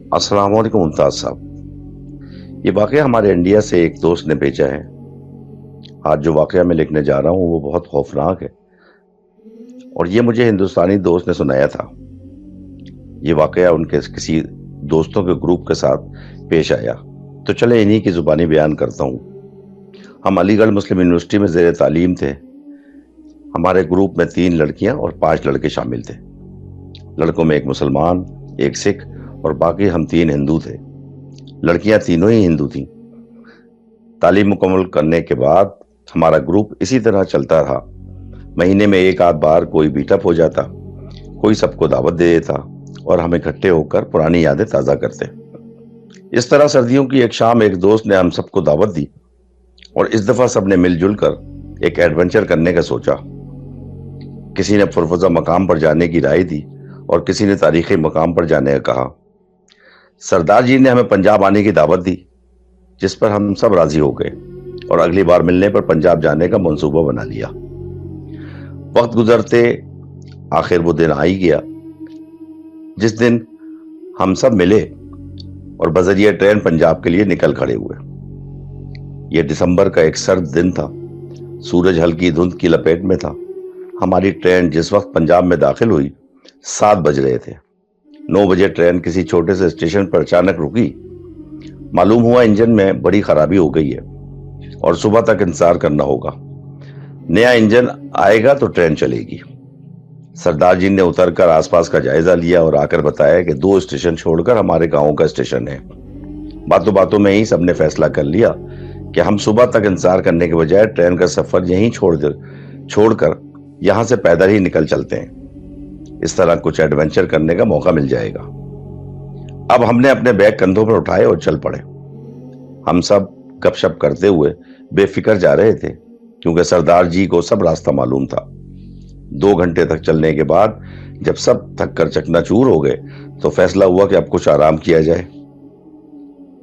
अस्सलाम वालेकुम मुमताज साहब। ये वाकया हमारे इंडिया से एक दोस्त ने भेजा है। आज जो वाकया मैं लिखने जा रहा हूँ वो बहुत खौफनाक है और ये मुझे हिंदुस्तानी दोस्त ने सुनाया था। ये वाकया उनके किसी दोस्तों के ग्रुप के साथ पेश आया, तो चले इन्हीं की जुबानी बयान करता हूँ। हम अलीगढ़ मुस्लिम यूनिवर्सिटी में ज़ेर तालीम थे। हमारे ग्रुप में 3 लड़कियां और 5 लड़के शामिल थे। लड़कों में एक मुसलमान, एक सिख और बाकी हम 3 हिंदू थे। लड़कियां तीनों ही हिंदू थीं। तालीम मुकम्मल करने के बाद हमारा ग्रुप इसी तरह चलता रहा। महीने में एक आध बार कोई मीटअप हो जाता, कोई सबको दावत दे देता और हम इकट्ठे होकर पुरानी यादें ताज़ा करते। इस तरह सर्दियों की एक शाम एक दोस्त ने हम सबको दावत दी और इस दफ़ा सबने मिलजुल कर एक एडवेंचर करने का सोचा। किसी ने पुरफ़ज़ा मकाम पर जाने की राय दी और किसी ने तारीख़ी मकाम पर जाने का कहा। सरदार जी ने हमें पंजाब आने की दावत दी, जिस पर हम सब राजी हो गए और अगली बार मिलने पर पंजाब जाने का मंसूबा बना लिया। वक्त गुजरते आखिर वो दिन आ ही गया जिस दिन हम सब मिले और बजरिया ट्रेन पंजाब के लिए निकल खड़े हुए। यह दिसंबर का एक सर्द दिन था। सूरज हल्की धुंध की लपेट में था। हमारी ट्रेन जिस वक्त पंजाब में दाखिल हुई 7 बज रहे थे। 9 बजे ट्रेन किसी छोटे से स्टेशन पर अचानक रुकी। मालूम हुआ इंजन में बड़ी खराबी हो गई है और सुबह तक इंतजार करना होगा। नया इंजन आएगा तो ट्रेन चलेगी। सरदार जी ने उतरकर आसपास का जायजा लिया और आकर बताया कि 2 स्टेशन छोड़कर हमारे गांव का स्टेशन है। बातों बातों में ही सबने फैसला कर लिया कि हम सुबह तक इंतजार करने के बजाय ट्रेन का सफर यहीं छोड़कर यहां से पैदल ही निकल चलते हैं। इस तरह कुछ एडवेंचर करने का मौका मिल जाएगा। अब हमने अपने बैग कंधों पर उठाए और चल पड़े। हम सब गपशप करते हुए बेफिक्र जा रहे थे क्योंकि सरदार जी को सब रास्ता मालूम था। 2 घंटे तक चलने के बाद जब सब थक कर चकनाचूर हो गए तो फैसला हुआ कि अब कुछ आराम किया जाए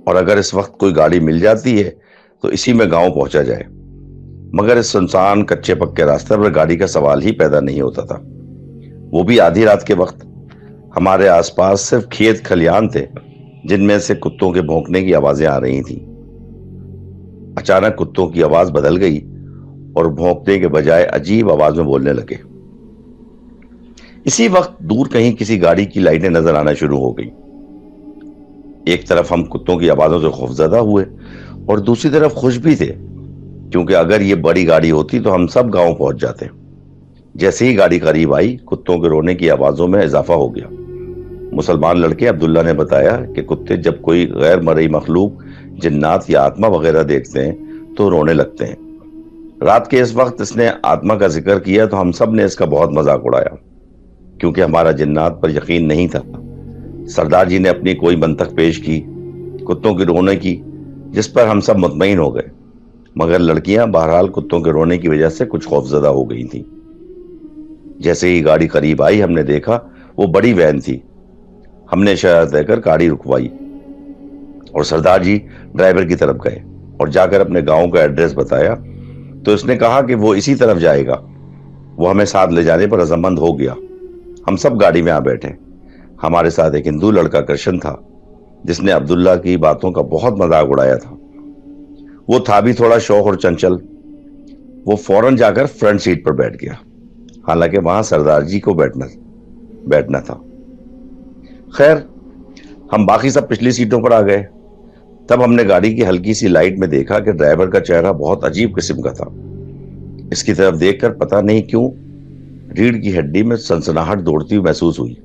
और अगर इस वक्त कोई गाड़ी मिल जाती है तो इसी में गांव पहुंचा जाए। मगर इस सुनसान कच्चे पक्के रास्ते पर गाड़ी का सवाल ही पैदा नहीं होता था, वो भी आधी रात के वक्त। हमारे आसपास सिर्फ खेत खलियान थे जिनमें से कुत्तों के भौंकने की आवाजें आ रही थीं। अचानक कुत्तों की आवाज बदल गई और भौंकने के बजाय अजीब आवाज में बोलने लगे। इसी वक्त दूर कहीं किसी गाड़ी की लाइटें नजर आना शुरू हो गई। एक तरफ हम कुत्तों की आवाजों से खौफजदा हुए और दूसरी तरफ खुश भी थे क्योंकि अगर ये बड़ी गाड़ी होती तो हम सब गांव पहुंच जाते। जैसे ही गाड़ी करीब आई कुत्तों के रोने की आवाजों में इजाफा हो गया। मुसलमान लड़के अब्दुल्ला ने बताया कि कुत्ते जब कोई गैर मरई मखलूक, जिन्नात या आत्मा वगैरह देखते हैं तो रोने लगते हैं। रात के इस वक्त इसने आत्मा का जिक्र किया तो हम सब ने इसका बहुत मजाक उड़ाया क्योंकि हमारा जिन्नात पर यकीन नहीं था। सरदार जी ने अपनी कोई मंतक पेश की कुत्तों के रोने की, जिस पर हम सब मुतमईन हो गए। मगर लड़कियां बहरहाल कुत्तों के रोने की वजह से कुछ खौफजदा हो गई थी। जैसे ही गाड़ी करीब आई हमने देखा वो बड़ी वैन थी। हमने इशारा देकर गाड़ी रुकवाई और सरदार जी ड्राइवर की तरफ गए और जाकर अपने गांव का एड्रेस बताया तो इसने कहा कि वो इसी तरफ जाएगा। वो हमें साथ ले जाने पर रजामंद हो गया। हम सब गाड़ी में आ बैठे। हमारे साथ एक हिंदू लड़का कृष्ण था जिसने अब्दुल्ला की बातों का बहुत मजाक उड़ाया था। वो था भी थोड़ा शौक और चंचल। वो फौरन जाकर फ्रंट सीट पर बैठ गया, हालांकि वहां सरदार जी को बैठना था। खैर, हम बाकी सब पिछली सीटों पर आ गए। तब हमने गाड़ी की हल्की सी लाइट में देखा कि ड्राइवर का चेहरा बहुत अजीब किस्म का था। इसकी तरफ देखकर पता नहीं क्यों रीढ़ की हड्डी में सनसनाहट दौड़ती हुई महसूस हुई।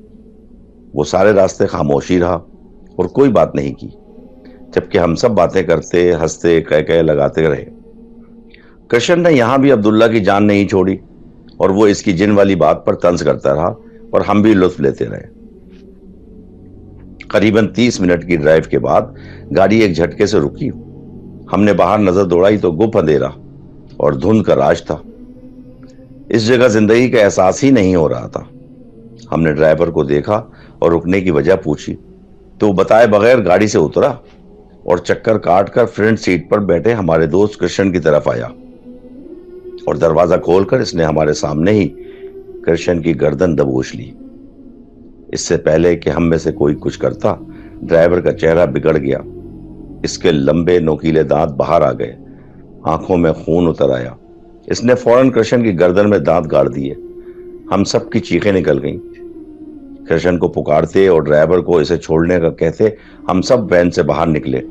वो सारे रास्ते खामोशी रहा और कोई बात नहीं की, जबकि हम सब बातें करते, हंसते, कह लगाते रहे। कृष्ण ने यहां भी अब्दुल्ला की जान नहीं छोड़ी और वो इसकी जिन वाली बात पर तंज करता रहा और हम भी लुत्फ लेते रहे। करीबन 30 मिनट की ड्राइव के बाद गाड़ी एक झटके से रुकी। हमने बाहर नजर दौड़ाई तो गुप अंधेरा और धुंध का राज था। इस जगह जिंदगी का एहसास ही नहीं हो रहा था। हमने ड्राइवर को देखा और रुकने की वजह पूछी तो वो बताए बगैर गाड़ी से उतरा और चक्कर काटकर फ्रंट सीट पर बैठे हमारे दोस्त कृष्ण की तरफ आया और दरवाजा खोलकर इसने हमारे सामने ही कृष्ण की गर्दन दबोच ली। इससे पहले कि हम में से कोई कुछ करता ड्राइवर का चेहरा बिगड़ गया। इसके लंबे नोकीले दांत बाहर आ गए, आंखों में खून उतर आया। इसने फौरन कृष्ण की गर्दन में दांत गाड़ दिए। हम सब की चीखें निकल गईं। कृष्ण को पुकारते और ड्राइवर को इसे छोड़ने का कहते हम सब वैन से बाहर निकले।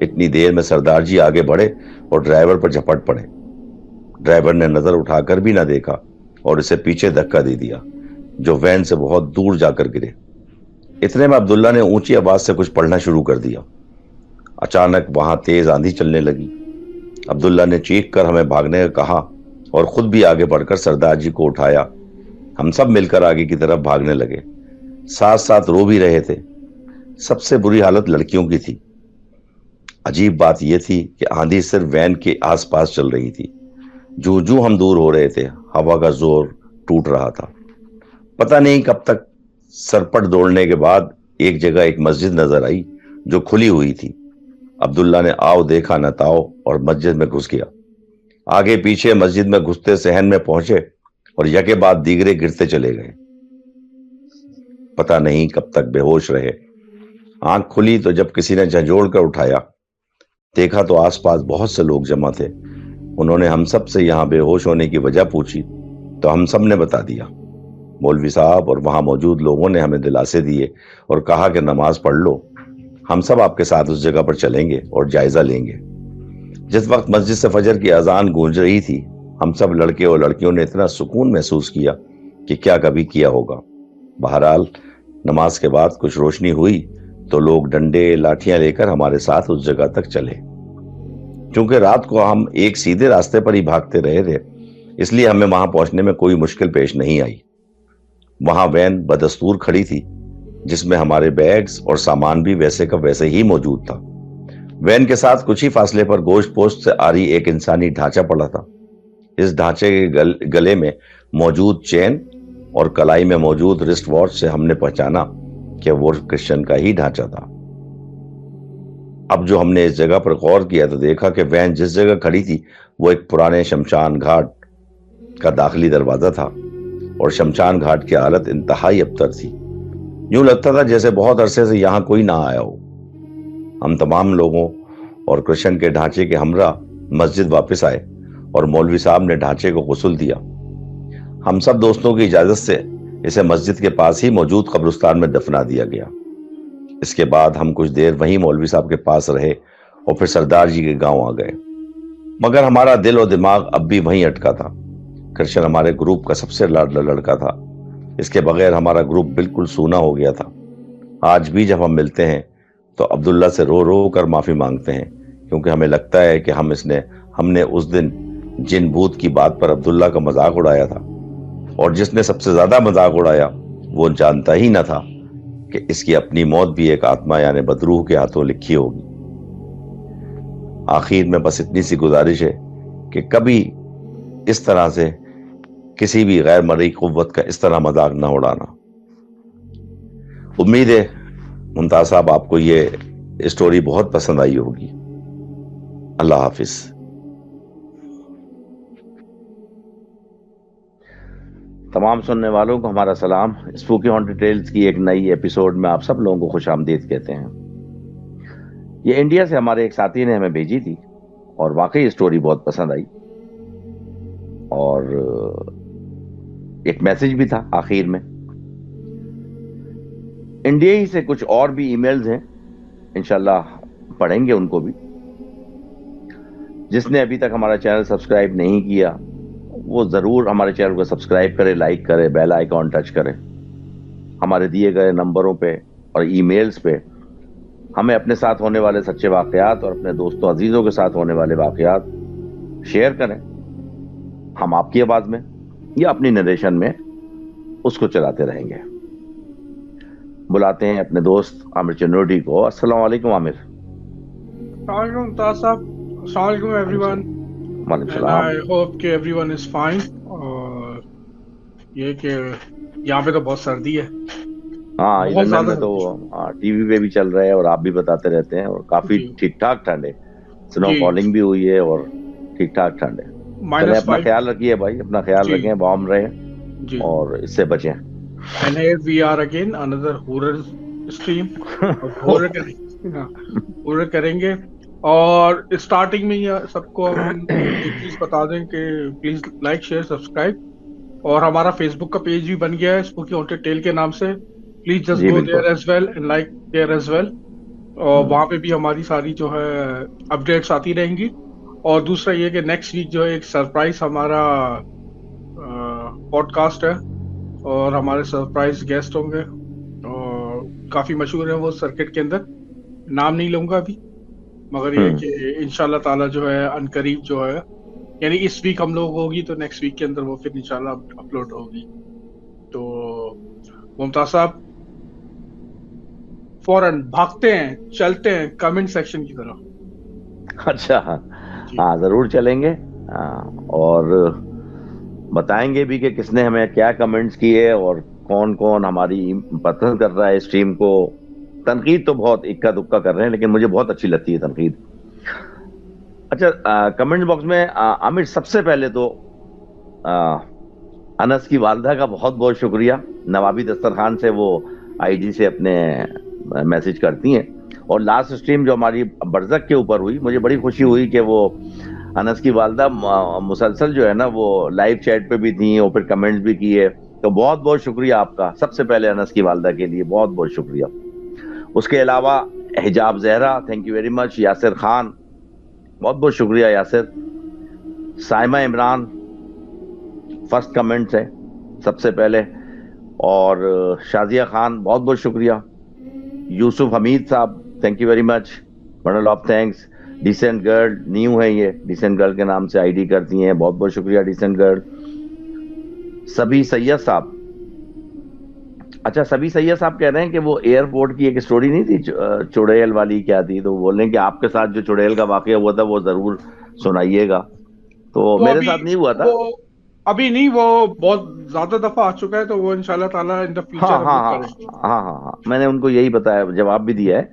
इतनी देर में सरदार जी आगे बढ़े और ड्राइवर पर झपट पड़े। ड्राइवर ने नजर उठाकर भी ना देखा और इसे पीछे धक्का दे दिया, जो वैन से बहुत दूर जाकर गिरे। इतने में अब्दुल्ला ने ऊंची आवाज से कुछ पढ़ना शुरू कर दिया। अचानक वहां तेज आंधी चलने लगी। अब्दुल्ला ने चीख कर हमें भागने का कहा और खुद भी आगे बढ़कर सरदार जी को उठाया। हम सब मिलकर आगे की तरफ भागने लगे, साथ साथ रो भी रहे थे। सबसे बुरी हालत लड़कियों की थी। अजीब बात यह थी कि आंधी सिर्फ वैन के आसपास चल रही थी। जूं जूं हम दूर हो रहे थे, हवा का जोर टूट रहा था। पता नहीं कब तक सरपट दौड़ने के बाद एक जगह एक मस्जिद नजर आई जो खुली हुई थी। अब्दुल्ला ने आओ देखा न ताओ और मस्जिद में घुस गया। आगे पीछे मस्जिद में घुसते सहन में पहुंचे और यके बाद दीगरे गिरते चले गए। पता नहीं कब तक बेहोश रहे। आंख खुली तो जब किसी ने झंझोड़ कर उठाया, देखा तो आसपास बहुत से लोग जमा थे। उन्होंने हम सब से यहाँ बेहोश होने की वजह पूछी तो हम सब ने बता दिया। मौलवी साहब और वहां मौजूद लोगों ने हमें दिलासे दिए और कहा कि नमाज पढ़ लो, हम सब आपके साथ उस जगह पर चलेंगे और जायजा लेंगे। जिस वक्त मस्जिद से फजर की अजान गूंज रही थी, हम सब लड़के और लड़कियों ने इतना सुकून महसूस किया कि क्या कभी किया होगा। बहरहाल नमाज के बाद कुछ रोशनी हुई तो लोग डंडे लाठियां लेकर हमारे साथ उस जगह तक चले। क्योंकि रात को हम एक सीधे रास्ते पर ही भागते रहे थे, इसलिए हमें वहां पहुंचने में कोई मुश्किल पेश नहीं आई। वहां वैन बदस्तूर खड़ी थी, जिसमें हमारे बैग्स और सामान भी वैसे का वैसे ही मौजूद था। वैन के साथ कुछ ही फासले पर गोश्त पोस्ट से आ रही एक इंसानी ढांचा पड़ा था। इस ढांचे के गले में मौजूद चेन और कलाई में मौजूद रिस्ट वॉच से हमने पहचाना कि वो क्रिश्चियन का ही ढांचा था। अब जो हमने इस जगह पर गौर किया तो देखा कि वैन जिस जगह खड़ी थी वो एक पुराने शमशान घाट का दाखिली दरवाजा था और शमशान घाट की हालत इंतहाई अबतर थी। यूं लगता था जैसे बहुत अरसे से यहां कोई ना आया हो। हम तमाम लोगों और कृष्ण के ढांचे के हमरा मस्जिद वापस आए और मौलवी साहब ने ढांचे को गुस्ल दिया। हम सब दोस्तों की इजाजत से इसे मस्जिद के पास ही मौजूद कब्रिस्तान में दफना दिया गया। इसके बाद हम कुछ देर वहीं मौलवी साहब के पास रहे और फिर सरदार जी के गांव आ गए। मगर हमारा दिल और दिमाग अब भी वहीं अटका था। कृष्ण हमारे ग्रुप का सबसे लाडला लड़का था। इसके बगैर हमारा ग्रुप बिल्कुल सूना हो गया था। आज भी जब हम मिलते हैं तो अब्दुल्ला से रो रो कर माफी मांगते हैं, क्योंकि हमें लगता है कि हमने उस दिन जिन भूत की बात पर अब्दुल्ला का मजाक उड़ाया था, और जिसने सबसे ज्यादा मजाक उड़ाया वो जानता ही न था कि इसकी अपनी मौत भी एक आत्मा यानी बदरूह के हाथों लिखी होगी। आखिर में बस इतनी सी गुजारिश है कि कभी इस तरह से किसी भी गैर मर्ई कुव्वत का इस तरह मजाक न उड़ाना। उम्मीद है मुमताज साहब आपको ये स्टोरी बहुत पसंद आई होगी। अल्लाह हाफिज। तमाम सुनने वालों को हमारा सलाम। स्पूकी हॉन्टेड टेल्स की एक नई एपिसोड में आप सब लोगों को खुशामदीद कहते हैं। ये इंडिया से हमारे एक साथी ने हमें भेजी थी और वाकई स्टोरी बहुत पसंद आई और एक मैसेज भी था आखिर में। इंडिया ही से कुछ और भी ईमेल्स हैं, इंशाल्लाह पढ़ेंगे उनको भी। जिसने अभी तक हमारा चैनल सब्सक्राइब नहीं किया वो जरूर हमारे चैनल को सब्सक्राइब करे, लाइक करे, बेल आइकॉन टच करे। हमारे दिए गए नंबरों पे और ईमेल्स पे हमें अपने साथ होने वाले सच्चे वाकयात और अपने दोस्तों अजीजों के साथ होने वाले वाकयात शेयर करें। हम आपकी आवाज में या अपनी नरेशन में उसको चलाते रहेंगे। बुलाते हैं अपने दोस्त आमिर चन्नोडी को। अस्सलाम वालेकुम Aamir. Assalamualaikum everyone. And I hope कि everyone is fine. और ये कि यहाँ पे तो बहुत सर्दी है। हाँ, लंदन में तो टीवी पे भी चल रहा है और आप भी बताते रहते हैं और काफी ठीक ठाक ठंड है। स्नो फॉलिंग भी हुई है और ठीक ठाक ठंड है। चले अपना ख्याल रखिए भाई, अपना ख्याल रखें, वार्म रहें और इससे बचें। And here we are again, another horror stream और पूरे करेंगे। हाँ, पूरे करेंगे। और स्टार्टिंग में ही सबको हम एक चीज बता दें कि प्लीज लाइक शेयर सब्सक्राइब। और हमारा फेसबुक का पेज भी बन गया है स्पूकी हॉन्टेड टेल के नाम से। प्लीज जस्ट जी गो बिल्कुल। There as well and like there as well. और वहां पे हम्म। भी हमारी सारी जो है अपडेट्स आती रहेंगी। और दूसरा ये कि नेक्स्ट वीक जो है एक सरप्राइज हमारा पॉडकास्ट है। और हमारे सरप्राइज गेस्ट होंगे और काफी मशहूर है वो सर्किट के अंदर। नाम नहीं लूंगा अभी, मगर ये हम्म। कि इंशाल्लाह ताला जो है अनकरीब जो है, यानी इस वीक हम लोग होगी तो नेक्स्ट वीक के अंदर वो फिर इंशाल्लाह अपलोड होगी। तो मुमताज साहब फौरन भागते हैं, चलते हैं कमेंट सेक्शन की तरफ। अच्छा, जी। हाँ जरूर चलेंगे। और बताएंगे भी कि किसने हमें क्या कमेंट्स किए और कौन कौन हमारी पसंद कर रहा है स्ट्रीम को। तनकीद तो बहुत इक्का दुक्का कर रहे हैं, लेकिन मुझे बहुत अच्छी लगती है तनकीद। अच्छा, कमेंट बॉक्स में आमिर, सबसे पहले तो आ, अनस की वालदा का बहुत बहुत शुक्रिया। नवाबी दस्तरखान से वो आईजी से अपने मैसेज करती हैं। और लास्ट स्ट्रीम जो हमारी बरज़क के ऊपर हुई, मुझे बड़ी खुशी हुई कि वो अनस की वालदा मुसलसल जो है ना वो लाइव चैट पे भी थी और फिर कमेंट्स भी किए। तो बहुत बहुत शुक्रिया आपका, सबसे पहले अनस की वालदा के लिए बहुत बहुत शुक्रिया। उसके अलावा हिजाब Zahra, thank you very much. Yasir Khan, बहुत बहुत शुक्रिया यासिर। साइमा इमरान, फर्स्ट कमेंट्स है सबसे पहले। और शाजिया खान, बहुत बहुत शुक्रिया। यूसुफ हमीद साहब, thank you very much, bundle of thanks. Decent girl, new है ये, डिसेंट गर्ल के नाम से आईडी करती हैं, बहुत बहुत शुक्रिया डिसेंट गर्ल। सभी सैयद साहब, अच्छा सभी सैयद साहब कह रहे हैं कि वो एयरपोर्ट की एक स्टोरी नहीं थी, चुड़ैल वाली क्या थी, तो बोल रहे हैं कि आपके साथ जो चुड़ैल का वाकया हुआ था वो जरूर सुनाइएगा। तो वो मेरे अभी साथ नहीं हुआ था। वो अभी नहीं, वो बहुत ज्यादा दफा आ चुका है, तो वो इंशाल्लाह ताला इन द हाँ फ्यूचर हम हाँ लोग हाँ करेंगे। हाँ हाँ हाँ, मैंने उनको यही बताया, जवाब भी दिया है।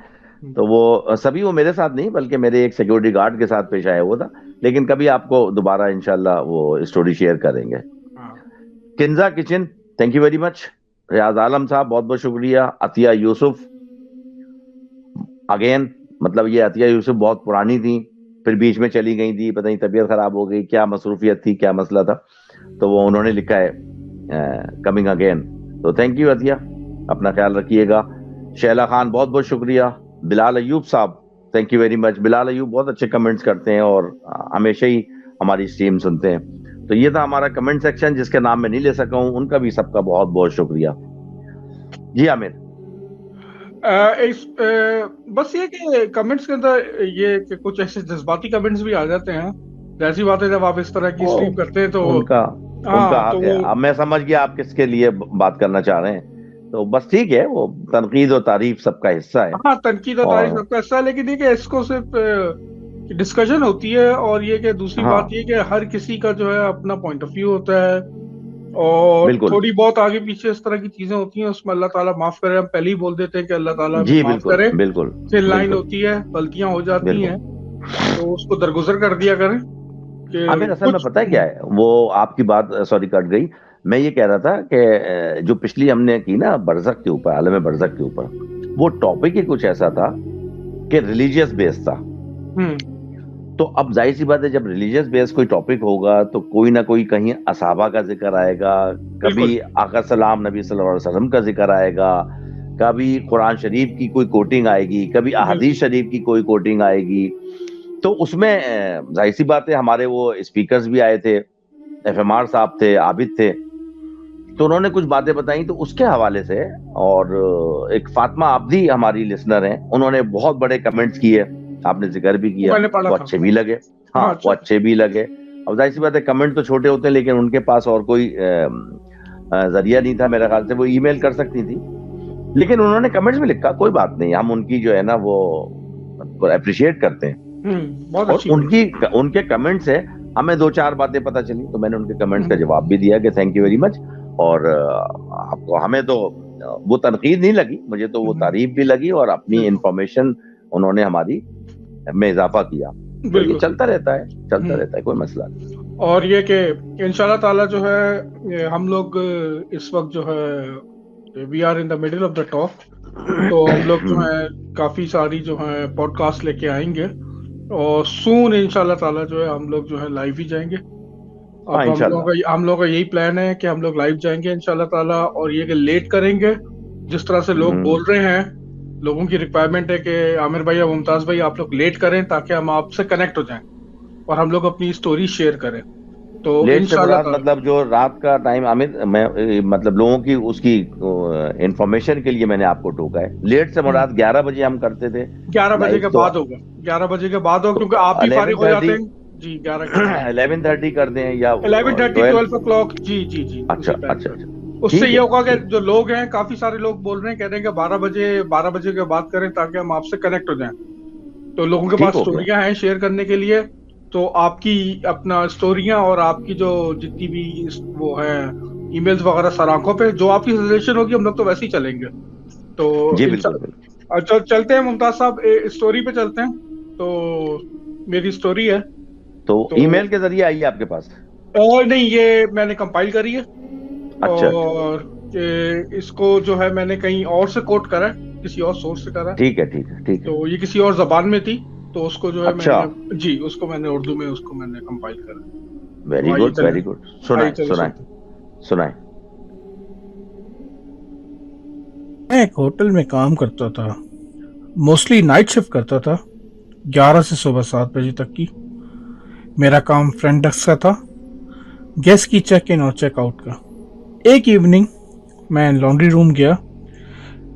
हम्म। तो वो सभी, वो मेरे साथ नहीं बल्कि मेरे एक सिक्योरिटी गार्ड के साथ पेश आया हुआ था। लेकिन कभी आपको दोबारा इंशाल्लाह वो स्टोरी शेयर करेंगे। हाँ। Kinza kitchen, thank you very much. Riyaz Alam sahab, बहुत बहुत शुक्रिया। अतिया यूसुफ, अगेन, मतलब ये अतिया यूसुफ बहुत पुरानी थी, फिर बीच में चली गई थी, पता नहीं तबीयत खराब हो गई, क्या मसरूफियत थी, क्या मसला था, तो वो उन्होंने लिखा है कमिंग अगेन। तो थैंक यू अतिया, अपना ख्याल रखिएगा। शैला खान, बहुत बहुत शुक्रिया। बिलाल अयूब साहब, thank you very much. Bilal Ayub बहुत अच्छे कमेंट्स करते हैं और हमेशा ही हमारी स्ट्रीम सुनते हैं। तो ये था हमारा कमेंट सेक्शन, जिसके नाम मैं नहीं ले सका हूं, उनका भी सबका बहुत बहुत शुक्रिया। जी आमिर। बस ये कि कमेंट्स के अंदर ये कि कुछ ऐसे जज्बाती कमेंट्स भी आ जाते हैं। जैसी बात है, जब आप इस तरह की ओ, स्ट्रीम करते हैं तो उनका उनका हाँ, तो हक है। वो अब मैं समझ गया आप किसके लिए बात करना चाह रहे हैं। तो बस ठीक है, वो तनकीद और तारीफ सबका हिस्सा है। हाँ, तनकीद और तारीफ और सबका हिस्सा है, लेकिन ये कि इसको सिर्फ डिस्कशन होती है। और ये कि दूसरी बात ये हाँ कि हर किसी का जो है अपना पॉइंट ऑफ व्यू होता है। और बिल्कुल। थोड़ी बहुत आगे पीछे इस तरह की चीजें होती हैं, उसमें अल्लाह ताला माफ करे। हम पहले ही बोल देते हैं कि अल्लाह ताला हमें जी माफ बिल्कुल करे। बिल्कुल फिर लाइन बिल्कुल होती है, गलतियां हो जाती बिल्कुल। हैं, तो उसको दरगुजर कर दिया करें आमिर, कि असल में कुछ। पता है क्या है, वो आपकी बात सॉरी कट गई। मैं ये कह रहा था कि जो पिछली हमने की ना बरज़क के ऊपर, आलम बरज़क के ऊपर, वो टॉपिक ही कुछ ऐसा था कि रिलीजियस बेस था। हम्म। तो अब जाहिर सी बात है, जब रिलीजियस बेस कोई टॉपिक होगा तो कोई ना कोई कहीं असहाबा का जिक्र आएगा, कभी बिल्कुल। आका सलाम नबी सल्लल्लाहु अलैहि वसल्लम का जिक्र आएगा, कभी कुरान शरीफ की कोई कोटिंग आएगी, कभी बिल्कुल। अहादीस शरीफ की कोई कोटिंग आएगी। तो उसमें जाहिर सी बात है, हमारे वो स्पीकर्स भी आए थे, एफएमआर साहब थे, आबिद थे, तो उन्होंने कुछ बातें बताई तो उसके हवाले से। और एक फातिमा आबदी हमारी लिसनर हैं, उन्होंने बहुत बड़े कमेंट्स किए, आपने जिक्र भी वो किया, मैंने पढ़ा वो था। अच्छे भी लगे। हाँ हाँ, वो अच्छा। अच्छे भी लगे। अब जाहिर सी बात है, कमेंट तो छोटे होते हैं, लेकिन उनके पास और कोई जरिया नहीं था मेरे ख्याल से, वो ईमेल कर सकती थी। लेकिन उन्होंने कमेंट्स में लिखा, कोई बात नहीं, हम उनकी जो है ना वो अप्रिशिएट करते हैं। बहुत और अच्छी बात। उनकी उनके कमेंट से हमें दो चार बातें पता चली, तो मैंने उनके कमेंट्स का हम्म। जवाब भी दिया कि थैंक यू वेरी मच। और आपको, हमें तो वो तनकीद नहीं लगी, मुझे तो वो तारीफ भी लगी, और अपनी बिल्कुल। इंफॉर्मेशन उन्होंने हमारी में इजाफा किया। तो ये बिल्कुल। चलता रहता है, चलता हम्म। रहता है, कोई मसला नहीं। और ये कि इंशाल्लाह ताला जो है, ये हम लोग इस वक्त जो है we are in the middle of the talk. तो हम लोग जो है काफी सारी जो है पॉडकास्ट लेके आएंगे, और सून इंशाल्लाह ताला जो है हम लोग जो है लाइव ही जाएंगे। हाँ अब इंशाल्लाह। हम लोग का यही प्लान है कि हम लोग लाइव जाएंगे इंशाल्लाह ताला, और ये कि लेट करेंगे। जिस तरह से लोग हम्म। बोल रहे हैं, लोगों की रिक्वायरमेंट है कि आमिर भाई या मुमताज भाई आप लोग लेट करें ताकि हम आपसे कनेक्ट हो जाएं और हम लोग अपनी स्टोरी शेयर करें। तो लेट से इंशाल्लाह मुराद ताला मतलब जो रात का टाइम, अमित मैं मतलब लोगों की उसकी इंफॉर्मेशन के लिए मैंने आपको टोका है। लेट से मुराद 11 बजे हम करते थे 11 बजे के लाइव, तो बाद होगा। 11 बजे के बाद होगा, क्योंकि आप भी फारिग इलेवन हो जाते थर्टी हैं। जी, 11 के बाद। 11:30 कर दें या 11:30 12? 12 o'clock, जी जी जी, अच्छा उसी टाइम अच्छा पे। अच्छा। उससे ठीक ये है होगा कि ठीक। जो लोग हैं, काफी सारे लोग बोल रहे हैं, कह रहे हैं कि 12 बजे के बाद करें ताकि हम आपसे कनेक्ट हो जाएं। तो लोगों के ठीक पास हो गया। स्टोरियां हैं शेयर करने के लिए। तो आपकी अपना स्टोरियां और आपकी जो जितनी भी वो है ईमेल्स वगैरह सर आंखों पे, जो आपकी सजेशन होगी हम लोग तो वैसे ही चलेंगे। तो जी इन बिल्कुल बिल्कुल। चलते हैं मुमताज साहब, स्टोरी पे चलते हैं। तो मेरी स्टोरी है। तो तो ईमेल के जरिए आई आपके पास? और नहीं, ये मैंने कंपाइल करी है। अच्छा अच्छा। और इसको जो है मैंने कहीं और से कोट करा है, किसी और सोर्स से करा है। ठीक है ठीक है ठीक है। तो ये किसी और जबान में थी, तो उसको जो है अच्छा। मैंने, जी उसको मैंने उर्दू में उसको मैंने कंपाइल करा। तो वेरी आइए गुड चले, वेरी गुड। आइए सुनाए चले सुनाए सुनते हैं। सुनाए। मैं एक होटल में काम करता था, मोस्टली नाइट शिफ्ट करता था, 11 से सुबह 7 बजे तक की। मेरा काम फ्रंट डेस्क का था, गेस्ट की चेक इन और चेक आउट का। एक इवनिंग मैं लॉन्ड्री रूम गया।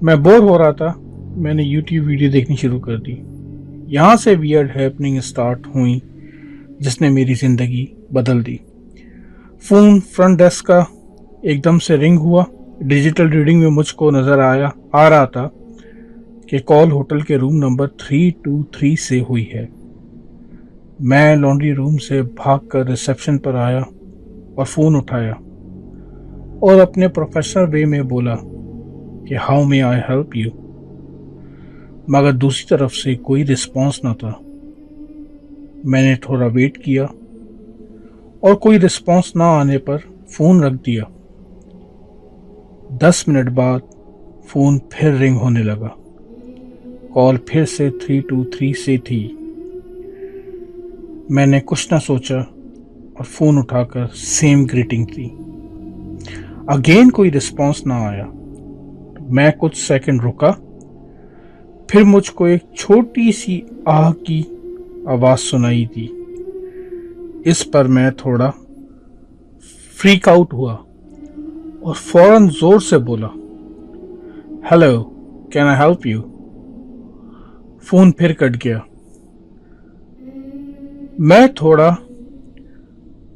मैं बोर हो रहा था, मैंने यूट्यूब वीडियो देखनी शुरू कर दी। यहाँ से वियर्ड हैपनिंग स्टार्ट हुई जिसने मेरी जिंदगी बदल दी। फोन फ्रंट डेस्क का एकदम से रिंग हुआ। डिजिटल रीडिंग में मुझको नजर आ रहा था कि कॉल होटल के रूम नंबर 323 से हुई है। मैं लॉन्ड्री रूम से भागकर रिसेप्शन पर आया और फोन उठाया और अपने प्रोफेशनल वे में बोला कि how may I help you, मगर दूसरी तरफ से कोई रिस्पांस न था। मैंने थोड़ा वेट किया और कोई रिस्पांस ना आने पर फोन रख दिया। 10 मिनट बाद फोन फिर रिंग होने लगा। कॉल फिर से 323 से थी। मैंने कुछ ना सोचा और फोन उठाकर सेम ग्रीटिंग दी। अगेन कोई रिस्पांस ना आया। मैं कुछ सेकंड रुका, फिर मुझको एक छोटी सी आह की आवाज सुनाई दी। इस पर मैं थोड़ा फ्रीक आउट हुआ और फौरन जोर से बोला, hello, can I help you. Phone फिर कट गया। मैं थोड़ा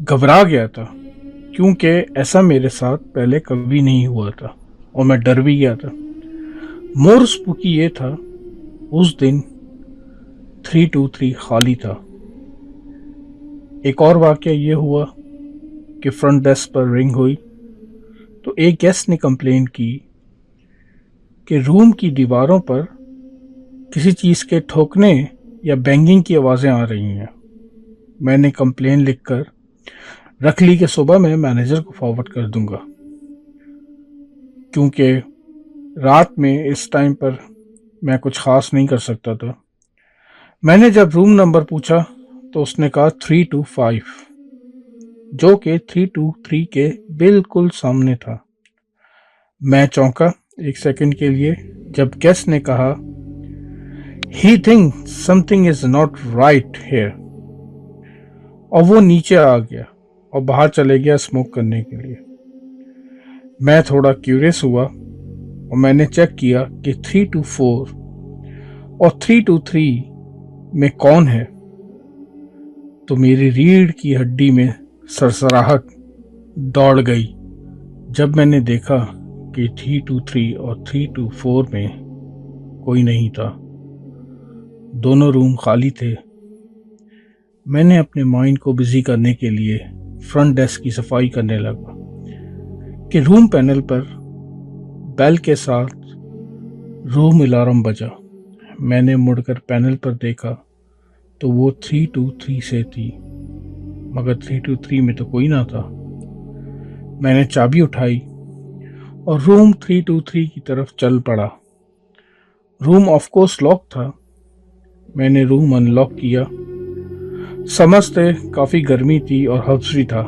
घबरा गया था क्योंकि ऐसा मेरे साथ पहले कभी नहीं हुआ था और मैं डर भी गया था। मोर स्पूकी ये था, उस दिन 323 खाली था। एक और वाकया ये हुआ कि फ्रंट डेस्क पर रिंग हुई तो एक गेस्ट ने कंप्लेन की कि रूम की दीवारों पर किसी चीज के ठोकने या बैंगिंग की आवाजें आ रही हैं। मैंने कंप्लेन लिखकर रख ली कि सुबह मैं मैनेजर को फॉरवर्ड कर दूंगा, क्योंकि रात में इस टाइम पर मैं कुछ खास नहीं कर सकता था। मैंने जब रूम नंबर पूछा तो उसने कहा 325, जो कि 323 के बिल्कुल सामने था। मैं चौंका एक सेकंड के लिए जब गेस्ट ने कहा, he think something is not right here, और वो नीचे आ गया और बाहर चले गया स्मोक करने के लिए। मैं थोड़ा क्यूरियस हुआ और मैंने चेक किया कि 324 और 323 में कौन है। तो मेरी रीढ़ की हड्डी में सरसराहट दौड़ गई जब मैंने देखा कि 323 और 324 में कोई नहीं था। दोनों रूम खाली थे। मैंने अपने माइंड को बिजी करने के लिए फ्रंट डेस्क की सफाई करने लगा कि रूम पैनल पर बेल के साथ रूम अलार्म बजा। मैंने मुड़कर पैनल पर देखा तो वो 323 से थी, मगर 323 में तो कोई ना था। मैंने चाबी उठाई और रूम 323 की तरफ चल पड़ा। रूम ऑफ कोर्स लॉक था। मैंने रूम अनलॉक किया। समझते काफ़ी गर्मी थी और हब्स भी था,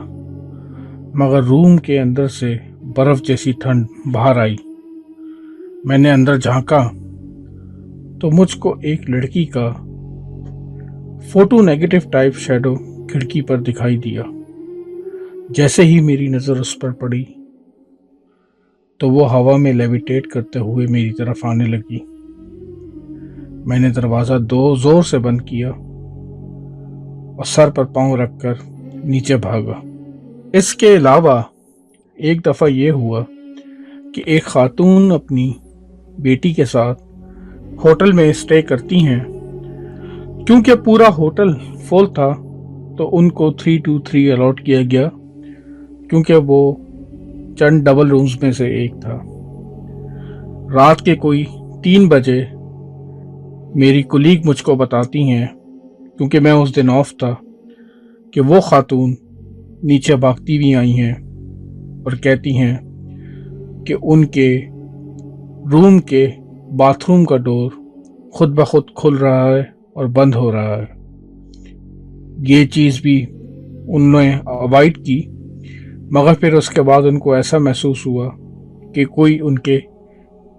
मगर रूम के अंदर से बर्फ़ जैसी ठंड बाहर आई। मैंने अंदर झांका तो मुझको एक लड़की का फोटो नेगेटिव टाइप शैडो खिड़की पर दिखाई दिया। जैसे ही मेरी नज़र उस पर पड़ी तो वो हवा में लेविटेट करते हुए मेरी तरफ आने लगी। मैंने दरवाज़ा जोर से बंद किया और सर पर पांव रखकर नीचे भागा। इसके अलावा एक दफ़ा ये हुआ कि एक खातून अपनी बेटी के साथ होटल में स्टे करती हैं। क्योंकि पूरा होटल फुल था तो उनको 323 अलॉट किया गया, क्योंकि वो चंद डबल रूम्स में से एक था। रात के कोई 3 बजे मेरी कुलीग मुझको बताती हैं, क्योंकि मैं उस दिन ऑफ था, कि वो खातून नीचे भागती भी आई हैं और कहती हैं कि उनके रूम के बाथरूम का डोर खुद ब खुद खुल रहा है और बंद हो रहा है। ये चीज़ भी उन्होंने अवॉइड की, मगर फिर उसके बाद उनको ऐसा महसूस हुआ कि कोई उनके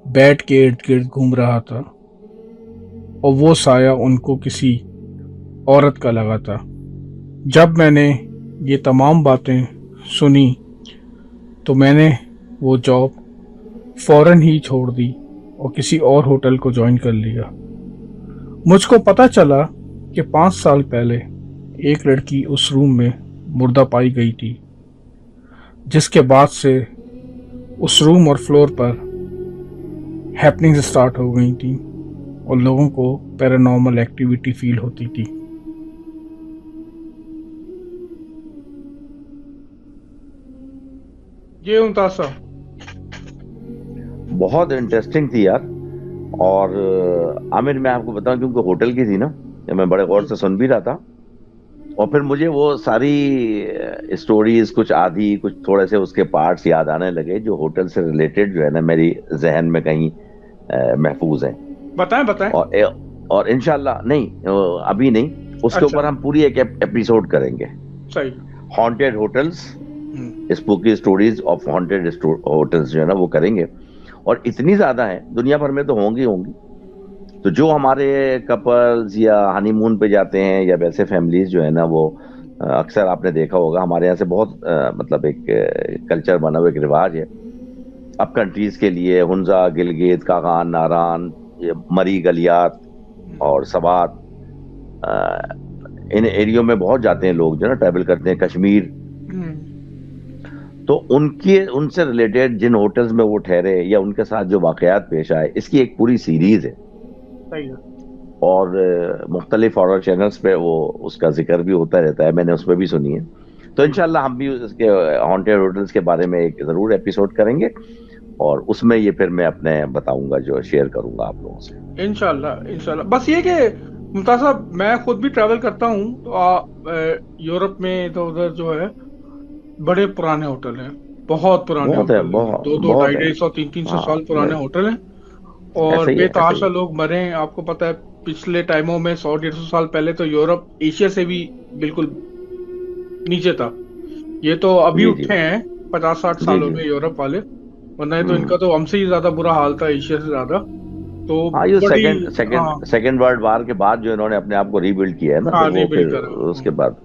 बेड के इर्द गिर्द घूम रहा था और वो साया उनको किसी औरत का लगा था। जब मैंने ये तमाम बातें सुनी तो मैंने वो जॉब फ़ौरन ही छोड़ दी और किसी और होटल को ज्वाइन कर लिया। मुझको पता चला कि 5 साल पहले एक लड़की उस रूम में मुर्दा पाई गई थी, जिसके बाद से उस रूम और फ्लोर पर हैपनिंग्स स्टार्ट हो गई थी और लोगों को पैरानॉर्मल एक्टिविटी फील होती थी। ये मुमताज साहब बहुत इंटरेस्टिंग थी यार। और आमिर, मैं आपको बताऊं, क्योंकि होटल की थी ना, मैं बड़े गौर से सुन भी रहा था और फिर मुझे वो सारी स्टोरीज, कुछ आधी, कुछ थोड़े से उसके पार्ट्स याद आने लगे जो होटल से रिलेटेड जो है ना मेरी जहन में कहीं महफूज हैं। बताएं बताएं। और इंशाल्लाह नहीं, अभी नहीं, उसके ऊपर हम पूरी एक एपिसोड करेंगे। सही। Haunted hotels, spooky stories of haunted hotels जो है ना वो करेंगे। और इतनी ज्यादा है, दुनिया भर में तो होंगी। तो जो हमारे कपल्स या हनीमून पे जाते हैं या वैसे फैमिलीज जो है ना, वो अक्सर आपने देखा होगा हमारे यहाँ से बहुत मतलब एक कल्चर बना हुआ, एक रिवाज है। अब कंट्रीज के लिए हुंजा, गिलगित, कागान, नारान, मरी, गलियात और सवात, इन एरियो में बहुत जाते हैं लोग जो ना, ट्रैवल करते हैं, कश्मीर। तो उनसे रिलेटेड जिन होटल्स में वो ठहरे या उनके साथ जो वाकयात पेश आए, इसकी एक पूरी सीरीज है। सही है। और मुख्तलिफ हॉरर चैनल्स पे वो उसका जिक्र भी होता रहता है, मैंने उसमें भी सुनी है। तो इंशाल्लाह हम भी उसके हॉन्टेड होटल्स के बारे में एक जरूर एपिसोड करेंगे और उसमें ये फिर मैं अपने बताऊंगा, जो शेयर करूंगा आप लोगों से। इंशाल्लाह। बस ये कि मुमताज साहब, मैं खुद भी ट्रैवल करता हूँ तो यूरोप में इधर उधर जो है बड़े पुराने होटल हैं, बहुत पुराने बहुत है, होटल हैं, 200, बहुत है। 250, 300 हाँ, साल पुराने होटल हैं। और ऐसे ही है, ऐसे बेतहाशा ही। लोग मरे हैं। आपको पता है पिछले टाइमों में 100-150 साल पहले तो यूरोप एशिया से भी बिल्कुल नीचे था। ये तो अभी जी, उठे हैं 50-60 जी, सालों जी। में यूरोप वाले, वरना तो इनका तो हमसे ही ज्यादा बुरा हाल था, एशिया से ज्यादा। तो हाँ, ये बड़ी सेकंड वर्ल्ड वार के बाद जो इन्होंने अपने आप को रीबिल्ड किया है ना, तो वो रीबिल्ड फिर करा। उसके बाद,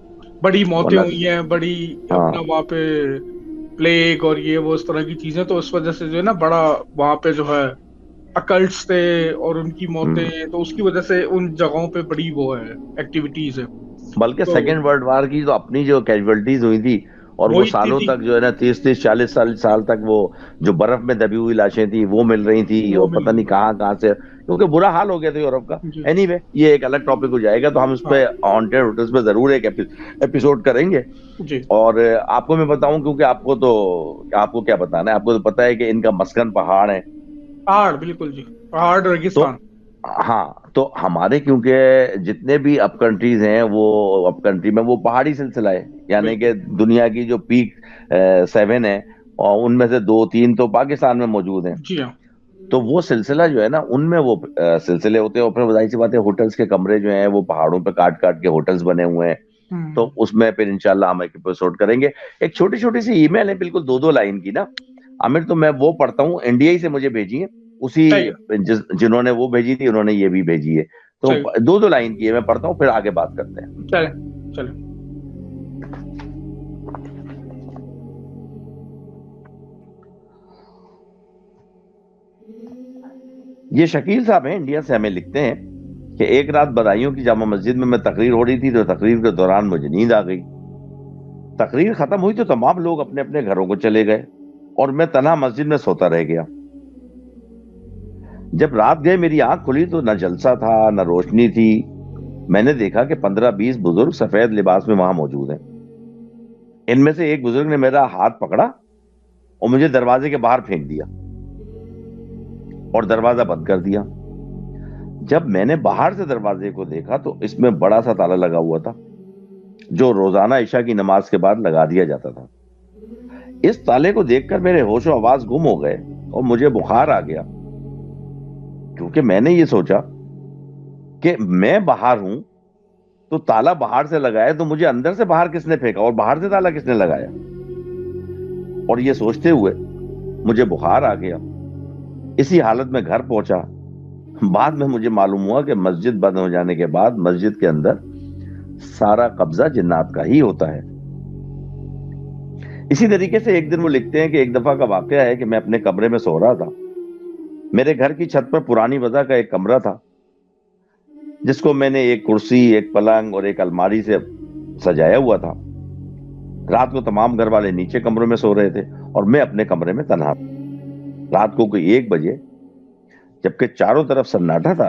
बड़ी मौतें वरना, हुई हैं, बड़ी अपना हाँ, वहाँ पे प्लेग और ये वो इस तरह की चीजें, तो इस वजह से जो है ना बड़ा वहाँ पे जो है अकल्ट्स थे और उनकी मौतें, तो उसकी वजह से उन जगहों पे बड़ी वो है, एक्टिविटीज है। बल्कि तो सेकेंड वर्ल्ड वार की तो अपनी जो कैजुअलिटीज हुई थी, और वो वो इतनी सालों थी, तक जो है ना 30-40 साल तक वो जो बर्फ में दबी हुई लाशें थी वो मिल रही थी, वो और मिल पता नहीं कहाँ कहाँ से, क्योंकि बुरा हाल हो गया था यूरोप का। जी। एनीवे, ये एक अलग टॉपिक हो जाएगा, तो हम उस हाँ पे हॉन्टेड होटल्स पे जरूर एक एपिसोड करेंगे। जी। और आपको मैं बताऊं, क्योंकि आपको क्या बताना है, आपको तो पता है कि इनका मस्कन पहाड़ है। पहाड़, बिल्कुल जी, पहाड़ तो रेगिस्तान। हाँ, तो हमारे क्योंकि जितने भी अप कंट्रीज हैं, वो अप कंट्री में वो पहाड़ी सिलसिला है, यानी कि बिल्कुल। दुनिया की जो पीक 7 है और उनमें से 2-3 तो पाकिस्तान में मौजूद हैं। जी हाँ। तो वो सिलसिला जो है ना, उनमें वो सिलसिले होते हैं। और फिर जाहिर सी बात है, होटल्स के कमरे जो हैं वो पहाड़ों पे काट काट के होटल्स बने हुए हैं। तो उसमें फिर इंशाल्लाह हम एक एपिसोड करेंगे। एक छोटी छोटी सी ईमेल है, बिल्कुल 2-2 लाइन की ना आमिर, तो मैं वो पढ़ता हूँ। इंडिया ही से मुझे भेजी है, उसी सही है, जिन्होंने वो भेजी थी उन्होंने ये भी भेजी है। तो सही, 2-2 लाइन की है, मैं पढ़ता हूँ, फिर आगे बात करते हैं। चले चले। ये शकील साहब हैं, इंडिया से, हमें लिखते हैं कि एक रात बदायूं की जामा मस्जिद में मैं तकरीर हो रही थी, तो तकरीर के दौरान मुझे नींद आ गई। तकरीर खत्म हुई तो तमाम लोग अपने अपने घरों को चले गए और मैं तन्हा मस्जिद में सोता रह गया। जब रात गए मेरी आंख खुली तो न जलसा था न रोशनी थी। मैंने देखा कि 15-20 बुजुर्ग सफेद लिबास में वहां मौजूद हैं। इनमें से एक बुजुर्ग ने मेरा हाथ पकड़ा और मुझे दरवाजे के बाहर फेंक दिया और दरवाजा बंद कर दिया। जब मैंने बाहर से दरवाजे को देखा तो इसमें बड़ा सा ताला लगा हुआ था, जो रोजाना ईशा की नमाज के बाद लगा दिया जाता था। इस ताले को देखकर मेरे होश और आवाज गुम हो गए और मुझे बुखार आ गया, क्योंकि मैंने ये सोचा कि मैं बाहर हूं तो ताला बाहर से लगाया, तो मुझे अंदर से बाहर किसने फेंका और बाहर से ताला किसने लगाया। और ये सोचते हुए मुझे बुखार आ गया। इसी हालत में घर पहुंचा। बाद में मुझे मालूम हुआ कि मस्जिद बंद हो जाने के बाद मस्जिद के अंदर सारा कब्जा जिन्नात का ही होता है। इसी तरीके से एक दिन वो लिखते हैं कि एक दफा का वाकया है कि मैं अपने कमरे में सो रहा था। मेरे घर की छत पर पुरानी वजह का एक कमरा था, जिसको मैंने एक कुर्सी, एक पलंग और एक अलमारी से सजाया हुआ था। रात को तमाम घर वाले नीचे कमरों में सो रहे थे और मैं अपने कमरे में तन्हा। रात को कोई 1 बजे, जबकि चारों तरफ सन्नाटा था,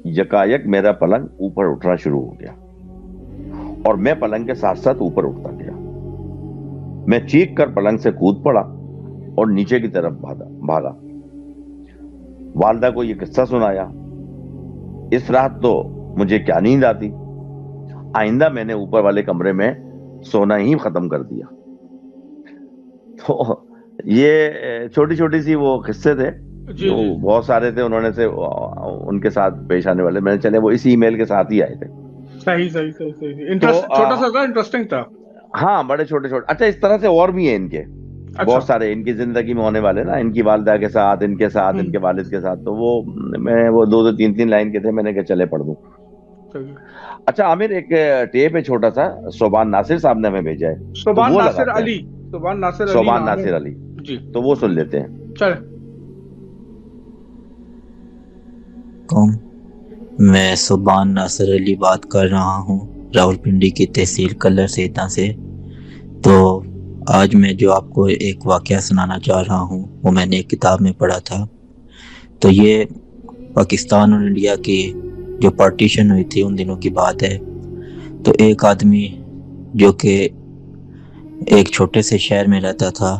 यकायक मेरा पलंग ऊपर उठना शुरू हो गया और मैं पलंग के साथ साथ ऊपर उठता गया। मैं चीख कर पलंग से कूद पड़ा और नीचे की तरफ भागा। वालदा को यह किस्सा सुनाया। इस रात तो मुझे क्या नींद आती। आइंदा मैंने ऊपर वाले कमरे में सोना ही खत्म कर दिया। तो ये छोटी छोटी सी वो किस्से थे जी जो जी, बहुत सारे थे, उन्होंने से उनके साथ पेश आने वाले। मैंने चले वो इसी ईमेल के साथ ही आए थे। सही सही सही सही, तो छोटा सा था, इंटरेस्टिंग था। हाँ, बड़े छोटे छोटे। अच्छा, इस तरह से और भी है इनके अच्छा, बहुत सारे इनकी जिंदगी में होने वाले ना, इनकी वालदा के साथ, इनके साथ, इनके वालिद के साथ। तो वो मैं वो 2-2, 3-3 लाइन के थे, मैंने कहा चले पढ़ दूं। सही है। अच्छा आमिर, एक टेप है छोटा सा, सोबान नासिर साहब ने हमें भेजा है, तो सुभान वो नासिर लगाते अली, हैं। सुभान नासिर अली सोबान नाम है। नासिर अली, जी, तो वो सुन लेते हैं। चले। कौन? मैं सुभान नासिर अली बात कर रहा हूँ, रावलपिंडी की तहसील कलर सेता से। तो आज मैं जो आपको एक वाकया सुनाना चाह रहा हूँ वो मैंने एक किताब में पढ़ा था। तो ये पाकिस्तान और इंडिया की जो पार्टीशन हुई थी उन दिनों की बात है। तो एक आदमी जो कि एक छोटे से शहर में रहता था,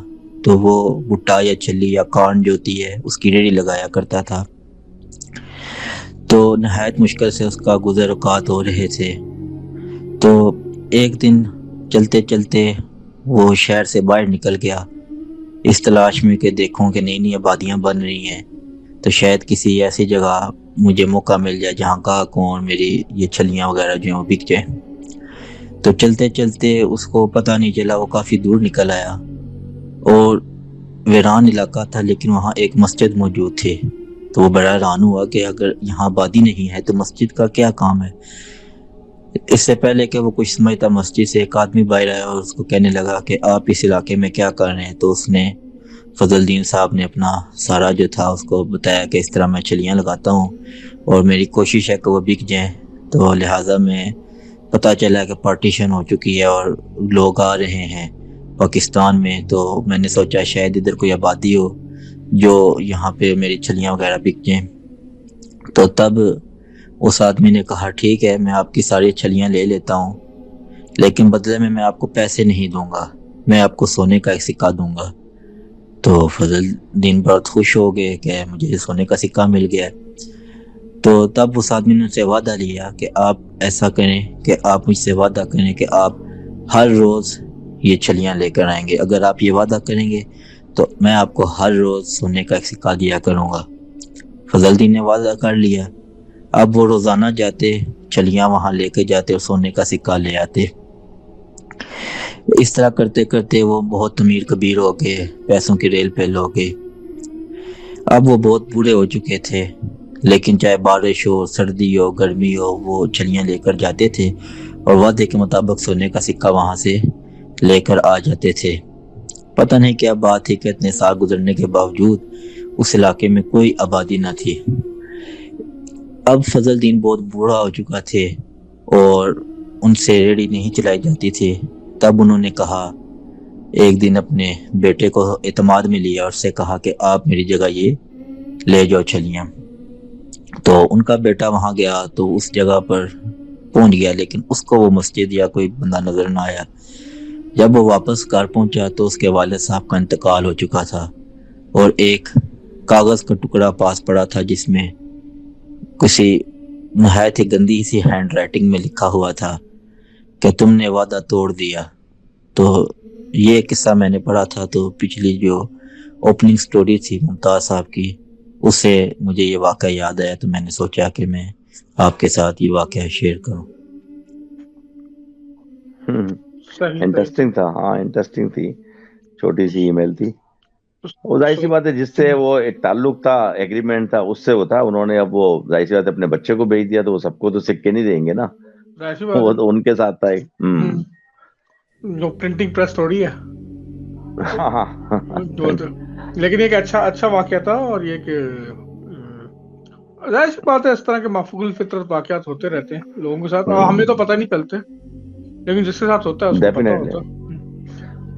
तो वो भुट्टा या छली या कार्न जो होती है उसकी रेहड़ी लगाया करता था। तो नहायत मुश्किल से उसका गुजर औकात हो रहे थे। तो एक दिन चलते चलते वो शहर से बाहर निकल गया, इस तलाश में कि देखूं कि नई नई आबादियाँ बन रही हैं, तो शायद किसी ऐसी जगह मुझे मौका मिल जाए जहाँ का कौन मेरी ये छलियाँ वगैरह जो हैं वो बिक जाए। तो चलते चलते उसको पता नहीं चला, वो काफ़ी दूर निकल आया और वीरान इलाका था, लेकिन वहाँ एक मस्जिद मौजूद थी। तो वो बड़ा हैरान हुआ कि अगर यहाँ आबादी नहीं है तो मस्जिद का क्या काम है। इससे पहले कि वो कुछ समझता, मस्जिद से एक आदमी बाहर आया और उसको कहने लगा कि आप इस इलाके में क्या कर रहे हैं। तो उसने, फजलुद्दीन साहब ने अपना सारा जो था उसको बताया कि इस तरह मैं छलियाँ लगाता हूँ और मेरी कोशिश है कि वो बिक जाएँ। तो लिहाजा में पता चला कि पार्टीशन हो चुकी है और लोग आ रहे हैं पाकिस्तान में। तो मैंने सोचा शायद इधर कोई आबादी हो जो यहाँ पे मेरी छलियाँ वगैरह बिक जाएँ। तो तब उस आदमी ने कहा ठीक है, मैं आपकी सारी छलियाँ ले लेता हूँ, लेकिन बदले में मैं आपको पैसे नहीं दूंगा, मैं आपको सोने का एक सिक्का दूंगा। तो फजलुद्दीन बहुत खुश हो गए कि मुझे सोने का सिक्का मिल गया। तो तब उस आदमी ने उनसे वादा लिया कि आप ऐसा करें कि आप मुझसे वादा करें कि आप हर रोज़ ये छलियाँ लेकर आएंगे। अगर आप ये वादा करेंगे तो मैं आपको हर रोज सोने का एक सिक्का दिया करूंगा। फजलदीन ने वादा कर लिया। अब वो रोजाना जाते, चलियां वहां लेके जाते और सोने का सिक्का ले आते। इस तरह करते करते वो बहुत अमीर कबीर हो गए, पैसों की रेल पेल हो गए। अब वो बहुत बूढ़े हो चुके थे, लेकिन चाहे बारिश हो, सर्दी हो, गर्मी हो, वो छलियां लेकर जाते थे और वादे के मुताबिक सोने का सिक्का वहां से लेकर आ जाते थे। पता नहीं क्या बात थी कि इतने साल गुजरने के बावजूद उस इलाके में कोई आबादी न थी। अब फजलदीन बहुत बूढ़ा हो चुका थे और उनसे रेडी नहीं चलाई जाती थी। तब उन्होंने कहा, एक दिन अपने बेटे को एतमाद में लिया और उससे कहा कि आप मेरी जगह ये ले जाओ छलियां। तो उनका बेटा वहां गया तो उस जगह पर पहुंच गया, लेकिन उसको वो मस्जिद या कोई बंदा नजर ना आया। जब वो वापस घर पहुंचा तो उसके वालिद साहब का इंतकाल हो चुका था और एक कागज का टुकड़ा पास पड़ा था जिसमें किसी नहायत ही गंदी सी हैंड राइटिंग में लिखा हुआ था कि तुमने वादा तोड़ दिया। तो ये किस्सा मैंने पढ़ा था, तो पिछली जो ओपनिंग स्टोरी थी मुमताज साहब की, उससे मुझे ये वाक़या याद आया, तो मैंने सोचा कि मैं आपके साथ ये वाक़या शेयर करूं। इंटरेस्टिंग था। हाँ, इंटरेस्टिंग थी। छोटी सी ईमेल थी। वो जाहिर सी बात है, जिससे वो एक ताल्लुक था, एग्रीमेंट था, उससे वो था। उन्होंने अब वो जाहिर सी बात है अपने बच्चे को भेज दिया, तो वो सबको तो सिक्के नहीं देंगे ना। वो तो उनके साथ था एक। जो प्रिंटिंग प्रेस थोड़ी है। हाँ। लेकिन एक अच्छा वाकया था। और ये कि जाहिर सी बात है, इस तरह के माफूल फितरत वाकयात होते रहते हैं लोगों के साथ, और हमें तो पता नहीं चलते, लेकिन जिसके साथ होता है उसको पता होता है।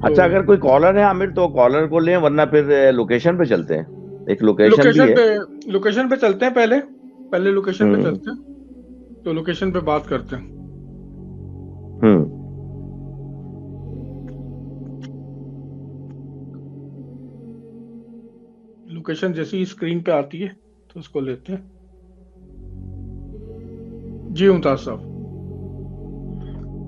अच्छा, अगर कोई कॉलर है आमिर तो कॉलर को लें, वरना फिर लोकेशन पे चलते हैं। एक लोकेशन भी है। लोकेशन पे चलते हैं। पहले लोकेशन पे चलते हैं, तो लोकेशन पे बात करते हैं। लोकेशन जैसी स्क्रीन पे आती है तो उसको लेते हैं। जी मुमताज साहब।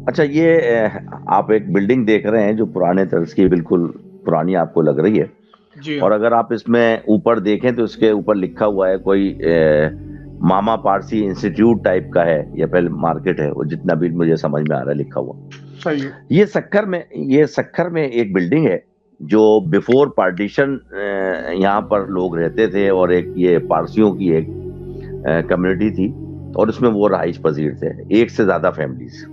अच्छा, ये आप एक बिल्डिंग देख रहे हैं जो पुराने तर्ज की, बिल्कुल पुरानी आपको लग रही है। जी। और अगर आप इसमें ऊपर देखें तो इसके ऊपर लिखा हुआ है कोई मामा पारसी इंस्टीट्यूट टाइप का है, या पहले मार्केट है, वो जितना भी मुझे समझ में आ रहा है लिखा हुआ। सही है। ये सक्खर में एक बिल्डिंग है जो बिफोर पार्टीशन यहाँ पर लोग रहते थे, और एक ये पारसियों की एक कम्युनिटी थी, और उसमें वो रहाइश पजीर थे, एक से ज्यादा फैमिलीज।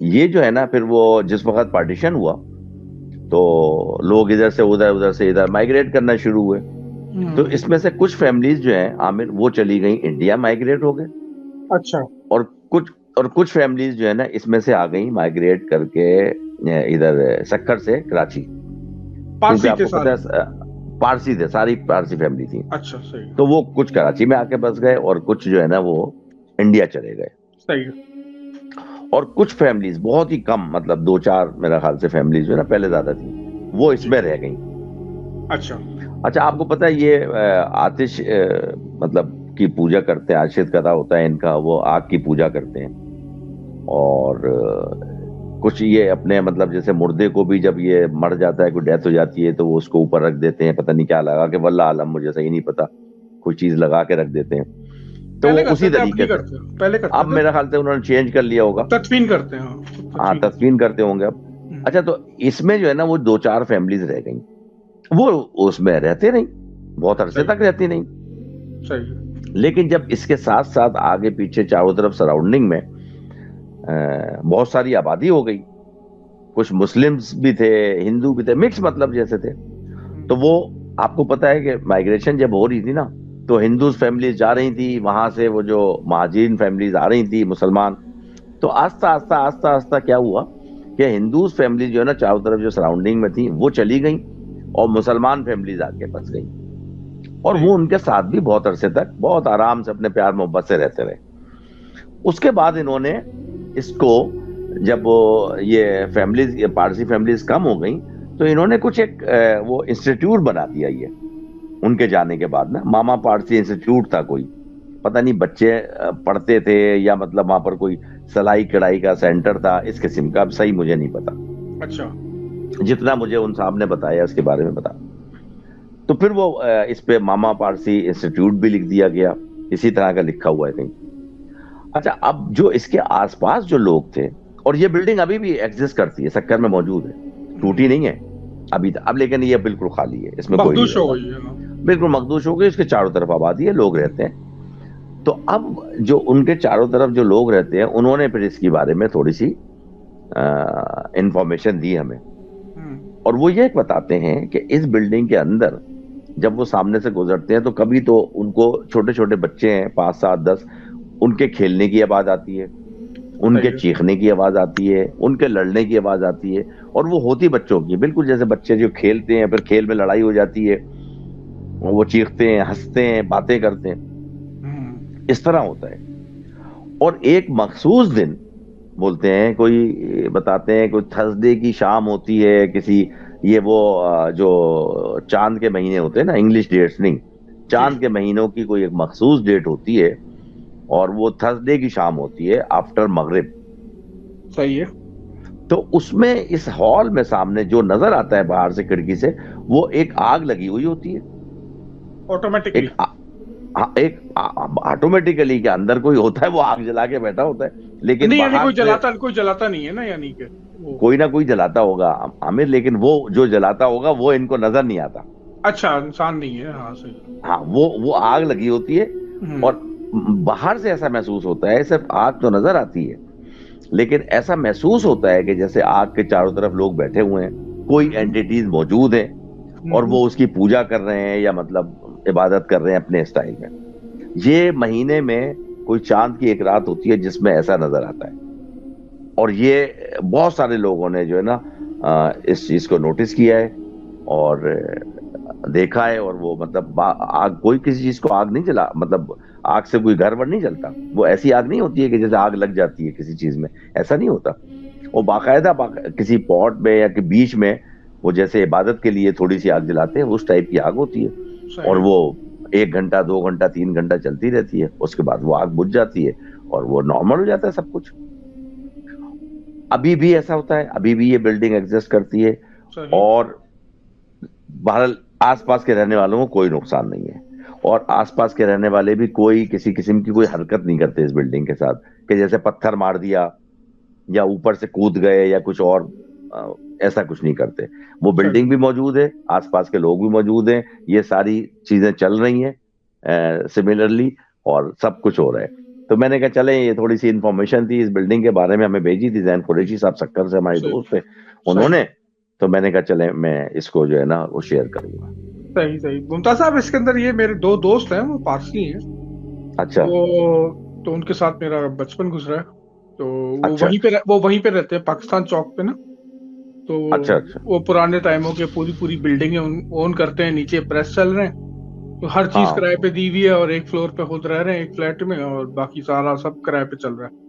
ये जो है ना, फिर वो जिस वक्त पार्टीशन हुआ तो लोग इधर से उधर, उधर से इधर माइग्रेट करना शुरू हुए। तो इसमें से कुछ फैमिलीज जो हैं आमिर, वो चली गई इंडिया, माइग्रेट हो गए। अच्छा। और कुछ फैमिलीज जो है ना, इसमें से आ गई माइग्रेट करके इधर सक्खर से कराची। पारसी आपको पता है पारसी थे, सारी पारसी फैमिली थी। अच्छा, सही। तो वो कुछ कराची में आके बस गए, और कुछ जो है ना वो इंडिया चले गए। सही है। और कुछ फैमिलीज बहुत ही कम, मतलब 2-4 मेरा ख्याल से फैमिलीज जो है ना, पहले ज्यादा थी, वो इसमें रह गई। अच्छा, आपको पता है ये आतिश मतलब की पूजा करते हैं, आशित कथा होता है इनका, वो आग की पूजा करते हैं। और कुछ ये अपने मतलब जैसे मुर्दे को भी जब ये मर जाता है, कोई डेथ हो जाती है, तो वो उसको ऊपर रख देते हैं, पता नहीं क्या लगा के, वल्लाह आलम, मुझे सही नहीं पता, कोई चीज लगा के रख देते हैं। तो वो उसी तरीके से पहले करते अब मेरा ख्याल से उन्होंने चेंज कर लिया होगा, तदफीन करते हैं। हाँ, तदफीन करते होंगे अब। अच्छा, तो इसमें जो है ना वो 2-4 फैमिलीज रह गई, वो उसमें रहते नहीं, बहुत अरसे तक रहती नहीं। सही। लेकिन जब इसके साथ साथ आगे पीछे चारों तरफ सराउंडिंग में बहुत सारी आबादी हो गई, कुछ मुस्लिम्स भी थे, हिंदू भी थे, मिक्स मतलब जैसे थे, तो वो आपको पता है कि माइग्रेशन जब हो रही थी ना, तो हिंदूज फैमिलीज जा रही थी वहां से, वो जो महाजिन फैमिलीज आ रही थी मुसलमान, तो आस्ता आस्ता आस्ता आस्ता क्या हुआ कि हिंदूज फैमिली जो है ना चारों तरफ जो सराउंडिंग में थी वो चली गई, और मुसलमान फैमिलीज आके बस गई, और वो उनके साथ भी बहुत अरसे तक बहुत आराम से अपने प्यार मोहब्बत से रहते रहे। उसके बाद इन्होंने इसको, जब ये फैमिलीज, ये पारसी फैमिलीज कम हो गई, तो इन्होंने कुछ एक वो इंस्टीट्यूट बना दिया। ये उनके जाने के बाद ना, मामा पारसी इंस्टीट्यूट था कोई, पता नहीं बच्चे पढ़ते थे या मतलब वहां पर कोई सिलाई कढ़ाई का सेंटर था, इस किस्म का, अब सही मुझे नहीं पता। अच्छा। जितना मुझे उन साहब ने बताया उसके बारे में बता। तो फिर वो इस पे मामा पारसी इंस्टीट्यूट भी लिख दिया गया, इसी तरह का लिखा हुआ है कहीं। अच्छा, अब जो इसके आसपास जो लोग थे, और ये बिल्डिंग अभी भी एग्जिस्ट करती है, सक्कर में मौजूद है, टूटी नहीं है अभी तक। अब लेकिन ये बिल्कुल खाली है, इसमें कोई नहीं मखदूश हो रहता, गई है। बिल्कुल मखदूश हो गई। इसके चारों तरफ आबादी है, लोग रहते हैं। तो अब जो उनके चारों तरफ जो लोग रहते हैं, उन्होंने फिर इसके बारे में थोड़ी सी इंफॉर्मेशन दी हमें। और वो ये बताते हैं कि इस बिल्डिंग के अंदर जब वो सामने से गुजरते हैं तो कभी तो उनको, छोटे छोटे बच्चे हैं 5, 7, 10, उनके खेलने की आवाज आती है, उनके चीखने की आवाज आती है, उनके लड़ने की आवाज आती है। और वो होती बच्चों की, बिल्कुल जैसे बच्चे जो खेलते हैं, फिर खेल में लड़ाई हो जाती है, वो चीखते हैं, हंसते हैं, बातें करते हैं, इस तरह होता है। और एक मखसूस दिन बोलते हैं, कोई बताते हैं, कोई थर्सडे की शाम होती है किसी, ये वो जो चांद के महीने होते हैं ना, इंग्लिश डेट्स नहीं, चांद के महीनों की कोई एक मखसूस डेट होती है, और वो थर्सडे की शाम होती है आफ्टर मगरिब। सही है। तो उसमें इस हॉल में सामने जो नजर आता है बाहर से खिड़की से, वो एक आग लगी हुई होती है ऑटोमेटिकली। एक ऑटोमेटिकली के अंदर कोई होता है, वो आग जला के बैठा होता है, लेकिन नहीं, यानी बाहर कोई जलाता नहीं है ना, यानी कि कोई ना कोई जलाता होगा आमिर, लेकिन वो जो जलाता होगा वो इनको नजर नहीं आता। अच्छा, इंसान नहीं है। हाँ सही। हाँ, वो आग लगी होती है, और बाहर से ऐसा महसूस होता है, सिर्फ आग तो नजर आती है, लेकिन ऐसा महसूस होता है कि जैसे आग के चारों तरफ लोग बैठे हुए हैं, कोई एंटिटीज मौजूद है, और वो उसकी पूजा कर रहे हैं, या मतलब इबादत कर रहे हैं अपने स्टाइल में। ये महीने में कोई चांद की एक रात होती है जिसमें ऐसा नजर आता है। और ये बहुत सारे लोगों ने जो है ना इस चीज को नोटिस किया है और देखा है। और वो मतलब आग, कोई किसी चीज को आग नहीं जला, मतलब आग से कोई घर वर नहीं जलता। वो ऐसी आग नहीं होती है कि जैसे आग लग जाती है किसी चीज में, ऐसा नहीं होता। वो बाकायदा किसी पॉट में या कि बीच में, वो जैसे इबादत के लिए थोड़ी सी आग जलाते हैं, उस टाइप की आग होती है। और वो 1 घंटा, 2 घंटा, 3 घंटा चलती रहती है, उसके बाद वो आग बुझ जाती है और वो नॉर्मल हो जाता है सब कुछ। अभी भी ऐसा होता है, अभी भी ये बिल्डिंग एग्जिस्ट करती है, और बहरहाल आसपास के रहने वालों को कोई नुकसान नहीं है। और आसपास के रहने वाले भी कोई किसी किस्म की कोई हरकत नहीं करते इस बिल्डिंग के साथ, कि जैसे पत्थर मार दिया या ऊपर से कूद गए या कुछ और, ऐसा कुछ नहीं करते। वो बिल्डिंग भी मौजूद है, आसपास के लोग भी मौजूद हैं, ये सारी चीजें चल रही हैं सिमिलरली, और सब कुछ हो रहा है। तो मैंने कहा चले, ये थोड़ी सी इंफॉर्मेशन थी इस बिल्डिंग के बारे में, हमें भेजी थी जैन कुरैशी साहब, सक्कर से हमारे दोस्त थे उन्होंने, तो मैंने कहा चले मैं इसको जो है ना वो शेयर करूंगा। सही सही। मुमताज साहब, इसके अंदर ये मेरे 2 दोस्त हैं, वो पारसी हैं। अच्छा। तो उनके साथ मेरा बचपन गुजरा है। तो वो अच्छा। वहीं पे रहते हैं, पाकिस्तान चौक पे ना। तो अच्छा। वो पुराने टाइमों के पूरी बिल्डिंग ओन करते हैं, नीचे प्रेस चल रहे हैं, तो हर चीज किराए पे दी हुई है, और एक फ्लोर पे खुद रह रहे हैं एक फ्लैट में, और बाकी सारा सब किराए पे चल रहा है।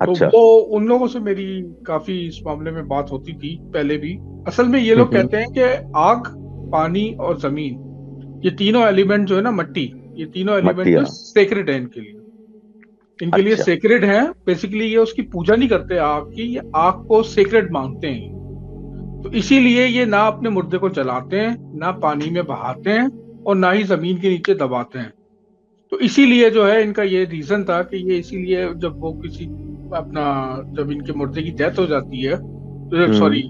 अच्छा। तो वो उन लोगों से मेरी काफी इस मामले में बात होती थी पहले भी। असल में ये लोग कहते हैं कि आग, पानी और जमीन, ये तीनों एलिमेंट जो है ना, मट्टी, ये तीनों एलिमेंट जो सेक्रेड है इनके लिए। इनके लिए सेक्रेड है। बेसिकली ये उसकी पूजा नहीं करते आग की, ये आग को सेक्रेड मानते हैं। तो इसीलिए ये ना अपने मुर्दे को जलाते हैं, ना पानी में बहाते हैं, और ना ही जमीन के नीचे दबाते हैं। तो इसीलिए जो है इनका ये रीजन था कि ये इसीलिए जब वो किसी जब इनके मुर्दे की डेथ हो जाती है, तो सॉरी,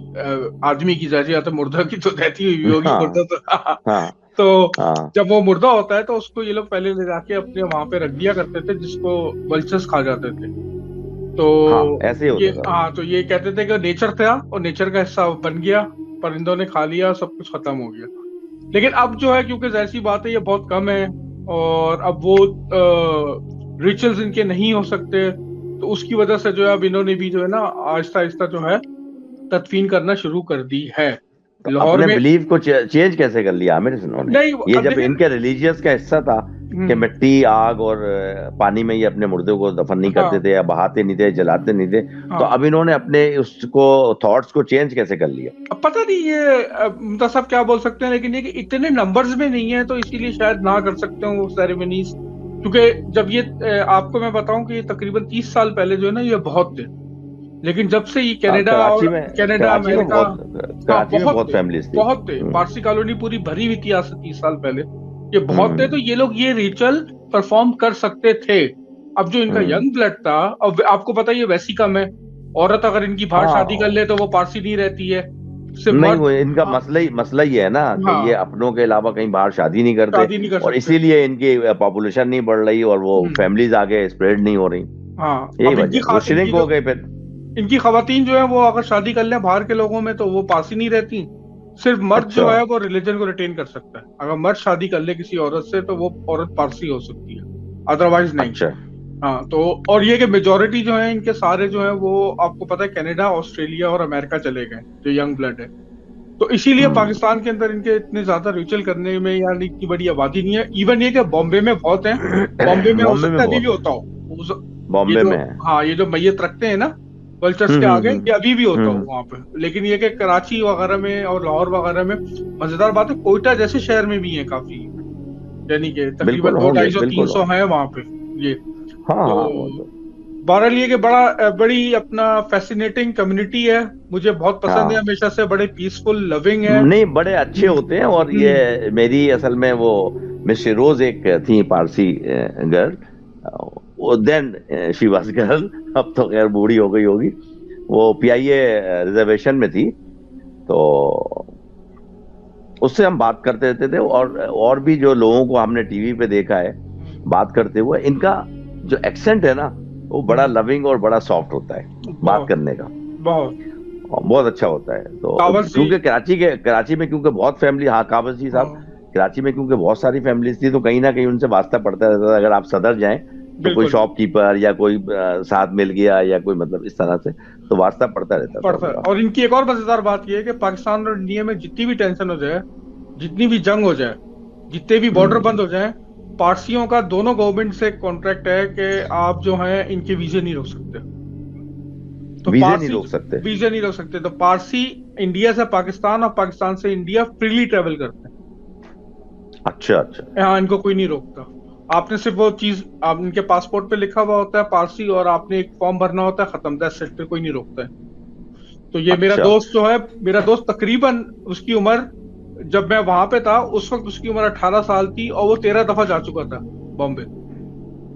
आदमी की जाती है, तो मुर्दा की तो डेथ ही हुई होगी, मुर्दा तो जब वो मुर्दा होता है तो उसको ये लोग पहले ले जाके अपने वहां पे रख दिया करते थे, जिसको वल्चर्स खा जाते थे। तो ऐसे होता था। तो ये कहते थे कि नेचर था और नेचर का हिस्सा बन गया, परिंदों ने खा लिया, सब कुछ खत्म हो गया। लेकिन अब जो है, क्योंकि जैसी बात है ये बहुत कम है, और अब वो रिचुअल्स इनके नहीं हो सकते, तो उसकी वजह से जो है अब इन्होंने भी जो है ना आहिस्ता आहिस्ता जो है तदफीन करना शुरू कर दी है। तो लाहौर में बिलीव को चेंज कैसे कर लिया आमिर इन्होंने? ये जब इनके रिलीजियस का हिस्सा था कि मिट्टी, आग और पानी में ये अपने मुर्दे को दफन नहीं करते थे, या बहाते नहीं थे, जलाते नहीं थे, तो अब इन्होंने अपने उसको थॉट्स को चेंज कैसे कर लिया? अब पता नहीं ये मुमताज साहब क्या बोल सकते हैं, लेकिन ये कि इतने नंबर्स में नहीं है, तो इसीलिए शायद ना कर सकते हो वो सेरेमनीज। क्योंकि जब ये आपको मैं बताऊं कि ये तकरीबन 30 साल पहले जो है ना ये बहुत थे, लेकिन जब से ये हाँ, कनाडा कराची और में कनाडा कराची में अमेरिका, बहुत हाँ कराची में बहुत बहुत थे, फैमिलीज थी। बहुत थे। पारसी कॉलोनी पूरी भरी हुई थी आज से 30 साल पहले, ये बहुत थे। तो ये लोग ये रिचुअल परफॉर्म कर सकते थे। अब जो इनका यंग ब्लड था, अब आपको पता है ये वेसिकम है, औरत अगर इनकी बाहर शादी कर हाँ, ले तो वो पारसी नहीं रहती है, सिर्फ नहीं, मर्द। वो इनका हाँ, मसला ही है ना कि ये हाँ, अपनों के अलावा कहीं बाहर शादी नहीं करते, शादी नहीं कर और सकते। इसीलिए इनकी पॉपुलेशन नहीं बढ़ रही और वो हम्म, फैमिलीज आगे स्प्रेड नहीं हो रही। हाँ। यही अब वजह है, वो इनकी श्रिंक हो जो गए फिर। इनकी खवातीन जो है वो अगर शादी कर ले बाहर के लोगों में तो वो पारसी नहीं रहती। सिर्फ मर्द अच्छा, जो है वो रिलीजन को रिटेन कर सकता है। अगर मर्द शादी कर ले किसी औरत से तो वो औरत पारसी हो सकती है, अदरवाइज नहीं। अच्छा। हाँ, तो और ये कि मेजोरिटी जो है इनके सारे जो है वो आपको पता है कनाडा, ऑस्ट्रेलिया और अमेरिका चले गए, जो यंग ब्लड है। तो इसीलिए हम्म। पाकिस्तान के अंदर इनके इतने ज्यादा रिचुअल करने में यानी इतनी बड़ी आबादी नहीं है। इवन ये कि बॉम्बे में बहुत है, बॉम्बे में हो बॉम्बे सकता में है अभी भी बहुत है, होता हो। ये बॉम्बे जो, में है। हाँ, ये जो मैयत रखते हैं ना कल्चर्स हम्म, के आगे, हम्म, ये अभी भी होता हो हम्म, वहां पे। लेकिन ये कि कराची वगैरह में और लाहौर वगैरह में, मजेदार बात है कोयटा जैसे शहर में भी है काफी, यानी कि तकरीबन बिल्कुल दो होंगे, ढाई सौ तीन बिल्कुल सौ होंगे। है वहां पे ये। हाँ, तो हाँ, वो तो। बहरहाल ये कि बड़ी अपना फैसिनेटिंग कम्युनिटी है, मुझे बहुत पसंद है हाँ, हमेशा से, बड़े पीसफुल लविंग है। नहीं, बड़े अच्छे हम्म, होते हैं। और हम्म, ये मेरी असल में वो मिस शिरोज एक थी पारसी गर्ल, वो देन शी वाज गर्ल, अब तो खैर बूढ़ी हो गई होगी। वो पीआईए रिजर्वेशन में थी, तो उससे हम बात करते रहते थे। और भी जो लोगों को हमने टीवी पे देखा है बात करते हुए, इनका जो एक्सेंट है ना, वो बड़ा हम्म, लविंग और बड़ा सॉफ्ट होता है बात बहुत करने का, बहुत। और बहुत अच्छा होता है। तो कावस जी, क्योंकि कराची में क्योंकि बहुत फैमिली, हाँ, काबस जी साहब, हाँ, कराची में क्योंकि बहुत सारी फैमिलीज थी, तो कहीं ना कहीं उनसे वास्ता पड़ता रहता था। अगर आप सदर जाएं तो कोई बिल्कुल शॉपकीपर या कोई साथ मिल गया या कोई, मतलब इस तरह से, तो वास्ता पड़ता रहता था पड़ता है। उनका। और इनकी एक और मजेदार बात यह है कि पाकिस्तान और इंडिया में जितनी भी टेंशन हो जाए, जितनी भी जंग हो जाए, जितने भी बॉर्डर हम्म। बंद हो जाए, पारसियों का दोनों गवर्नमेंट से कॉन्ट्रैक्ट है कि आप जो हैं इनके वीजे नहीं रोक सकते। तो वीजे नहीं पारसी रोक सकते। वीजे नहीं रोक सकते, तो पारसी इंडिया से पाकिस्तान और पाकिस्तान से इंडिया फ्रीली ट्रेवल करते हैं। अच्छा, अच्छा। यहाँ इनको कोई नहीं रोकता। आपने सिर्फ वो चीज, आप इनके पासपोर्ट पे लिखा हुआ होता है पारसी, और आपने एक फॉर्म भरना होता है, खत्म, दैट्स इट, फिर कोई नहीं रोकता है। तो ये मेरा अच्छा। दोस्त जो है, मेरा दोस्त तकरीबन उसकी उम्र, जब मैं वहां पे था उस वक्त उसकी उम्र 18 साल थी, और वो 13 दफा जा चुका था बॉम्बे,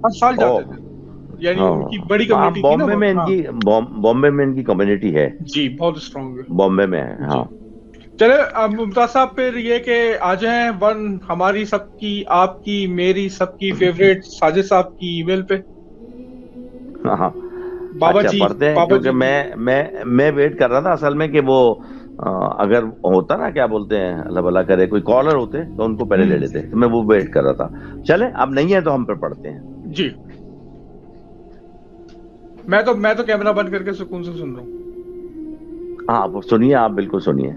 हर साल ओ, जाते थे। यानी हाँ, उनकी बड़ी हाँ, कम्युनिटी थी ना बहुत। हाँ, बॉम्बे में इनकी कम्युनिटी है। जी, बहुत स्ट्रांग है। बॉम्बे में है, जी, हाँ। चले अब मुमताज साहब, फिर ये कि आ जाएं वन हमारी सबकी, आपकी, मेरी, सबकी फेवरेट साजिद साहब की ईमेल पे। हाँ, हाँ। बाबा अच्छा, जी, पढ़ते हैं, बाबा क्योंकि जी की। मैं वेट कर रहा था असल में कि वो अगर होता ना, क्या बोलते हैं, अल्लाह भला करे, कोई कॉलर होते तो उनको पहले ले लेते, तो मैं वो वेट कर रहा था। चले, अब नहीं है तो हम फिर पढ़ते हैं। जी, मैं तो कैमरा बंद करके सुकून से सुन रहा हूँ। हाँ, वो सुनिए, आप बिल्कुल सुनिए।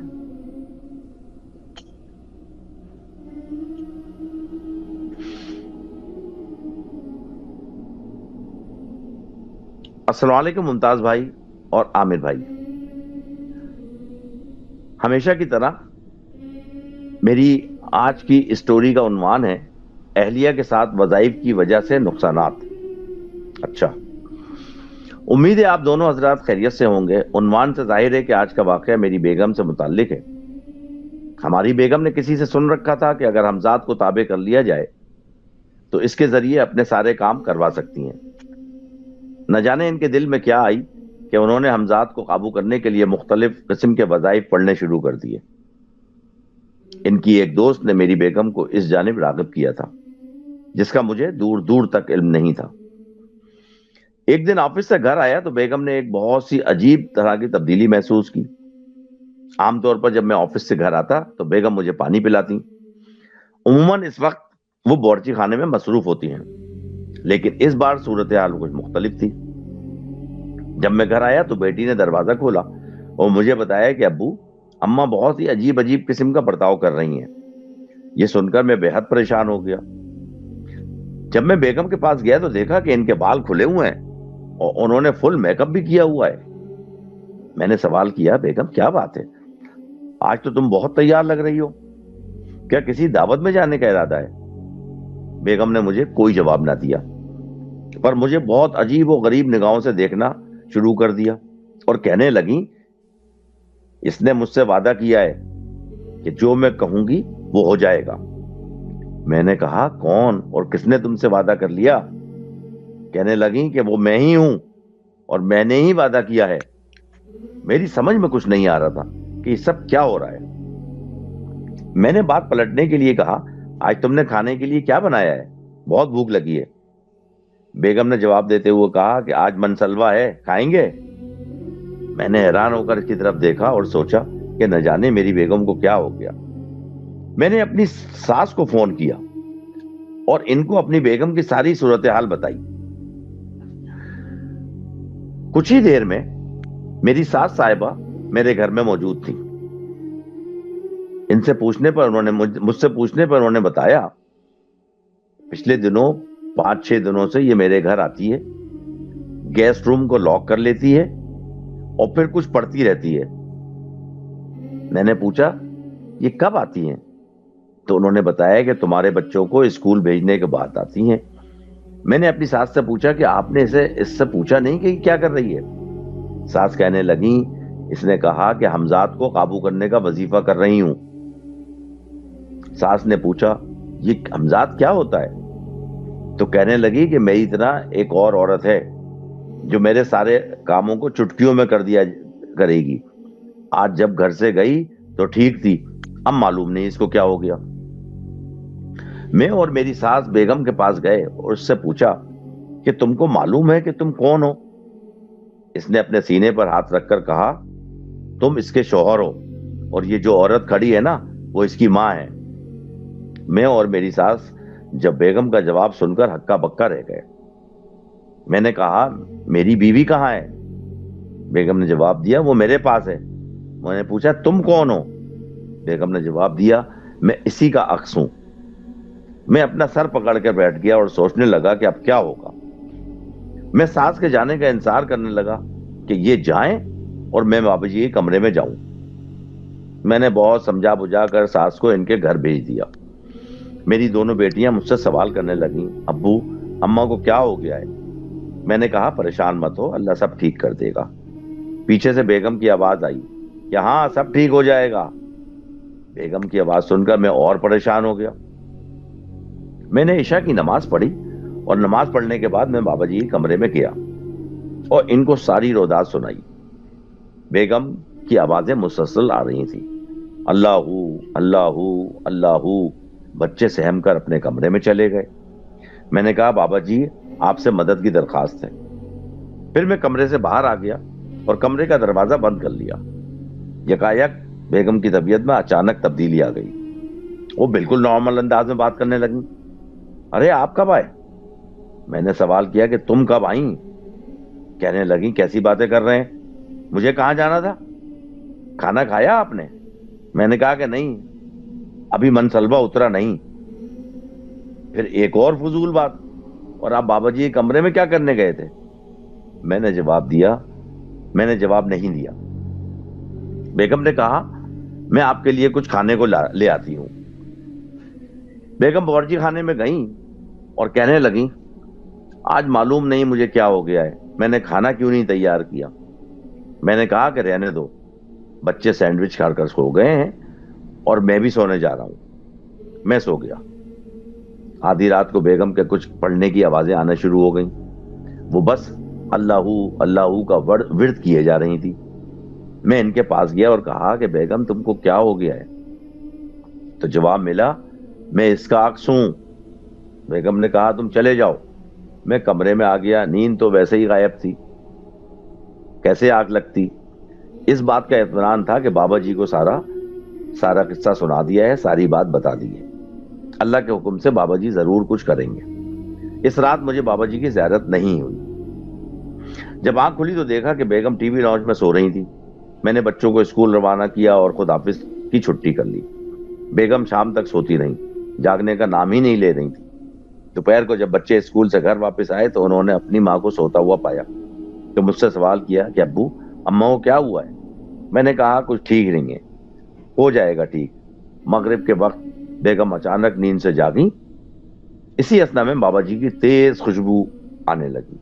अस्सलाम वालेकुम मुमताज भाई और आमिर भाई। हमेशा की तरह मेरी आज की स्टोरी का उन्वान है अहलिया के साथ वज़ाइफ की वजह से नुकसानात। अच्छा, उम्मीद है आप दोनों हजरात खैरियत से होंगे। उन्वान से जाहिर है कि आज का वाकया मेरी बेगम से मुताल्लिक है। हमारी बेगम ने किसी से सुन रखा था कि अगर हमजाद को ताबे कर लिया जाए तो इसके जरिए अपने सारे काम करवा सकती हैं। न जाने इनके दिल में क्या आई कि उन्होंने हमजाद को काबू करने के लिए मुख्तलिफ किस्म के वज़ाइफ पढ़ने शुरू कर दिए। इनकी एक दोस्त ने मेरी बेगम को इस जानिब राग़िब किया था, जिसका मुझे दूर दूर तक इल्म नहीं था। एक दिन ऑफिस से घर आया तो बेगम ने एक बहुत सी अजीब तरह की तब्दीली महसूस की। आमतौर पर जब मैं ऑफिस से घर आता तो बेगम मुझे पानी पिलाती। उम्मन इस वक्त वो बावर्ची खाने में मसरूफ होती हैं, लेकिन इस बार सूरत हाल कुछ मुख्तलिफ थी। जब मैं घर आया तो बेटी ने दरवाजा खोला और मुझे बताया कि अब्बू, अम्मा बहुत ही अजीब अजीब किस्म का बर्ताव कर रही हैं। यह सुनकर मैं बेहद परेशान हो गया। जब मैं बेगम के पास गया तो देखा कि इनके बाल खुले हुए हैं और उन्होंने फुल मेकअप भी किया हुआ है। मैंने सवाल किया, बेगम क्या बात है, आज तो तुम बहुत तैयार लग रही हो, क्या किसी दावत में जाने का इरादा है? बेगम ने मुझे कोई जवाब ना दिया, पर मुझे बहुत अजीब और गरीब निगाहों से देखना शुरू कर दिया। और कहने लगी, इसने मुझसे वादा किया है कि जो मैं कहूंगी वो हो जाएगा। मैंने कहा, कौन और किसने तुमसे वादा कर लिया? कहने लगी कि वो मैं ही हूं और मैंने ही वादा किया है। मेरी समझ में कुछ नहीं आ रहा था कि ये सब क्या हो रहा है। मैंने बात पलटने के लिए कहा, आज तुमने खाने के लिए क्या बनाया है? बहुत भूख लगी है। बेगम ने जवाब देते हुए कहा कि आज मनसलवा है, खाएंगे? मैंने हैरान होकर इसकी तरफ देखा और सोचा कि न जाने मेरी बेगम को क्या हो गया। मैंने अपनी सास को फोन किया और इनको अपनी बेगम की सारी सूरत हाल बताई। कुछ ही देर में मेरी सास साहिबा मेरे घर में मौजूद थी। इनसे पूछने पर मुझसे पूछने पर उन्होंने बताया, पिछले दिनों 5-6 दिनों से ये मेरे घर आती है, गेस्ट रूम को लॉक कर लेती है और फिर कुछ पढ़ती रहती है। मैंने पूछा, ये कब आती हैं? तो उन्होंने बताया कि तुम्हारे बच्चों को स्कूल भेजने के बाद आती हैं। मैंने अपनी सास से पूछा कि आपने इससे पूछा नहीं कि क्या कर रही है? सास कहने लगी, इसने कहा कि हमजाद को काबू करने का वजीफा कर रही हूं। सास ने पूछा, ये हमजाद क्या होता है? तो कहने लगी कि मेरी तरह एक और औरत है जो मेरे सारे कामों को चुटकियों में कर दिया करेगी। आज जब घर से गई तो ठीक थी, अब मालूम नहीं इसको क्या हो गया। मैं और मेरी सास बेगम के पास गए और उससे पूछा कि तुमको मालूम है कि तुम कौन हो? इसने अपने सीने पर हाथ रखकर कहा, तुम इसके शौहर हो और ये जो औरत खड़ी है ना, वो इसकी माँ है। मैं और मेरी सास जब बेगम का जवाब सुनकर हक्का बक्का रह गए। मैंने कहा, मेरी बीवी कहाँ है? बेगम ने जवाब दिया, वो मेरे पास है। मैंने पूछा, तुम कौन हो? बेगम ने जवाब दिया, मैं इसी का अक्स हूं। मैं अपना सर पकड़ कर बैठ गया और सोचने लगा कि अब क्या होगा। मैं सास के जाने का इंतजार करने लगा कि ये जाएं और मैं बाबू जी के कमरे में जाऊं। मैंने बहुत समझा बुझा कर सास को इनके घर भेज दिया। मेरी दोनों बेटियां मुझसे सवाल करने लगीं, अब्बू अम्मा को क्या हो गया है? मैंने कहा, परेशान मत हो, अल्लाह सब ठीक कर देगा। पीछे से बेगम की आवाज आई कि हाँ सब ठीक हो जाएगा। बेगम की आवाज सुनकर मैं और परेशान हो गया। मैंने इशा की नमाज पढ़ी और नमाज पढ़ने के बाद मैं बाबा जी के कमरे में गया और इनको सारी रोदात सुनाई। बेगम की आवाजें मुसलसल आ रही थी, अल्लाहू अल्लाहू अल्लाहू। बच्चे सहम कर अपने कमरे में चले गए। मैंने कहा, बाबा जी आपसे मदद की दरखास्त है। फिर मैं कमरे से बाहर आ गया और कमरे का दरवाजा बंद कर लिया। यकायक बेगम की तबीयत में अचानक तब्दीली आ गई। वो बिल्कुल नॉर्मल अंदाज में बात करने लगी। अरे आप कब आए? मैंने सवाल किया कि तुम कब आई? कहने लगी, कैसी बातें कर रहे हैं, मुझे कहां जाना था? खाना खाया आपने? मैंने कहा कि नहीं, अभी मनसलबा उतरा नहीं। फिर एक और फजूल बात, और आप बाबा जी के कमरे में क्या करने गए थे? मैंने जवाब नहीं दिया। बेगम ने कहा, मैं आपके लिए कुछ खाने को ले आती हूं। बेगम बावर्ची खाने में गई और कहने लगी, आज मालूम नहीं मुझे क्या हो गया है, मैंने खाना क्यों नहीं तैयार किया। मैंने कहा कि रहने दो, बच्चे सैंडविच खाकर सो गए हैं और मैं भी सोने जा रहा हूं। मैं सो गया। आधी रात को बेगम के कुछ पढ़ने की आवाजें आना शुरू हो गईं। वो बस अल्लाहू अल्लाहू का विर्द किए जा रही थी। मैं इनके पास गया और कहा कि बेगम तुमको क्या हो गया है? तो जवाब मिला, मैं इसका अक्स हूं। बेगम ने कहा, तुम चले जाओ। मैं कमरे में आ गया। नींद तो वैसे ही गायब थी, कैसे आग लगती। इस बात का इत्मीनान था कि बाबा जी को सारा किस्सा सुना दिया है, सारी बात बता दी है। अल्लाह के हुक्म से बाबा जी जरूर कुछ करेंगे। इस रात मुझे बाबा जी की ज़ियारत नहीं हुई। जब आंख खुली तो देखा कि बेगम टीवी लॉन्च में सो रही थी। मैंने बच्चों को स्कूल रवाना किया और खुद ऑफिस की छुट्टी कर ली। बेगम शाम तक सोती रही, जागने का नाम ही नहीं ले रही थी। दोपहर को जब बच्चे स्कूल से घर वापस आए तो उन्होंने अपनी माँ को सोता हुआ पाया। तो मुझसे सवाल किया कि अब्बू अम्मा को क्या हुआ है? मैंने कहा, कुछ ठीक नहीं है, हो जाएगा ठीक। मगरिब के वक्त बेगम अचानक नींद से जागी। इसी असना में बाबा जी की तेज खुशबू आने लगी।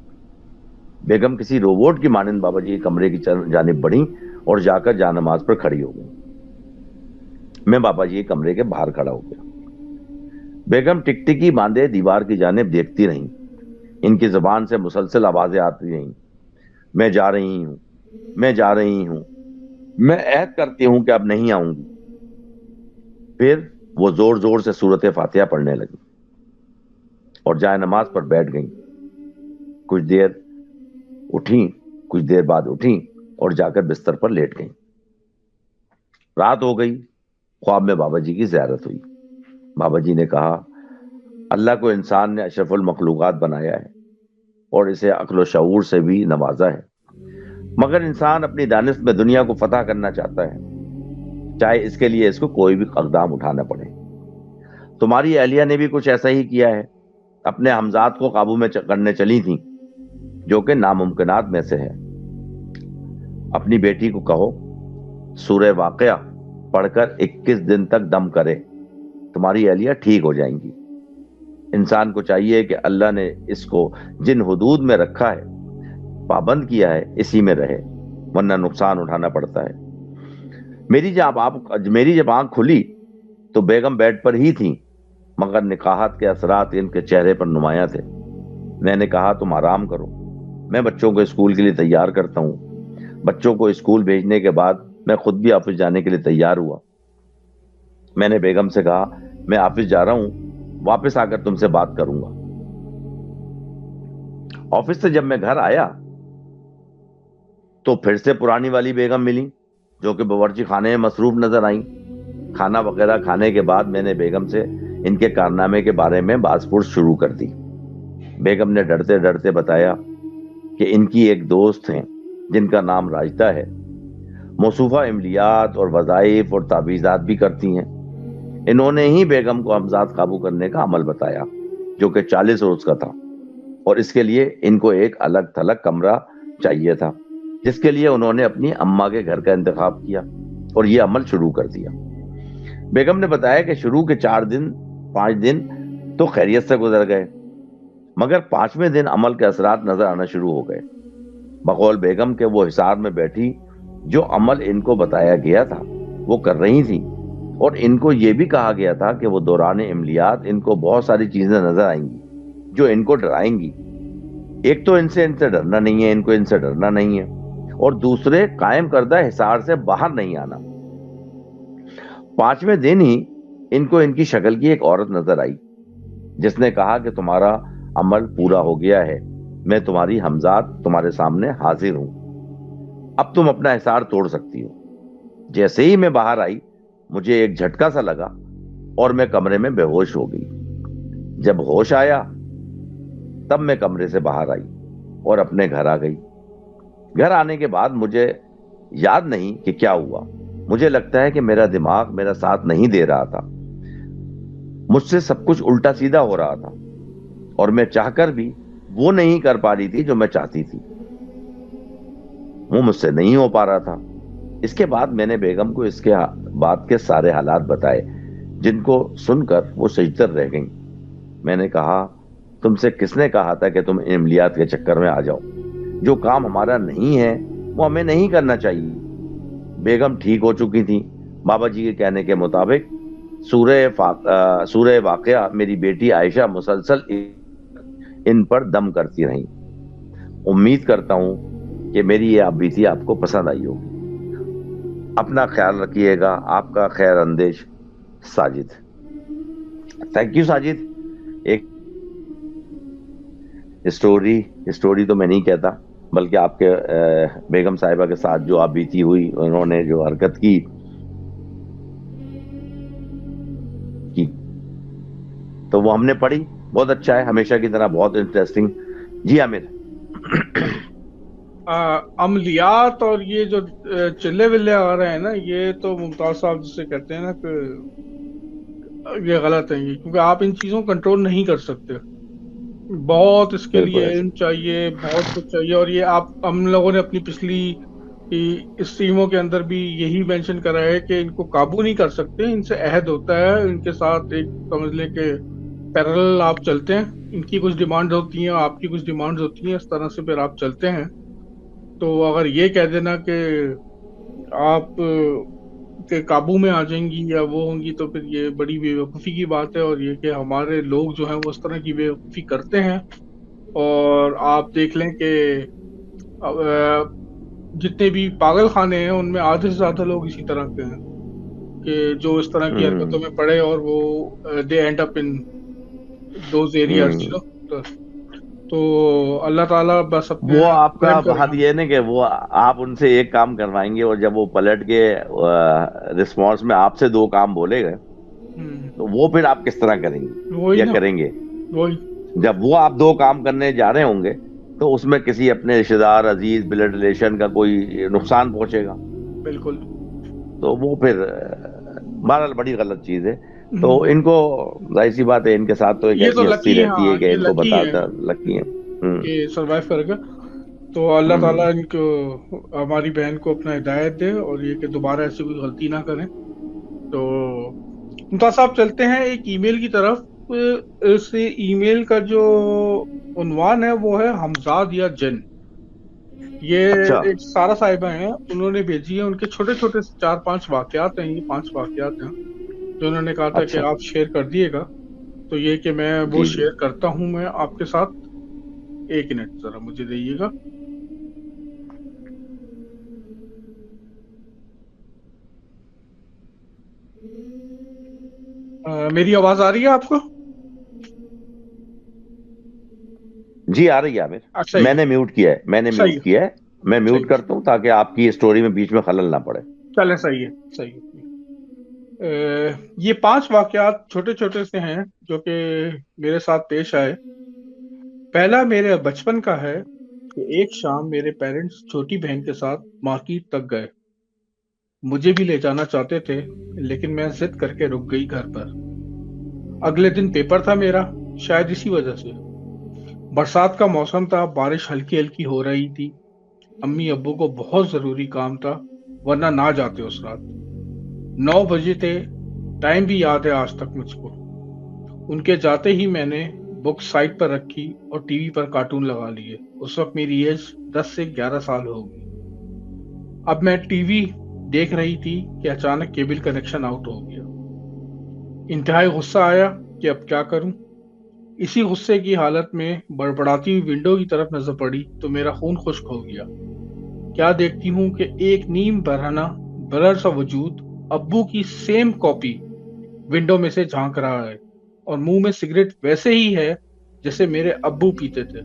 बेगम किसी रोबोट की मानंद बाबा जी के कमरे की जानिब बढ़ी और जाकर जानमाज पर खड़ी हो गई। मैं बाबा जी के कमरे के बाहर खड़ा हो गया। बेगम टिकटिकी बांधे दीवार की जानिब देखती रहीं। इनकी जुबान से मुसलसल आवाजें आती रहीं, मैं जा रही हूं, मैं जा रही हूं, मैं ऐद करती हूं कि अब नहीं आऊंगी। फिर वो जोर जोर से सूरत फातिहा पढ़ने लगी और जाए नमाज पर बैठ गई। कुछ देर उठी, कुछ देर बाद उठी और जाकर बिस्तर पर लेट गई। रात हो गई। ख्वाब में बाबा जी की ज़ियारत हुई। बाबा जी ने कहा, अल्लाह को इंसान ने अशरफुल मखलूकात बनाया है और इसे अक्ल शऊर से भी नवाजा है, मगर इंसान अपनी दानिश में दुनिया को फतह करना चाहता है, चाहे इसके लिए इसको कोई भी इक़दाम उठाना पड़े। तुम्हारी अहलिया ने भी कुछ ऐसा ही किया है। अपने हमजाद को काबू में करने चली थी, जो कि नामुमकिनात में से है। अपनी बेटी को कहो सूरह वाक़िया पढ़कर 21 दिन तक दम करे, तुम्हारी अहलिया ठीक हो जाएंगी। इंसान को चाहिए कि अल्लाह ने इसको जिन हुदूद में रखा है, पाबंद किया है, इसी में रहे, वरना नुकसान उठाना पड़ता है। मेरी जब आंख खुली तो बेगम बेड पर ही थी, मगर निकाहत के असरात इनके चेहरे पर नुमाया थे। मैंने कहा, तुम आराम करो, मैं बच्चों को स्कूल के लिए तैयार करता हूँ। बच्चों को स्कूल भेजने के बाद मैं खुद भी ऑफिस जाने के लिए तैयार हुआ। मैंने बेगम से कहा, मैं ऑफिस जा रहा हूँ, वापस आकर तुमसे बात करूंगा। ऑफिस से जब मैं घर आया तो फिर से पुरानी वाली बेगम मिली, जो कि बावर्ची खाने में मसरूफ नजर आई। खाना वगैरह खाने के बाद मैंने बेगम से इनके कारनामे के बारे में बातचीत शुरू कर दी। बेगम ने डरते डरते बताया कि इनकी एक दोस्त हैं जिनका नाम राजदा है, मौसूफा इमलियात और वज़ाइफ और तावीज़ात भी करती हैं। इन्होंने ही बेगम को हमजाद काबू करने का अमल बताया, जो कि 40 रोज का था, और इसके लिए इनको एक अलग थलग कमरा चाहिए था, जिसके लिए उन्होंने अपनी अम्मा के घर का इंतखाब किया और ये अमल शुरू कर दिया। बेगम ने बताया कि शुरू के 5 दिन तो खैरियत से गुजर गए, मगर 5वें दिन अमल के असरात नजर आना शुरू हो गए। बकौल बेगम के वो हिसार में बैठी जो अमल इनको बताया गया था वो कर रही थी, और इनको ये भी कहा गया था कि वो दौरान इमलियात इनको बहुत सारी चीजें नजर आएंगी जो इनको डराएंगी। एक तो इनसे डरना नहीं है, इनको इनसे डरना नहीं है, और दूसरे कायम करदा हिसार से बाहर नहीं आना। 5वें दिन ही इनको इनकी शक्ल की एक औरत नजर आई, जिसने कहा कि तुम्हारा अमल पूरा हो गया है, मैं तुम्हारी हमजाद तुम्हारे सामने हाजिर हूं, अब तुम अपना हिसार तोड़ सकती हो। जैसे ही मैं बाहर आई, मुझे एक झटका सा लगा और मैं कमरे में बेहोश हो गई। जब होश आया तब मैं कमरे से बाहर आई और अपने घर आ गई। घर आने के बाद मुझे याद नहीं कि क्या हुआ। मुझे लगता है कि मेरा दिमाग मेरा साथ नहीं दे रहा था, मुझसे सब कुछ उल्टा सीधा हो रहा था, और मैं चाहकर भी वो नहीं कर पा रही थी जो मैं चाहती थी। वो मुझसे नहीं हो पा रहा था। इसके बाद मैंने बेगम को इसके बाद के सारे हालात बताए, जिनको सुनकर वो सजदर रह गईं। मैंने कहा, तुमसे किसने कहा था कि तुम इमलियात के चक्कर में आ जाओ? जो काम हमारा नहीं है वो हमें नहीं करना चाहिए। बेगम ठीक हो चुकी थी। बाबा जी के कहने के मुताबिक सूरह वाक़िया मेरी बेटी आयशा मुसलसल इन पर दम करती रही। उम्मीद करता हूं कि मेरी ये बीती आपको पसंद आई होगी। अपना ख्याल रखिएगा। आपका खैर अंदेश, साजिद। Thank you Sajid. एक स्टोरी तो मैं नहीं कहता, बल्कि आपके बेगम साहिबा के साथ जो आप बीती हुई, उन्होंने जो हरकत की तो वो हमने पढ़ी। बहुत अच्छा है, हमेशा की तरह बहुत इंटरेस्टिंग। जी आमिर। अमलियात और ये जो चिल्ले विल्ले आ रहे हैं ना, ये तो मुमताज साहब जिसे कहते हैं ना कि ये गलत है, ये क्योंकि आप इन चीजों को कंट्रोल नहीं कर सकते। बहुत इसके लिए इल्म चाहिए, बहुत कुछ चाहिए। और ये हम लोगों ने अपनी पिछली स्ट्रीमों के अंदर भी यही मेंशन करा है कि इनको काबू नहीं कर सकते, इनसे अहद होता है, इनके साथ एक समझ ले कि पैरेलल आप चलते हैं, इनकी कुछ डिमांड होती हैं, आपकी कुछ डिमांड्स होती हैं, इस तरह से फिर आप चलते हैं। तो अगर ये कह देना कि आप के काबू में आ जाएंगी या वो होंगी, तो फिर ये बड़ी बेवकूफ़ी की बात है। और ये कि हमारे लोग जो हैं वो इस तरह की बेवकूफ़ी करते हैं। और आप देख लें कि जितने भी पागल खाने हैं उनमें आधे से ज्यादा लोग इसी तरह के हैं कि जो इस तरह की हरकतों में पड़े और वो they end up in those areas, you know. तो अल्लाह ताला बस अपने वो आप आपका रहम बात करेगा। ये है ना कि वो आप उनसे एक काम करवाएंगे और जब वो पलट के रिस्पॉन्स में आपसे दो काम बोले गए तो वो फिर आप किस तरह करेंगे वही या ना, करेंगे? वही। जब वो आप दो काम करने जा रहे होंगे तो उसमें किसी अपने रिश्तेदार, अजीज, ब्लड रिलेशन का कोई नुकसान पहुंचेगा बिल्कुल। तो वो फिर बहरहाल बड़ी गलत चीज है। तो इनको जाहिर सी बात है, इनके साथ तो एक ये तो ऐसी हस्ती लकी है, रहती है हाँ, कि ये इनको लकी है बताता लकी है। कि सरवाइव करेगा। तो अल्लाह ताला इनको, हमारी बहन को अपना हिदायत दे और ये कि दोबारा ऐसी कोई गलती ना करें। तो मुमताज साहब चलते हैं एक ईमेल की तरफ। इस ईमेल का जो उन्वान है वो है हमजाद या जिन। ये अच्छा। एक सारा साहिबा हैं, उन्होंने भेजी है। उनके छोटे छोटे 4-5 वाकयात हैं, ये 5 वाकयात हैं जो उन्होंने कहा था कि अच्छा। आप शेयर कर दिएगा। तो ये कि मैं वो जी जी। शेयर करता हूं मैं आपके साथ। एक मिनट जरा मुझे दीजिएगा। मेरी आवाज आ रही है आपको? जी आ रही है आमिर। अच्छा, सही है, मैंने म्यूट किया है, मैंने सही म्यूट है, किया है। मैं सही म्यूट है। करता हूँ ताकि आपकी स्टोरी में बीच में खलल ना पड़े। चले, सही है, सही है। ये 5 वाकयात छोटे छोटे से हैं जो कि मेरे साथ पेश आए। पहला मेरे बचपन का है कि एक शाम मेरे पेरेंट्स छोटी बहन के साथ मार्केट तक गए। मुझे भी ले जाना चाहते थे लेकिन मैं जिद करके रुक गई घर पर। अगले दिन पेपर था मेरा, शायद इसी वजह से। बरसात का मौसम था, बारिश हल्की हल्की हो रही थी। अम्मी अब्बू को बहुत जरूरी काम था वरना ना जाते उस रात। 9 बजे थे, टाइम भी याद है आज तक मुझको। उनके जाते ही मैंने बुक साइड पर रखी और टीवी पर कार्टून लगा लिए। उस वक्त मेरी एज 10 से 11 साल होगी। अब मैं टीवी देख रही थी कि अचानक केबल कनेक्शन आउट हो गया। इंतहाई गुस्सा आया कि अब क्या करूं। इसी गुस्से की हालत में बड़बड़ाती हुई विंडो की तरफ नजर पड़ी तो मेरा खून खुश्क हो गया। क्या देखती हूँ कि एक नीम बरहना ब्लर सा वजूद अब्बू की सेम कॉपी विंडो में से झांक रहा है और मुंह में सिगरेट वैसे ही है जैसे मेरे अब्बू पीते थे,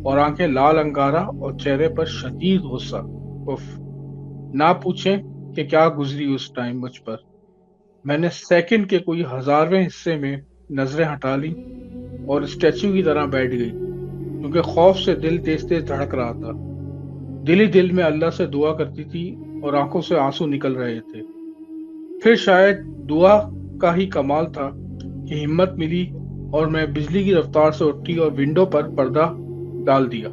और आंखें लाल अंगारा और चेहरे पर शदीद गुस्सा। उफ, ना पूछें कि क्या गुजरी उस टाइम मुझ पर। मैंने सेकंड के कोई हजारवें हिस्से में नजरें हटा ली और स्टैचू की तरह बैठ गई क्योंकि खौफ से दिल तेज तेज धड़क रहा था। दिल ही दिल में अल्लाह से दुआ करती थी और आंखों से आंसू निकल रहे थे। फिर शायद दुआ का ही कमाल था कि हिम्मत मिली और मैं बिजली की रफ्तार से उठी और विंडो पर पर्दा डाल दिया।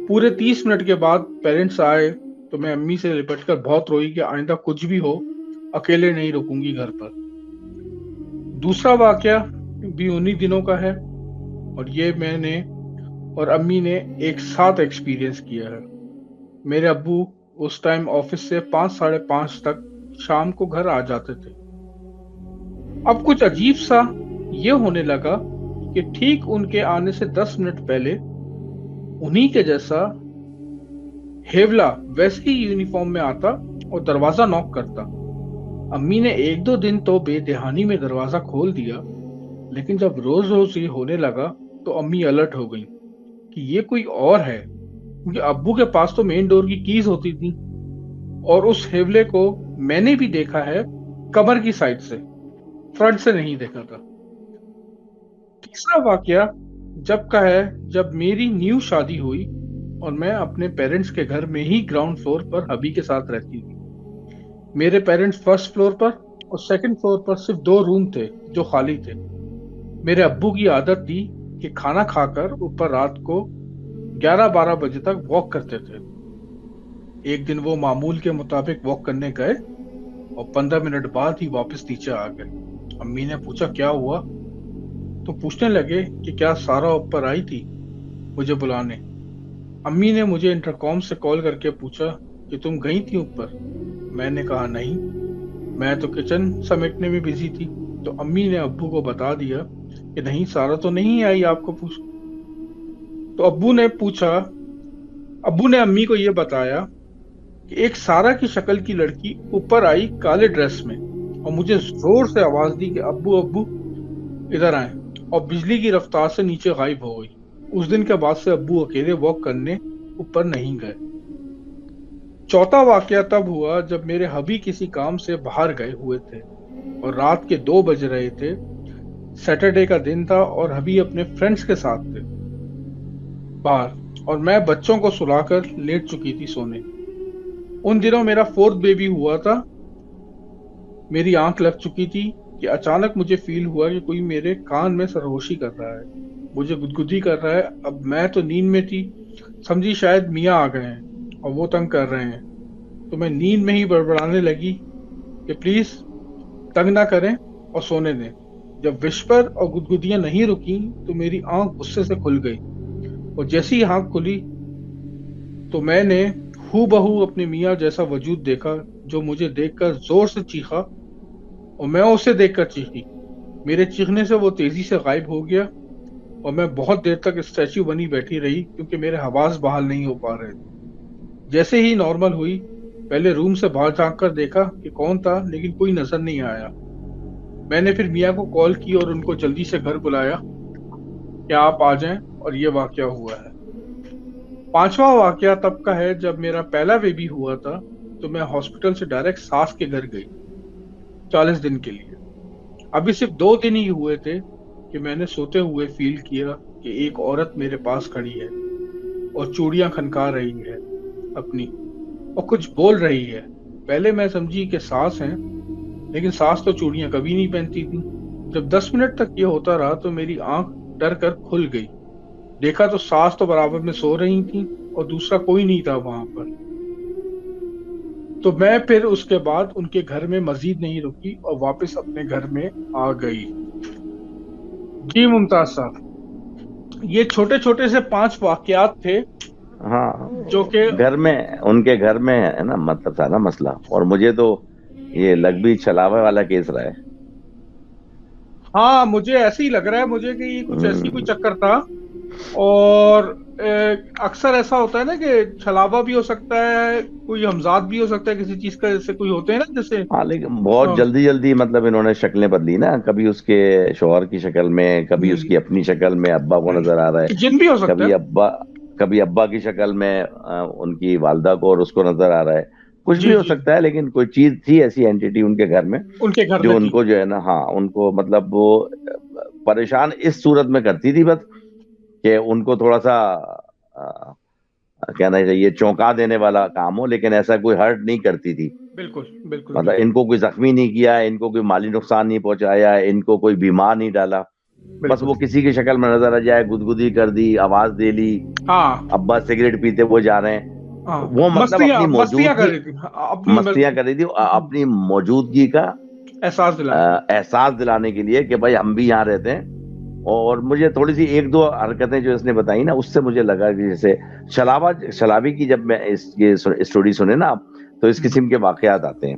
पूरे 30 मिनट के बाद पेरेंट्स आए तो मैं अम्मी से लिपटकर बहुत रोई कि आइंदा कुछ भी हो अकेले नहीं रुकूंगी घर पर। दूसरा वाकया भी उन्हीं दिनों का है और ये मैंने और अम्मी ने एक साथ एक्सपीरियंस किया है। मेरे अब्बू उस टाइम ऑफिस से 5 साढ़े 5 तक शाम को घर आ जाते थे। अब कुछ अजीब सा ये होने लगा कि ठीक उनके आने से 10 मिनट पहले उन्हीं के जैसा हेवला वैसे ही यूनिफॉर्म में आता और दरवाजा नॉक करता। अम्मी ने 1-2 दिन तो बेध्यानी में दरवाजा खोल दिया, लेकिन जब रोज रोज ये होने लगा तो अम्मी अलर्ट हो गई कि ये कोई और है, क्योंकि अब्बू के पास तो मेन डोर की कीज होती थी और उस हेवले को मैंने भी देखा है कमर की साइड से, फ्रंट से नहीं देखा था। तीसरा वाकया जब का है जब मेरी न्यू शादी हुई और मैं अपने पेरेंट्स के घर में ही ग्राउंड फ्लोर पर हबी के साथ रहती थी। मेरे पेरेंट्स फर्स्ट फ्लोर पर और सेकंड फ्लोर पर सिर्फ 2 रूम थे जो खाली थे। मेरे अब्बू की आदत थी कि खाना खाकर ऊपर रात को 11-12 बजे तक वॉक करते थे। एक दिन वो मामूल के मुताबिक वॉक करने गए और 15 मिनट बाद ही वापस नीचे आ गए। अम्मी ने पूछा क्या हुआ। तो पूछने लगे कि क्या सारा ऊपर आई थी मुझे बुलाने। अम्मी ने मुझे इंटरकॉम से कॉल करके पूछा कि तुम गई थी ऊपर। मैंने कहा नहीं, मैं तो किचन समेटने में बिजी थी। तो अम्मी ने अब्बू को बता दिया कि नहीं, सारा तो नहीं आई आपको पूछ। तो अब्बू ने अम्मी को यह बताया कि एक सारा की शक्ल की लड़की ऊपर आई काले ड्रेस में और मुझे जोर से आवाज दी कि अब्बू अब्बू इधर आए, और बिजली की रफ्तार से नीचे गायब हो गई। उस दिन के बाद से अब्बू अकेले वॉक करने ऊपर नहीं गए। चौथा वाकया तब हुआ जब मेरे हबी किसी काम से बाहर गए हुए थे और रात के 2 बज रहे थे। सैटरडे का दिन था और हबी अपने फ्रेंड्स के साथ थे बाहर, और मैं बच्चों को सुलाकर लेट चुकी थी सोने। उन दिनों मेरा 4th बेबी हुआ था। मेरी आंख लग चुकी थी कि अचानक मुझे फील हुआ कि कोई मेरे कान में सरगोशी कर रहा है, मुझे गुदगुदी कर रहा है। अब मैं तो नींद में थी, समझी शायद मियाँ आ गए हैं और वो तंग कर रहे हैं। तो मैं नींद में ही बड़बड़ाने लगी कि प्लीज तंग ना करें और सोने दें। जब विस्पर और गुदगुदियां नहीं रुकी तो मेरी आंख गुस्से से खुल गई, और जैसी ही आंख खुली तो मैंने हूबहू अपने मियाँ जैसा वजूद देखा, जो मुझे देखकर जोर से चीखा और मैं उसे देखकर चीखी। मेरे चीखने से वो तेजी से गायब हो गया और मैं बहुत देर तक स्टैच्यू बनी बैठी रही क्योंकि मेरे हवास बहाल नहीं हो पा रहे थे। जैसे ही नॉर्मल हुई, पहले रूम से बाहर झांक कर देखा कि कौन था, लेकिन कोई नजर नहीं आया। मैंने फिर मियाँ को कॉल की और उनको जल्दी से घर बुलाया कि आप आ जाएं, और ये वाकया हुआ है। 5वां वाकया तब का है जब मेरा पहला बेबी हुआ था। तो मैं हॉस्पिटल से डायरेक्ट सास के घर गई 40 दिन के लिए। अभी सिर्फ 2 दिन ही हुए थे कि मैंने सोते हुए फील किया कि एक औरत मेरे पास खड़ी है और चूड़ियां खनका रही है अपनी और कुछ बोल रही है। पहले मैं समझी कि सास हैं, लेकिन सास तो चूड़ियां कभी नहीं पहनती थी। जब 10 मिनट तक ये होता रहा तो मेरी आंख डर कर खुल गई। देखा तो सास तो बराबर में सो रही थी और दूसरा कोई नहीं था वहां पर। तो मैं फिर उसके बाद उनके घर में मजीद नहीं रुकी और वापस अपने घर में आ गई। जी मुमताज साहब, ये छोटे छोटे से 5 वाकयात थे। हाँ, जो कि घर में, उनके घर में है ना, मतलब था ना मसला। और मुझे तो ये लगभी छलावे वाला केस रहा है। हाँ, मुझे ऐसे ही लग रहा है मुझे कि ये कुछ ऐसी कोई चक्कर था। और अक्सर ऐसा होता है ना कि छलावा भी हो सकता है, कोई हमजाद भी हो सकता है किसी चीज का, जैसे कोई होते हैं ना जैसे। हाँ, लेकिन बहुत जल्दी जल्दी मतलब इन्होंने शक्लें बदली ना। कभी उसके शौहर की शक्ल में, कभी उसकी अपनी शक्ल में अब्बा को नजर आ रहा है, जिन भी हो सकता है। कभी अब्बा की शक्ल में उनकी वालदा को और उसको नजर आ रहा है। कुछ भी हो सकता है, लेकिन कोई चीज थी ऐसी एंटिटी उनके घर में, उनके घर जो में उनको जो है ना, हाँ, उनको मतलब वो परेशान इस सूरत में करती थी बस, कि उनको थोड़ा सा कहना चाहिए चौंका देने वाला काम हो, लेकिन ऐसा कोई हर्ट नहीं करती थी। बिल्कुल बिल्कुल। मतलब इनको कोई जख्मी नहीं किया, इनको कोई माली नुकसान नहीं पहुंचाया, इनको कोई बीमार नहीं डाला। बस वो किसी की शक्ल में नजर आ जाए, गुदगुदी कर दी, आवाज दे ली, हाँ, अब्बा सिगरेट पीते वो जा रहे हैं, हाँ, वो मतलब अपनी मस्तियां कर मौजूदगी, रही थी, मस्तियां कर रही थी, अपनी मौजूदगी का एहसास दिलाने के लिए कि भाई हम भी यहाँ रहते हैं। और मुझे थोड़ी सी 1-2 हरकतें जो इसने बताई ना, उससे मुझे लगा कि जैसे शलाबी की जब मैं ये स्टोरी सुने ना, तो इस किस्म के वाकयात आते हैं।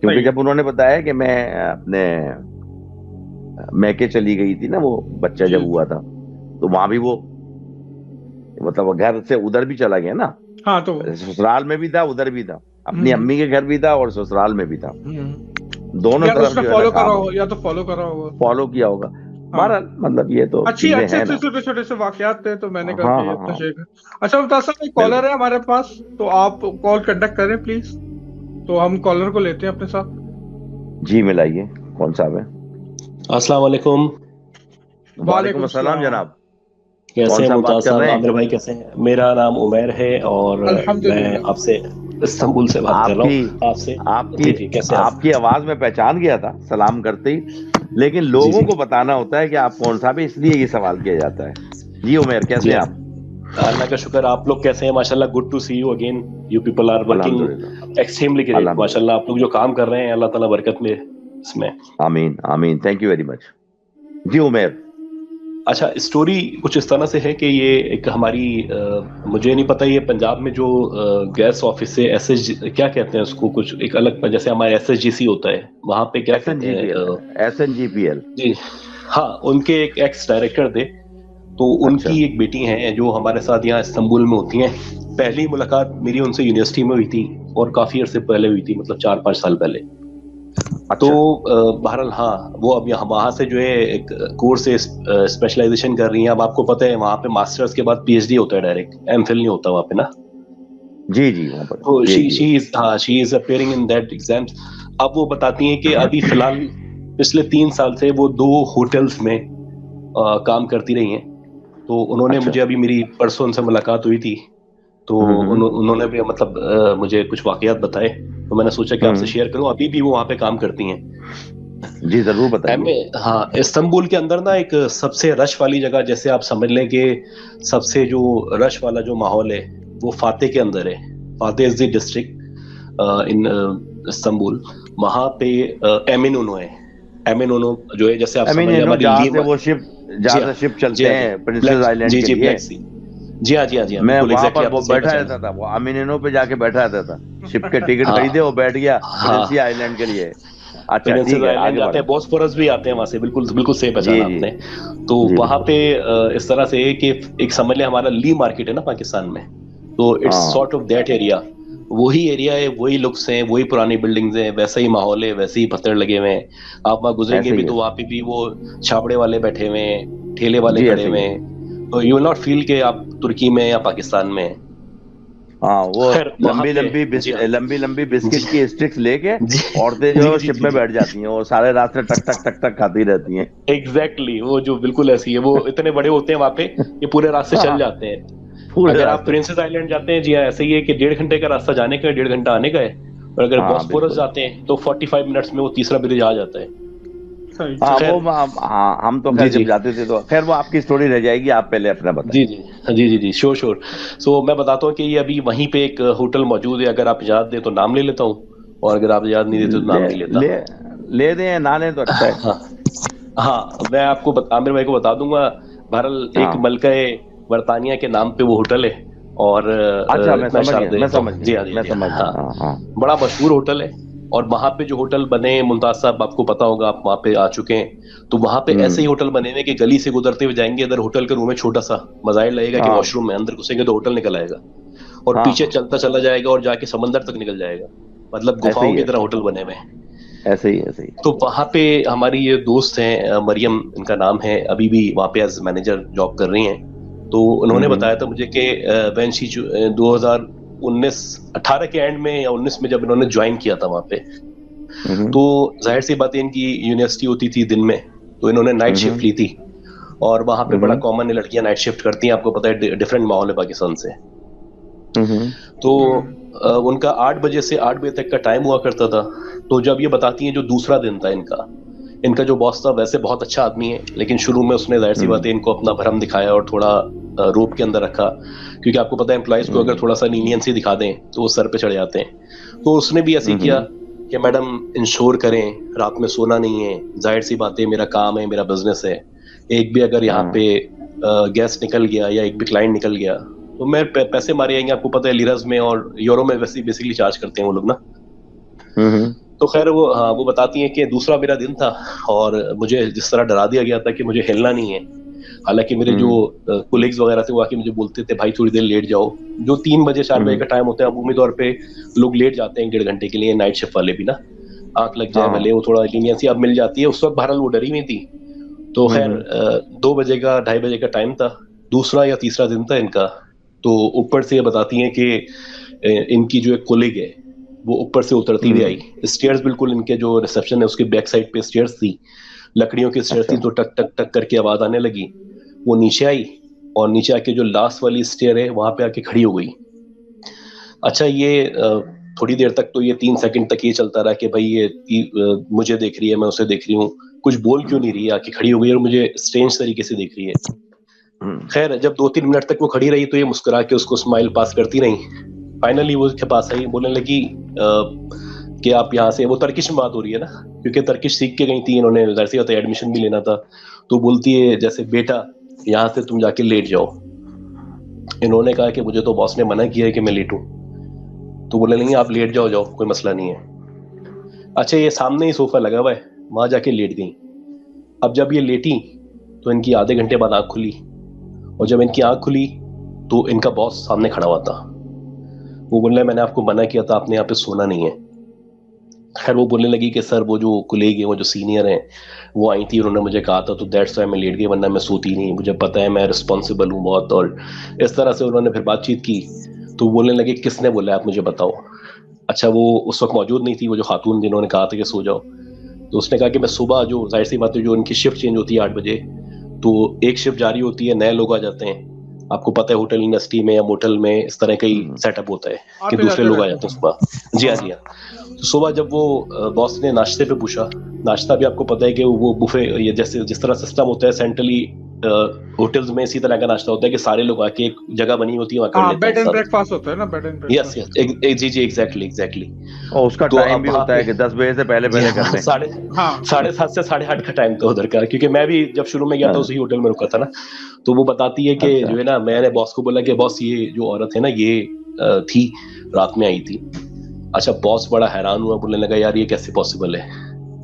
क्योंकि जब उन्होंने बताया कि मैं अपने मैके चली गई थी ना, वो बच्चा जब हुआ था, तो वहां भी वो मतलब घर से उधर भी चला गया ना। हाँ, तो ससुराल में भी था, उधर भी था, अपनी अम्मी के घर भी था और ससुराल में भी था। दोनों तरफ जो है ना, या तो फॉलो करा होगा, फॉलो किया होगा। बहरहाल मतलब ये तो अच्छे छोटे छोटे से वाकयात थे, तो मैंने कहा हाँ। अच्छा मुमताज साहब, एक कॉलर है हमारे पास, तो आप कॉल कंडक्ट करें प्लीज। तो हम कॉलर को लेते हैं अपने साथ। जी मिलाइए, कौन साहब है? अस्सलाम वालेकुम। वालेकुम अस्सलाम जनाब। कैसे हैं मुमताज साहब? आमिर भाई कैसे हैं? मेरा नाम उमैर है और मैं आपसे इस्तांबुल से बात कर रहा हूँ। आपकी आवाज में पहचान गया था सलाम करते ही, लेकिन लोगों को बताना होता है कि आप कौन सा भी, इसलिए ये सवाल किया जाता है। जी उमैर, कैसे हैं आप? अल्लाह का शुक्र। आप लोग कैसे हैं? माशाल्लाह, good to see you again. You people are working extremely great. माशाल्लाह, आप लोग जो काम कर रहे हैं, अल्लाह ताला बरकत में इसमें। आमीन आमीन, थैंक यू वेरी मच। जी उमैर, अच्छा, स्टोरी कुछ इस तरह से है कि ये एक हमारी मुझे नहीं पता, ये पंजाब में जो गैस ऑफिस है, एसएस क्या कहते हैं उसको, कुछ एक अलग, जैसे हमारे एसएसजीसी होता है, वहां पे क्या कहते हैं, एसएनजीपीएल जी हाँ, उनके एक एक्स डायरेक्टर थे, तो उनकी एक बेटी है जो हमारे साथ यहाँ इस्तांबुल में होती हैं। पहली मुलाकात मेरी उनसे यूनिवर्सिटी में हुई थी और काफी अर्से पहले हुई थी, मतलब 4-5 साल पहले। तो बहरहाल हाँ, वो अब यहाँ वहां से जो है एक कोर्स से स्पेशलाइजेशन कर रही हैं। अब आपको पता है वहां पे मास्टर्स के बाद पीएचडी होता है, डायरेक्ट एमफिल नहीं होता वहां पे ना। जी वहां पर तो she is appearing in that exams. अब वो बताती हैं कि अभी फिलहाल पिछले 3 साल से वो 2 होटल्स में काम करती रही हैं। तो उन्होंने मुझे अभी मेरी परसों उनसे मुलाकात हुई थी, तो उन्होंने भी मतलब मुझे कुछ वाकयात बताए, तो मैंने सोचा कि आपसे शेयर करूं। अभी भी वो वहां पे काम करती हैं। जी जरूर बताइए। हाँ, इस्तांबुल के अंदर ना एक सबसे रश वाली जगह, जैसे आप समझ लें कि सबसे जो रश वाला जो माहौल है वो फाते के अंदर है। Fatih is the district in Istanbul. वहां पे एमिनोनो है। एमिनोनो जो है, जैसे आप समझ लें हमारी जहाँ से शिप चलते हैं प्रिंसेस आइलैंड के लिए। जी हाँ, मैं वहां पर वो बैठा रहता था, वो अमीनो पे जाके बैठा रहता था, शिप के टिकट खरीदे, वो बैठ गया प्रिंसेस आइलैंड के लिए। अच्छा ठीक है, आगे जाते हैं, बॉस्फोरस भी आते हैं वहां से, बिल्कुल सही पहचाना आपने। तो वहां पे इस तरह से है कि एक समझ लें हमारा ली मार्केट है ना पाकिस्तान में, तो it's sort of that area. वही एरिया है, वही लुक्स हैं, वही पुरानी बिल्डिंग्स हैं, वैसा ही माहौल है, वैसे ही पत्थर लगे हुए हैं। आप वहां गुजरेंगे भी तो वहां पे भी वो छाबड़े वाले बैठे हुए हैं, ठेले वाले खड़े हुए हैं, तो यू विल नॉट फील कि आप तुर्की में या पाकिस्तान में हैं। हाँ, वो लंबी लंबी बिस्किट की स्टिक्स लेके औरतें जो शिप में बैठ जाती हैं, वो सारे रास्ते टक टक टक टक खाती रहती हैं। एग्जैक्टली, वो जो बिल्कुल ऐसी है, वो इतने बड़े होते हैं वहां पे, ये पूरे रास्ते चल जाते हैं। अगर आप प्रिंसेस आइलैंड जाते हैं, जी हाँ, ऐसे ही है कि 1.5 घंटे का रास्ता जाने का है, 1.5 घंटा आने का है। और अगर बॉस्फोरस जाते हैं तो 45 मिनट्स में वो तीसरा ब्रिज आ जाता है। हम तो खैर जब जाते थे, तो खैर वो आपकी स्टोरी रह जाएगी, आप पहले अपना बताइए। जी, श्योर। सो मैं बताता हूँ कि ये अभी वहीं पे एक होटल मौजूद है। अगर आप याद दे तो नाम ले लेता हूँ, और अगर आप याद नहीं देते तो नाम नहीं लेता। ले दें ना लें तो अच्छा है। हाँ, मैं आपको आमिर भाई को बता दूंगा। बहरहाल एक मलका बरतानिया के नाम पे वो होटल है, और अच्छा मैं समझ गया। बड़ा मशहूर होटल है। और वहां पे जो होटल बने, मुमताज साहब आपको पता होगा, आप वहां पे आ चुके हैं, तो वहां पे ऐसे ही होटल बने हुए कि गली से गुजरते हुए जाएंगे, इधर होटल का रूम है छोटा सा, मजाइल लगेगा कि वॉशरूम में, अंदर घुसेंगे तो होटल निकल आएगा, और पीछे चलता चला जाएगा और जाके समंदर तक निकल जाएगा, मतलब गुफाओं की तरह होटल बने हुए हैं। ऐसे ही। तो वहां पे हमारी ये दोस्त हैं, मरियम इनका नाम है, अभी भी वहां पे एज मैनेजर जॉब कर रही हैं। तो उन्होंने बताया था मुझे कि 2018 के एंड में या 19 में जब इन्होंने ज्वाइन किया था वहां पे, तो जाहिर सी बात है, इनकी यूनिवर्सिटी होती थी दिन में, तो इन्होंने नाइट शिफ्ट ली थी। और वहां पे बड़ा कॉमन है, लड़कियां नाइट शिफ्ट करती हैं, आपको पता है डिफरेंट माहौल है पाकिस्तान से। तो उनका 8 बजे से 8 बजे तक का टाइम हुआ करता था। तो जब ये बताती हैं, जो दूसरा दिन था इनका जो बॉस था वैसे बहुत अच्छा आदमी है, लेकिन शुरू में उसने जाहिर सी बात है इनको अपना भरम दिखाया और थोड़ा रोप के अंदर रखा, क्योंकि आपको पता है एम्प्लॉइज को अगर थोड़ा सा लीनियंसी दिखा दें तो वो सर पे चढ़ जाते हैं। तो उसने भी ऐसे किया कि मैडम इंश्योर करें, रात में सोना नहीं है, जाहिर सी बात है मेरा काम है, मेरा बिजनेस है, एक भी अगर यहाँ पे गैस निकल गया या एक भी क्लाइंट निकल गया तो मैं पैसे मारे जाएंगे। आपको पता है लिरस में और यूरो में वैसे बेसिकली चार्ज करते हैं वो लोग ना। तो खैर वो बताती हैं कि दूसरा मेरा दिन था और मुझे जिस तरह डरा दिया गया था कि मुझे हिलना नहीं है। हालांकि मेरे जो कोलिग्स वगैरह थे वो आके मुझे बोलते थे भाई थोड़ी देर लेट जाओ, जो 3 बजे 4 बजे का टाइम होता है अमूमी तौर पे लोग लेट जाते हैं 1.5 घंटे के लिए, नाइट शिफ्ट वाले भी ना, आंख लग जाए भले, वो थोड़ा लीनियंसी अब मिल जाती है। उस वक्त बहरहाल वो डरी हुई थी। तो खैर 2 बजे का 2:30 बजे का टाइम था, दूसरा या तीसरा दिन था इनका। तो ऊपर से ये बताती हैं कि इनकी जो एक कोलिग है वो ऊपर से उतरती हुई आई, स्टेयर्स बिल्कुल इनके जो रिसेप्शन है उसके बैक साइड पे स्टेयर्स थी, लकड़ियों की स्टेयर्स थी, तो टक टक टक करके आवाज आने लगी। वो नीचे आई और नीचे आके जो लास्ट वाली स्टेयर है वहां पे आके खड़ी हो गई। अच्छा, ये थोड़ी देर तक तो ये 3 सेकंड तक ये चलता रहा कि भाई ये मुझे देख रही है, मैं उसे देख रही हूँ, कुछ बोल क्यों नहीं रही है, आके खड़ी हो गई और मुझे स्ट्रेंज तरीके से देख रही है। खैर जब 2-3 मिनट तक वो खड़ी रही तो ये मुस्कुरा के उसको स्माइल पास करती रही। फाइनली वो उसके पास आई, बोलने लगी कि आप यहाँ से, वो तर्किश में बात हो रही है ना, क्योंकि तर्किश सीख के गई थी इन्होंने, जाहिर सी बात है एडमिशन भी लेना था। तो बोलती है जैसे बेटा यहाँ से तुम जाके लेट जाओ। इन्होंने कहा कि मुझे तो बॉस ने मना किया है कि मैं लेटूं। तो बोले नहीं आप लेट जाओ, जाओ कोई मसला नहीं है। अच्छा ये सामने ही सोफा लगा हुआ है, वहां जाके लेट गई। अब जब ये लेटी तो इनकी आधे घंटे बाद आंख खुली, और जब इनकी आंख खुली तो इनका बॉस सामने खड़ा हुआ था। वो बोल रहे मैंने आपको मना किया था, आपने यहाँ पे सोना नहीं है। खैर वो बोलने लगी कि सर वो जो कुलीग है, वो जो सीनियर हैं, वो आई थी, उन्होंने मुझे कहा था तो दैट्स व्हाई मैं लेट गई, वरना मैं सोती नहीं, मुझे पता है मैं रिस्पॉन्सिबल हूँ बहुत। और इस तरह से उन्होंने फिर बातचीत की। तो बोलने लगे किसने बोला आप मुझे बताओ। अच्छा वो उस वक्त मौजूद नहीं थी, वो जो खातून जिन्होंने कहा था कि सो जाओ। तो उसने कहा कि मैं सुबह, जो जाहिर सी बात है जो उनकी शिफ्ट चेंज होती है 8 बजे, तो एक शिफ्ट जारी होती है, नए लोग आ जाते हैं। आपको पता है होटल इंडस्ट्री में या मोटल में इस तरह का ही सेटअप होता है कि दूसरे लोग आ जाते हैं सुबह। जी हाँ जी हाँ। तो सुबह जब वो बॉस ने नाश्ते पे पूछा, नाश्ता भी आपको पता है कि वो बुफे, ये जैसे जिस तरह सिस्टम होता है सेंट्रली होटल्स में, इसी तरह का नाश्ता होता है कि सारे लोग आके एक जगह बनी होती है वहाँ कर लेते हैं। बेड एंड ब्रेकफास्ट होता है ना, बेड एंड यस यस जी जी एग्जैक्टली। और उसका तो टाइम अब भी वहाँ होता है कि 10 बजे से पहले पहले कर लें। 7:30 से 8:30 का टाइम था उधर का, क्योंकि मैं भी जब शुरू में गया था उसी होटल में रुका था ना। तो वो बताती है कि जो है ना, मैंने बॉस को बोला कि बॉस ये जो औरत है ना ये थी, रात में आई थी। अच्छा बॉस बड़ा हैरान हुआ, बोलने लगा यार ये कैसे पॉसिबल है,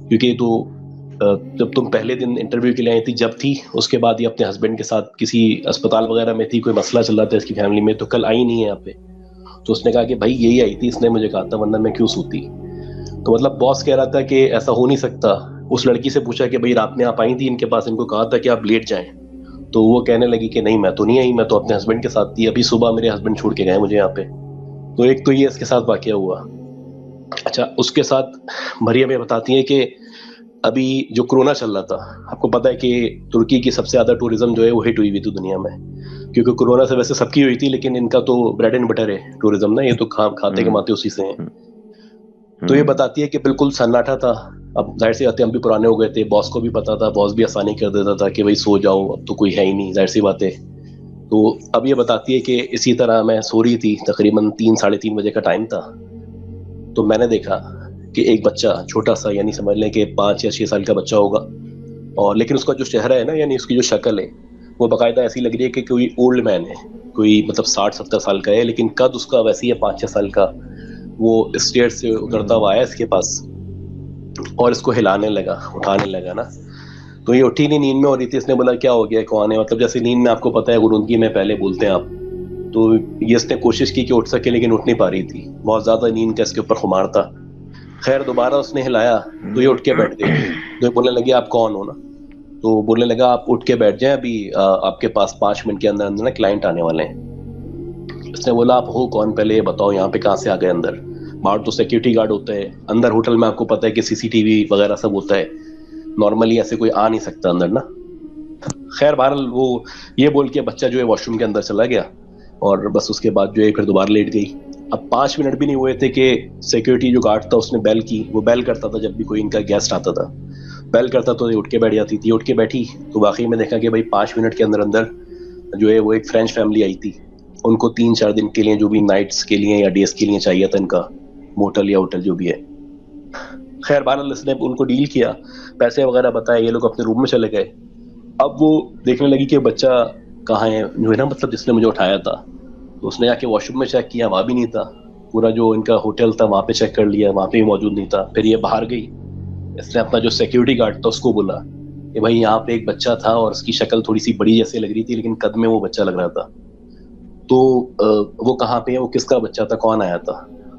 क्योंकि तो जब तुम पहले दिन इंटरव्यू के लिए आई थी जब थी, उसके बाद ये अपने हस्बैंड के साथ किसी अस्पताल वगैरह में थी, कोई मसला चल रहा था इसकी फैमिली में, तो कल आई नहीं है यहाँ पे। तो उसने कहा कि भाई यही आई थी, इसने मुझे कहा था, वरना मैं क्यों सोती। तो मतलब बॉस कह रहा था कि ऐसा हो नहीं सकता। उस लड़की से पूछा कि भाई रात में आप आई थी इनके पास, इनको कहा था कि आप लेट जाएं। तो वो कहने लगी कि नहीं मैं तो नहीं आई, मैं तो अपने हस्बैंड के साथ थी, अभी सुबह मेरे हस्बैंड छोड़ के गए मुझे यहाँ पे। तो एक तो ये इसके साथ वाकया हुआ। अच्छा उसके साथ मरियम ये बताती है कि अभी जो कोरोना चल रहा था, आपको पता है कि तुर्की की सबसे ज्यादा टूरिज्म जो है वो हिट हुई थी दुनिया में, क्योंकि कोरोना से वैसे सबकी हुई थी, लेकिन इनका तो ब्रेड एंड बटर है टूरिज्म ना, ये तो खाते कमाते उसी से हैं। तो ये बताती है कि बिल्कुल सन्नाटा था। अब जाहिर सी बात है हम भी पुराने हो गए थे, बॉस को भी पता था, बॉस भी आसानी कर देता था कि भाई सो जाओ, अब तो कोई है ही नहीं, जाहिर सी बात है। तो अब ये बताती है कि इसी तरह मैं सो रही थी, तकरीबन 3-3:30 बजे का टाइम था। तो मैंने देखा कि एक बच्चा छोटा सा, यानी समझ लें कि 5 या 6 साल का बच्चा होगा, और लेकिन उसका जो चेहरा है ना, यानी उसकी जो शक्ल है वो बाकायदा ऐसी लग रही है कि कोई ओल्ड मैन है, कोई मतलब 60-70 साल का है, लेकिन कद उसका वैसे ही है 5-6 साल का। वो स्टेयर से उतरता हुआ आया इसके पास और इसको हिलाने लगा, उठाने लगा ना। तो ये उठी नहीं, नींद में हो रही थी। इसने बोला क्या हो गया, कौन है, मतलब जैसे नींद में आपको पता है गुरूंदगी में पहले बोलते हैं आप। तो ये इसने कोशिश की कि उठ सके, लेकिन उठ नहीं पा रही थी, बहुत ज्यादा नींद का इसके ऊपर खुमार था। खैर दोबारा उसने हिलाया तो ये उठ के बैठ गई। तो ये बोलने लगी आप कौन हो ना। तो बोलने लगा आप उठ के बैठ जाएं, अभी आपके पास 5 मिनट के अंदर अंदर ना क्लाइंट आने वाले हैं। इसने बोला आप हो कौन, पहले ये बताओ यहाँ पे कहाँ से आ गए अंदर। बाहर तो सिक्योरिटी गार्ड होता है, अंदर होटल में आपको पता है कि सीसीटीवी वगैरह सब होता है, नॉर्मली ऐसे कोई आ नहीं सकता अंदर ना। खैर बहरहाल वो ये बोल के बच्चा जो है वॉशरूम के अंदर चला गया, और बस उसके बाद जो है फिर दोबारा लेट गई। अब 5 मिनट भी नहीं हुए थे कि सिक्योरिटी जो गार्ड था उसने बेल की। वो बेल करता था जब भी कोई इनका गेस्ट आता था, बेल करता तो ये उठ के बैठ जाती थी। उठ के बैठी तो वाकई में देखा कि भाई 5 मिनट के अंदर अंदर जो है वो एक फ्रेंच फैमिली आई थी। उनको 3-4 दिन के लिए, जो भी नाइट्स के लिए या डेज के लिए चाहिए था इनका मोटल या होटल जो भी है। खैर बहरहाल इसने उनको डील किया, पैसे वगैरह बताए, ये लोग अपने रूम में चले गए। अब वो देखने लगी कि बच्चा कहाँ है, जो है ना मतलब जिसने मुझे उठाया था। तो उसने जाके वॉशरूम में चेक किया, वहाँ भी नहीं था। पूरा जो इनका होटल था वहाँ पे चेक कर लिया, वहाँ पे भी मौजूद नहीं था। फिर ये बाहर गई, इसने अपना जो सिक्योरिटी गार्ड था उसको बोला कि भाई यहाँ पे एक बच्चा था और उसकी शक्ल थोड़ी सी बड़ी जैसे लग रही थी, लेकिन कद में वो बच्चा लग रहा था। तो वो कहाँ पे है, वो किसका बच्चा था, कौन आया था।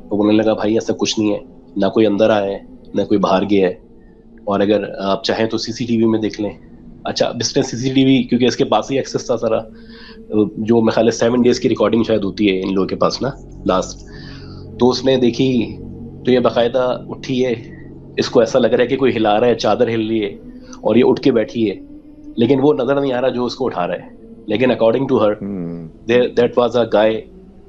तो बोलने लगा भाई ऐसा कुछ नहीं है, ना कोई अंदर आया है ना कोई बाहर गया है, और अगर आप चाहें तो सीसीटीवी में देख लें। अच्छा बिजनेस सीसीटीवी, क्योंकि इसके पास ही एक्सेस था सारा, जो मेरे ख्याल 7 डेज की रिकॉर्डिंग शायद होती है इन लोगों के पास ना लास्ट। तो उसने देखी तो ये बाकायदा उठी है, इसको ऐसा लग रहा है कि कोई हिला रहा है, चादर हिल रही है, और ये उठ के बैठी है, लेकिन वो नजर नहीं आ रहा जो उसको उठा रहा है। लेकिन according to her that was a guy,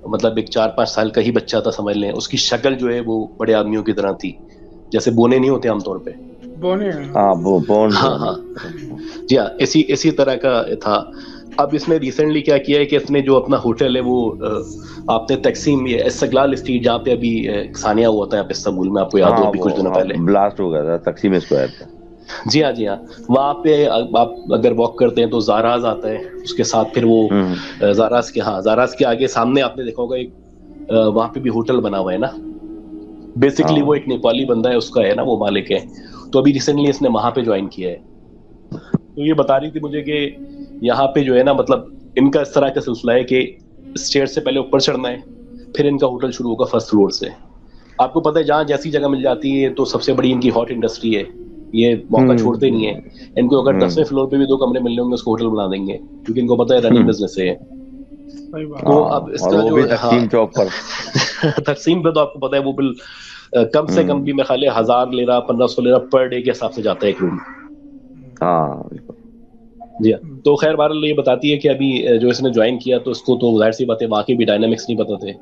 मतलब एक 4-5 साल का ही बच्चा था समझ लें। उसकी शक्ल जो है वो बड़े आदमियों की तरह थी, जैसे बोने नहीं होते आमतौर पे, बोने, हाँ वो बोन, हाँ हाँ जी हाँ, इसी तरह का था। अब इसने रिसेंटली क्या किया है कि इसने जो अपना होटल है वो आपने तकसीम ये इस्तिकलाल स्ट्रीट जहाँ पे अभी सानिया हुआ था यहाँ पे इस्तांबुल में, आपको याद हो अभी कुछ दिनों पहले ब्लास्ट हो गया था तकसीम स्क्वायर पे। जी हाँ, जी हाँ। वहाँ पे आप अगर वॉक करते हैं तो जाराज आता है, उसके साथ फिर वो जाराज के आगे सामने आपने देखा होगा एक वहाँ पे भी होटल बना हुआ है ना। बेसिकली वो एक नेपाली बंदा है, उसका है ना, वो मालिक है। तो अभी रिसेंटली इसने वहाँ पे ज्वाइन किया है। तो ये बता रही थी मुझे कि यहाँ पे जो है ना, मतलब इनका इस तरह का सिलसिला है कि स्टेयर से पहले ऊपर चढ़ना है, फिर इनका होटल शुरू होगा फर्स्ट फ्लोर से। आपको पता है जहाँ जैसी जगह मिल जाती है तो सबसे बड़ी इनकी हॉट इंडस्ट्री है, ये मौका छोड़ते नहीं है। इनको अगर 10वें फ्लोर पे भी 2 कमरे मिलने होंगे उसको होटल बना देंगे, क्योंकि इनको पता है रनिंग बिजनेस है। तो अब इसका जो तकसीम चौक पर तकसीम पे तो आपको पता है वो बिल कम से कम भी मैं खाली 1000 ले रहा, 1500 ले रहा पर डे के हिसाब से जाता है एक रूम। जी हाँ। तो खैर बहरहाल ये बताती है कि अभी जो इसने ज्वाइन किया तो उसको तो जाहिर सी बात है बाकी भी डायनामिक्स नहीं पता थे।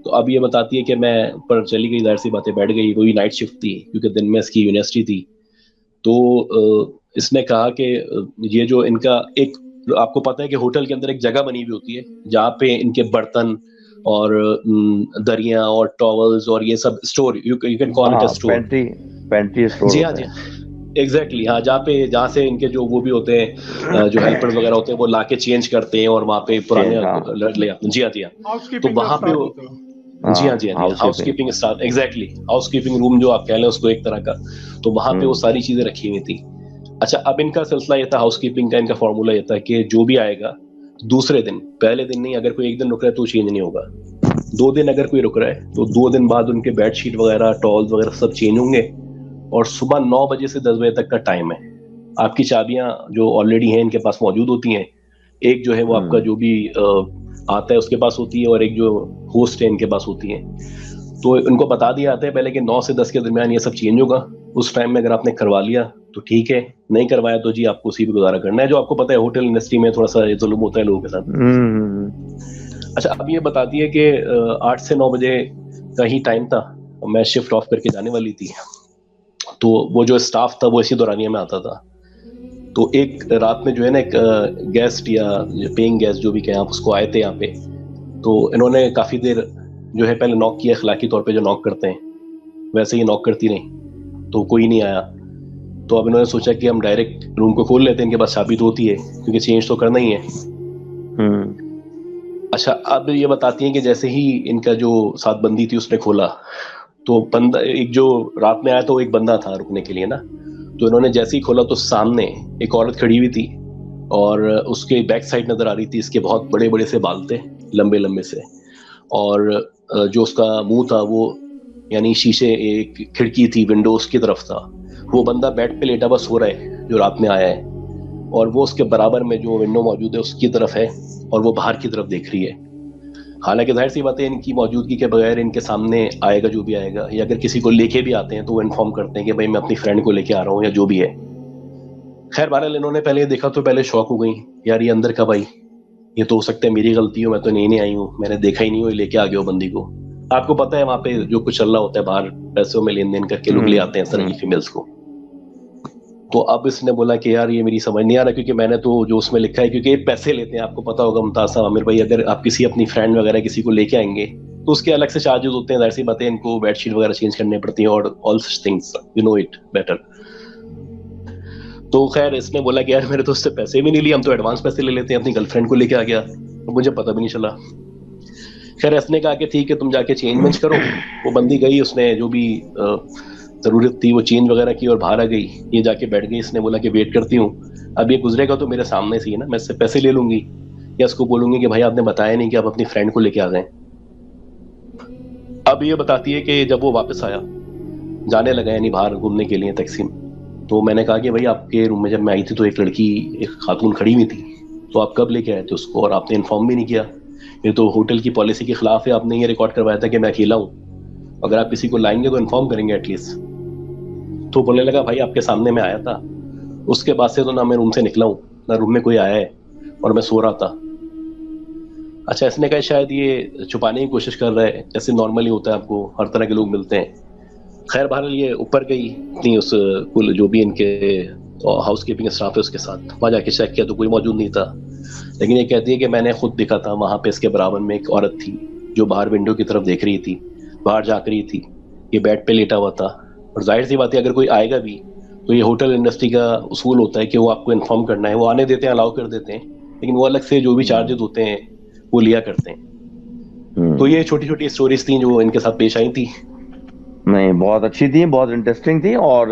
तो अब ये बताती है कि मैं ऊपर चली गई, जाहिर सी बातें बैठ गई, वही नाइट शिफ्ट थी क्योंकि दिन में इसकी यूनिवर्सिटी थी। तो इसने कहा कि ये जो इनका एक, आपको पता है कि होटल के अंदर एक जगह बनी हुई होती है जहाँ पे इनके बर्तन और दरिया और टॉवल्स और ये सब store, you can call it a store, pantry store. जी हाँ, जी एग्जैक्टली। हाँ, जहाँ से इनके जो वो भी होते हैं जो हेल्पर्स वगैरह होते हैं वो लाके चेंज करते हैं और वहाँ पे पुराने ले आते हैं। जी हाँ, जी हाँ। तो वहाँ पे जी हाँ, जी हाँ, house keeping staff, exactly house keeping room जो आप कह लें उसको एक तरह का। तो वहाँ पे वो सारी चीजें रखी हुई थी। अच्छा, अब इनका सिलसिला ये था हाउस कीपिंग का, इनका फॉर्मूला ये था कि जो भी आएगा दूसरे दिन, पहले दिन नहीं, अगर कोई एक दिन रुक रहा है तो चेंज नहीं होगा। 2 दिन अगर कोई रुक रहा है तो 2 दिन बाद उनके बेडशीट वगैरह टॉवल्स वगैरह सब चेंज होंगे। और सुबह 9 बजे से 10 बजे तक का टाइम है। आपकी चाबियां जो ऑलरेडी हैं इनके पास मौजूद होती हैं, एक जो है वो आपका जो भी आता है उसके पास होती है और एक जो होस्ट है इनके पास होती है। तो इनको बता दिया जाता है पहले कि 9 से 10 के दरमियान ये सब चेंज होगा। उस टाइम में अगर आपने करवा लिया तो ठीक है, नहीं करवाया तो जी आपको उसी पे गुजारा करना है। जो आपको पता है होटल इंडस्ट्री में थोड़ा सा जुल्म होता है लोगों के साथ। अच्छा, अब ये बताती है कि 8 से 9 बजे का ही टाइम था, मैं शिफ्ट ऑफ करके जाने वाली थी। तो वो जो स्टाफ था वो इसी दौरानिया में आता था। तो एक रात में जो है ना एक गेस्ट या पेइंग गेस्ट जो भी कहें आप उसको आए थे यहाँ पे। तो इन्होंने काफ़ी देर जो है पहले नॉक किया, अखलाकी तौर पे जो नॉक करते हैं वैसे ही नॉक करती रही, तो कोई नहीं आया। तो अब इन्होंने सोचा कि हम डायरेक्ट रूम को खोल लेते हैं, इनके पास चाबी तो होती है क्योंकि चेंज तो करना ही है। अच्छा, अब ये बताती हैं कि जैसे ही इनका जो साथ बंदी थी उसने खोला तो बंदा, एक जो रात में आया तो एक बंदा था रुकने के लिए ना, तो इन्होंने जैसे ही खोला तो सामने एक औरत खड़ी हुई थी और उसके बैक साइड नजर आ रही थी, इसके बहुत बड़े बड़े से बाल थे, लंबे लंबे से, और जो उसका मुंह था वो यानी शीशे, एक खिड़की थी विंडोज की तरफ था। वो बंदा बेड पे लेटा हुआ सो रहा है जो रात में आया है, और वो उसके बराबर में जो विंडो मौजूद है उसकी तरफ है और वो बाहर की तरफ देख रही है। हालांकि जाहिर सी बात है इनकी मौजूदगी के बगैर इनके सामने आएगा जो भी आएगा, या अगर किसी को लेके भी आते हैं तो वो इन्फॉर्म करते हैं कि भाई मैं अपनी फ्रेंड को लेके आ रहा हूँ या जो भी है। खैर बहरहाल इन्होंने पहले देखा तो पहले शॉक हो गई, यार ये अंदर का भाई, ये तो हो सकता है मेरी गलती हो, मैं तो नहीं आई हूँ, मैंने देखा ही नहीं हो, लेके आ गया हो बंदी को। आपको पता है वहाँ पे जो कुछ चल रहा होता है बाहर, पैसों में लेन देन करके लोग ले आते हैं इस तरह की फीमेल्स को। तो अब इसने बोला कि यार ये मेरी समझ नहीं आ रहा, क्योंकि मैंने तो जो उसमें लिखा है, क्योंकि पैसे लेते हैं, आपको पता होगा मुमताज साहब, आमिर भाई, अगर आप किसी अपनी फ्रेंड वगैरह किसी को लेके आएंगे तो उसके अलग से चार्जेस होते हैं, जाहिर सी बातें इनको बेडशीट वगैरह चेंज करनी पड़ती हैं और all such things, you know it better. तो खैर इसने बोला कि यार मेरे तो उससे पैसे भी नहीं लिए, हम तो एडवांस पैसे ले लेते हैं, अपनी गर्लफ्रेंड को लेके आ गया, तो मुझे पता भी नहीं चला। खैर इसने कहा कि ठीक है तुम जाके चेंज करो। वो बंदी गई, उसने जो भी जरूरत थी वो चेंज वगैरह की और बाहर आ गई। ये जाके बैठ गई, इसने बोला कि वेट करती हूँ, अब ये गुजरेगा तो मेरे सामने से ही ना, मैं इससे पैसे ले लूंगी या उसको बोलूंगी कि भाई आपने बताया नहीं कि आप अपनी फ्रेंड को लेके आ गए। अब ये बताती है कि जब वो वापस आया, जाने लगा यानी बाहर घूमने के लिए तकसीम, तो मैंने कहा कि भाई आपके रूम में जब मैं आई थी तो एक लड़की, एक खातून खड़ी हुई थी, तो आप कब लेके आए थे उसको और आपने इन्फॉर्म भी नहीं किया, ये तो होटल की पॉलिसी के खिलाफ है। आपने ये रिकॉर्ड करवाया था कि मैं अकेला हूँ, अगर आप किसी को लाएंगे तो इन्फॉर्म करेंगे एटलीस्ट। तो बोलने लगा भाई आपके सामने मैं आया था, उसके बाद से तो ना मैं रूम से निकला हूँ ना रूम में कोई आया है, और मैं सो रहा था। अच्छा, इसने कहा शायद ये छुपाने की कोशिश कर रहा है, जैसे नॉर्मली होता है, आपको हर तरह के लोग मिलते हैं, खैर बहरहाल ये ऊपर गई इतनी उस कुल जो भी इनके हाउस कीपिंग स्टाफ है उसके साथ, वहाँ जाके चेक किया तो कोई मौजूद नहीं था। लेकिन ये कहती है कि मैंने खुद देखा था, वहाँ पे इसके बराबर में एक औरत थी जो बाहर विंडो की तरफ देख रही थी, बाहर झाँक रही थी, ये बेड पे लेटा हुआ था। और जाहिर सी बात है अगर कोई आएगा भी तो ये होटल इंडस्ट्री का उसूल होता है कि वो आपको इन्फॉर्म करना है, वो आने देते हैं, अलाउ कर देते हैं, लेकिन वो अलग से जो भी चार्जेस होते हैं वो लिया करते हैं। तो ये छोटी छोटी स्टोरीज थी जो इनके साथ पेश आई थी। नहीं, बहुत अच्छी थी, बहुत इंटरेस्टिंग थी। और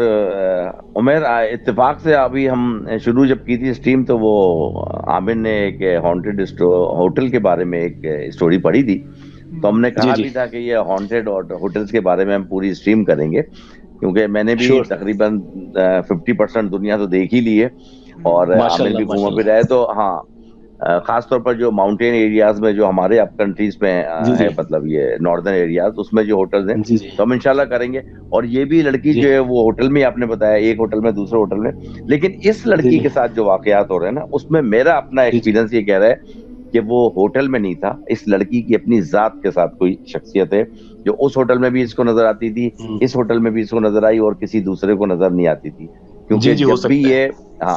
उमेर, इत्तेफाक से अभी हम शुरू जब की थी स्ट्रीम तो वो आमिर ने एक हॉन्टेड होटल के बारे में एक स्टोरी पढ़ी थी, तो हमने कहा जी। भी था कि ये हॉन्टेड और होटल्स के बारे में हम पूरी स्ट्रीम करेंगे, क्योंकि मैंने भी Sure. तकरीबन 50% दुनिया तो देख ही ली है और आमिर भी घूमा फिरा है। तो हाँ, खास तौर पर जो माउंटेन एरियाज में जो हमारे अप कंट्रीज में है, मतलब ये नॉर्दर्न एरियाज, उसमें जो होटल्स हैं जी। तो हम इंशाल्लाह करेंगे। और ये भी लड़की जो है वो होटल में, आपने बताया एक होटल में दूसरे होटल में, लेकिन इस लड़की के साथ जो वाकयात हो रहे हैं ना, उसमें मेरा अपना एक्सपीरियंस ये कह रहा है कि वो होटल में नहीं था, इस लड़की की अपनी जात के साथ कोई शख्सियत है जो उस होटल में भी इसको नजर आती थी, इस होटल में भी इसको नजर आई और किसी दूसरे को नजर नहीं आती थी। क्योंकि जब भी ये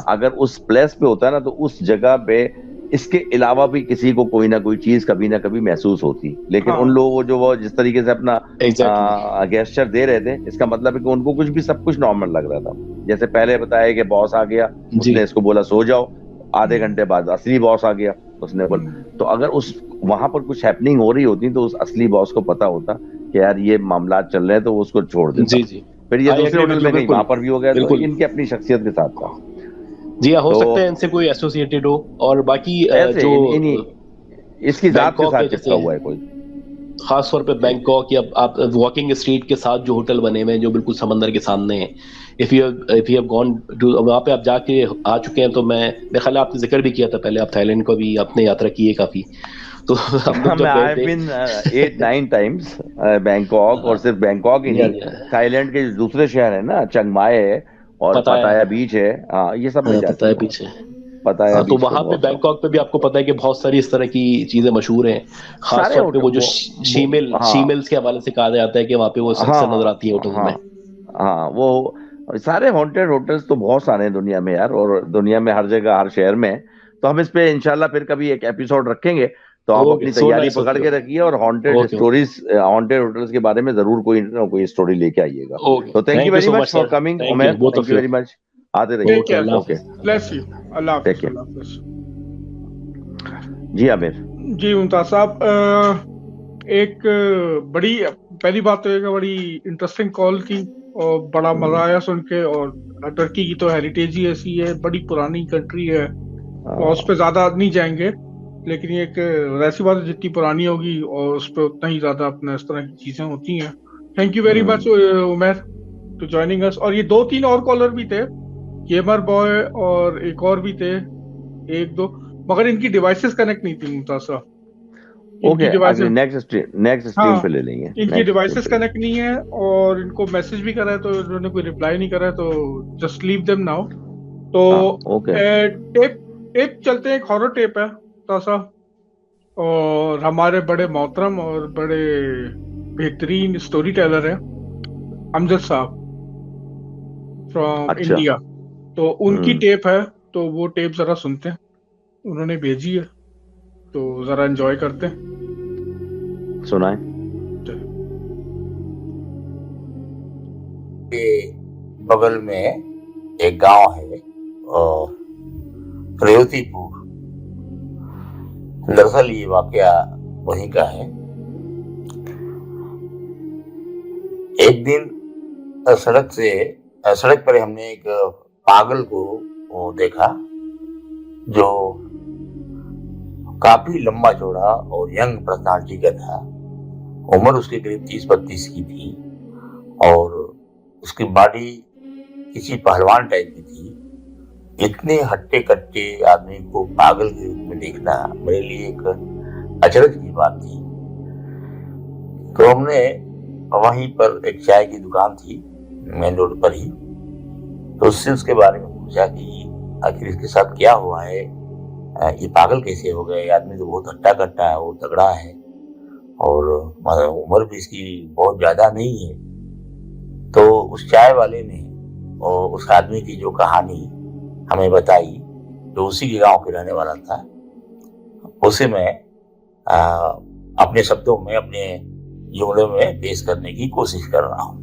अगर उस प्लेस पे होता है ना, तो उस जगह पे इसके अलावा भी किसी को कोई ना कोई चीज कभी ना कभी महसूस होती। लेकिन उन लोगों जो वो जिस तरीके से अपना गेस्चर दे रहे थे, इसका मतलब है कि उनको कुछ भी सब कुछ नॉर्मल लग रहा था। जैसे पहले बताया कि बॉस आ गया, उसने इसको बोला सो जाओ, आधे घंटे बाद असली बॉस आ गया, उसने बोला। तो अगर उस वहां पर कुछ हैपनिंग हो रही होती तो उस असली बॉस को पता होता कि यार ये मामला चल रहे हैं, तो वो उसको छोड़ देता। फिर ये दूसरे होटल में गई, वहां पर भी हो गया, तो इनकी अपनी शख्सियत के साथ था। जी हाँ, हो सकता है इनसे कोई एसोसिएटेड हो। और बाकी जो इसकी जात के साथ चिपका हुआ है कोई, खास तौर पे बैंकॉक या आप वॉकिंग स्ट्रीट के साथ जो होटल बने हुए हैं जो बिल्कुल समंदर के सामने हैं, if you have gone to, वहाँ पे आप जाके आ चुके हैं, तो मेरे ख्याल आपने जिक्र भी किया था पहले, आप थाईलैंड को भी आपने यात्रा की है काफी। तो I have been 8-9 times Bangkok, और सिर्फ बैंकॉक ही नहीं, थाईलैंड के दूसरे शहर है ना, चिंग माई है और पताया बीच है, ये सब में पताया बीच है। तो वहां पे बैंकॉक पे भी आपको पता है कि बहुत सारी इस तरह की चीजें मशहूर हैं। खास तौर पे वो जो शीमेल्स के हवाले से कहा जाता है कि वहां पे वो अक्सर नजर आती है होटल में। हाँ, वो सारे हॉन्टेड होटल्स तो बहुत सारे हैं दुनिया में यार, और दुनिया में हर जगह हर शहर में। तो हम इस पे इंशाल्लाह फिर कभी एक एपिसोड रखेंगे, तो आप अपनी तैयारी पकड़ के रखिए और हॉन्टेड स्टोरीज, हॉन्टेड होटल्स के बारे में जरूर कोई ना कोई स्टोरी लेके आइएगा। तो thank you very much for coming Umar, thank you very much, आते रहिए। ओके, ब्लेस यू, अल्लाह हाफिज़। जी आमिर जी, मुमताज साहब, एक बड़ी पहली बात तो एक बड़ी इंटरेस्टिंग कॉल थी और बड़ा मजा आया सुन के। और टर्की की तो हेरिटेज ही ऐसी है, बड़ी पुरानी कंट्री है, तो उस पर ज्यादा नहीं जाएंगे, लेकिन ये एक वैसी बात है जितनी पुरानी होगी और उस पर उतना ही ज्यादा अपना इस तरह की चीजें होती हैं। Thank you very much Umar to joining us. और ये 2-3 और कॉलर भी थे, गेमर बॉय और एक और भी थे, 1-2, मगर इनकी डिवाइसेस कनेक्ट नहीं थी मुमताज साहब। ओके, नेक्स्ट स्ट्रीम पे ले लेंगे। इनकी डिवाइसेस कनेक्ट नहीं है और इनको मैसेज भी करा है तो इन्होंने कोई रिप्लाई नहीं करा है, तो जस्ट लीव देम नाउ। तो टेप चलते हैं, एक हॉरर टेप है तासा, और हमारे बड़े मोहतरम और बड़े बेहतरीन स्टोरी टेलर है अमजद साहब फ्रॉम इंडिया, तो उनकी टेप है, तो वो टेप जरा सुनते हैं, उन्होंने भेजी है, तो जरा एंजॉय करते हैं। सुनाए। बगल में एक गांव है रेवतीपुर, दरअसल ये वाकया वहीं का है। एक दिन सड़क पर हमने एक पागल को देखा जो काफी लंबा चौड़ा और यंग पर्सनालिटी का था। उम्र उसकी करीब 30-32 की थी और उसकी बॉडी किसी पहलवान टाइप की थी। इतने हट्टे कट्टे आदमी को पागल के रूप में देखना मेरे लिए एक अचरज की बात थी। तो हमने वहीं पर एक चाय की दुकान थी मेन रोड पर ही, तो उससे उसके बारे में पूछा कि आखिर इसके साथ क्या हुआ है, ये पागल कैसे हो गए। आदमी तो बहुत हट्टा कट्टा है, वो तगड़ा है और उम्र भी इसकी बहुत ज्यादा नहीं है। उस चाय वाले ने और उस आदमी की जो कहानी हमें बताई, जो उसी के गांव के रहने वाला था, उसे मैं अपने शब्दों में, अपने जुमलों में पेश करने की कोशिश कर रहा हूं।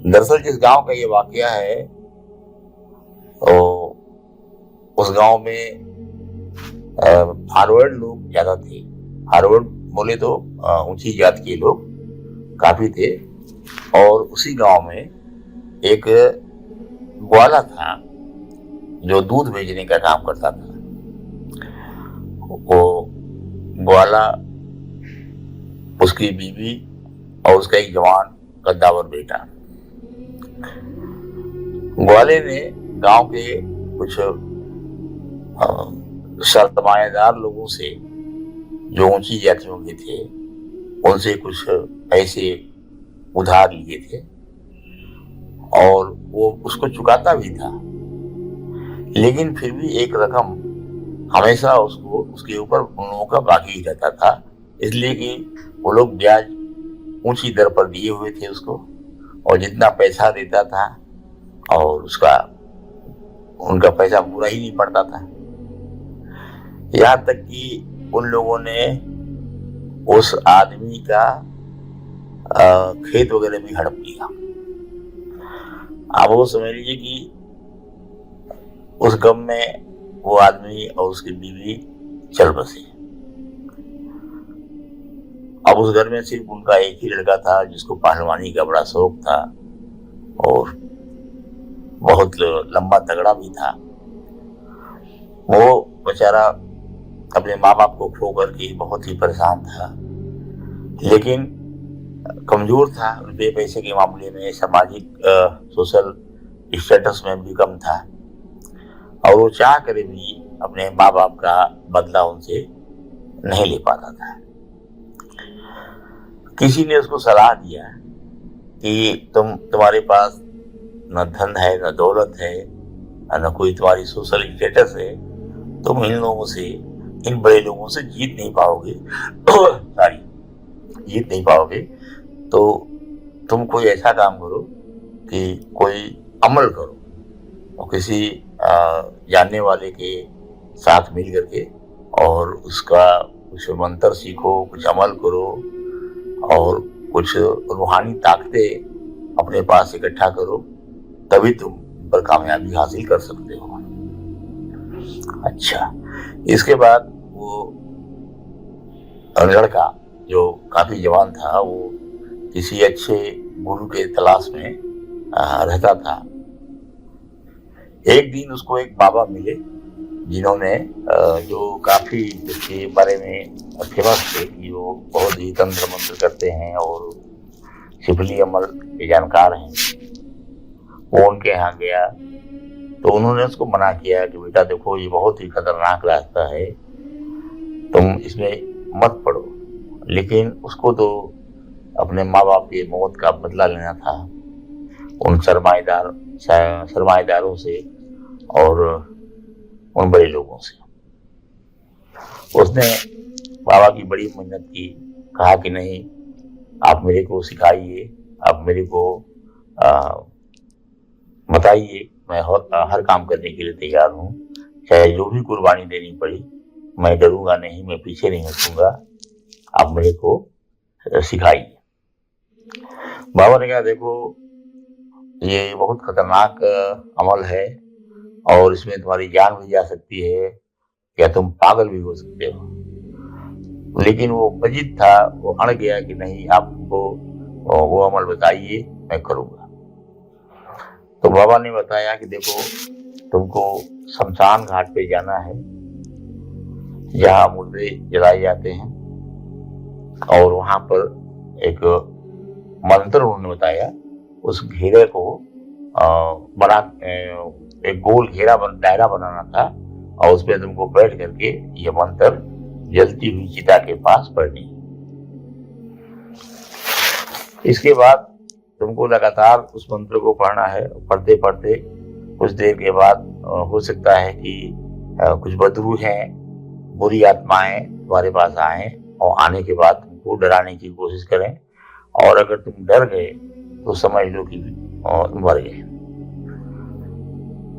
दरअसल जिस गांव का ये वाकया है, उस गांव में फॉरवर्ड लोग ज्यादा थे। फॉरवर्ड बोले तो ऊंची जात के लोग काफी थे। और उसी गांव में एक ग्वाला था जो दूध बेचने का काम करता था। वो ग्वाला, उसकी बीवी और उसका एक जवान कद्दावर बेटा। ग्वाले ने गांव के कुछ सरमायादार लोगों से, जो ऊंची जातियों के थे, उनसे कुछ पैसे उधार लिए थे और वो उसको चुकाता भी था। लेकिन फिर भी एक रकम हमेशा उसको, उसके ऊपर उन लोगों का बाकी ही रहता था, इसलिए कि वो लोग ब्याज ऊंची दर पर दिए हुए थे उसको, और जितना पैसा देता था और उसका उनका पैसा पूरा ही नहीं पड़ता था। यहाँ तक कि उन लोगों ने उस आदमी का खेत वगैरह भी हड़प लिया। अब वो समझ लीजिए कि उस गम में वो आदमी और उसकी बीवी चल बसे। अब उस घर में सिर्फ उनका एक ही लड़का था जिसको पहलवानी का बड़ा शौक था और बहुत लंबा तगड़ा भी था। वो बेचारा अपने माँ बाप को खो करके बहुत ही परेशान था, लेकिन कमजोर था, रुपये पैसे के मामले में, सामाजिक सोशल स्टेटस में भी कम था, और वो चाह कर भी अपने माँ बाप का बदला उनसे नहीं ले पाता था। किसी ने उसको सलाह दिया कि तुम्हारे पास न धन है, न दौलत है, न कोई तुम्हारी सोशल स्टेटस है, तुम इन लोगों से, इन बड़े लोगों से जीत नहीं पाओगे जीत नहीं पाओगे। तो तुम कोई ऐसा काम करो कि कोई अमल करो और किसी जानने वाले के साथ मिल करके और उसका कुछ मंत्र सीखो, कुछ अमल करो और कुछ रूहानी ताकतें अपने पास इकट्ठा करो, तभी तुम पर कामयाबी हासिल कर सकते हो। अच्छा, इसके बाद वो लड़का जो काफी जवान था, वो किसी अच्छे गुरु के तलाश में रहता था। एक दिन उसको एक बाबा मिले जिन्होंने जो काफी इसके बारे में फेमस थे कि वो बहुत ही तंत्र मंत्र करते हैं और शिफली अमल के जानकार हैं। वो उनके यहाँ गया तो उन्होंने उसको मना किया कि बेटा देखो, ये बहुत ही खतरनाक रास्ता है, तुम इसमें मत पड़ो। लेकिन उसको तो अपने माँ बाप की मौत का बदला लेना था उन सरमाएदारों से और उन बड़े लोगों से। उसने बाबा की बड़ी मेहनत की, कहा कि नहीं, आप मेरे को सिखाइए, आप मेरे को बताइए, मैं हर काम करने के लिए तैयार हूँ, चाहे जो भी कुर्बानी देनी पड़ी, मैं डरूंगा नहीं, मैं पीछे नहीं हटूंगा, आप मेरे को सिखाइए। बाबा ने कहा देखो, ये बहुत खतरनाक अमल है और इसमें तुम्हारी जान भी जा सकती है, या तुम पागल भी हो सकते हो। लेकिन वो मजिद था, वो अड़ गया कि नहीं, आपको वो अमल बताइए, मैं करूंगा। तो बाबा ने बताया कि देखो, तुमको शमशान घाट पे जाना है जहाँ मुर्दे जलाए जाते हैं, और वहां पर एक मंत्र उन्होंने बताया, उस घेरे को बड़ा एक गोल दायरा बनाना था और उसमें तुमको बैठ करके ये मंत्र जलती हुई चिता के पास पढ़नी। इसके बाद तुमको लगातार उस मंत्र को पढ़ना है। पढ़ते पढ़ते कुछ देर के बाद हो सकता है कि कुछ बदरू हैं, बुरी आत्माएं तुम्हारे पास आए और आने के बाद तुमको डराने की कोशिश करें, और अगर तुम डर गए तो समझ लो कि मर गए।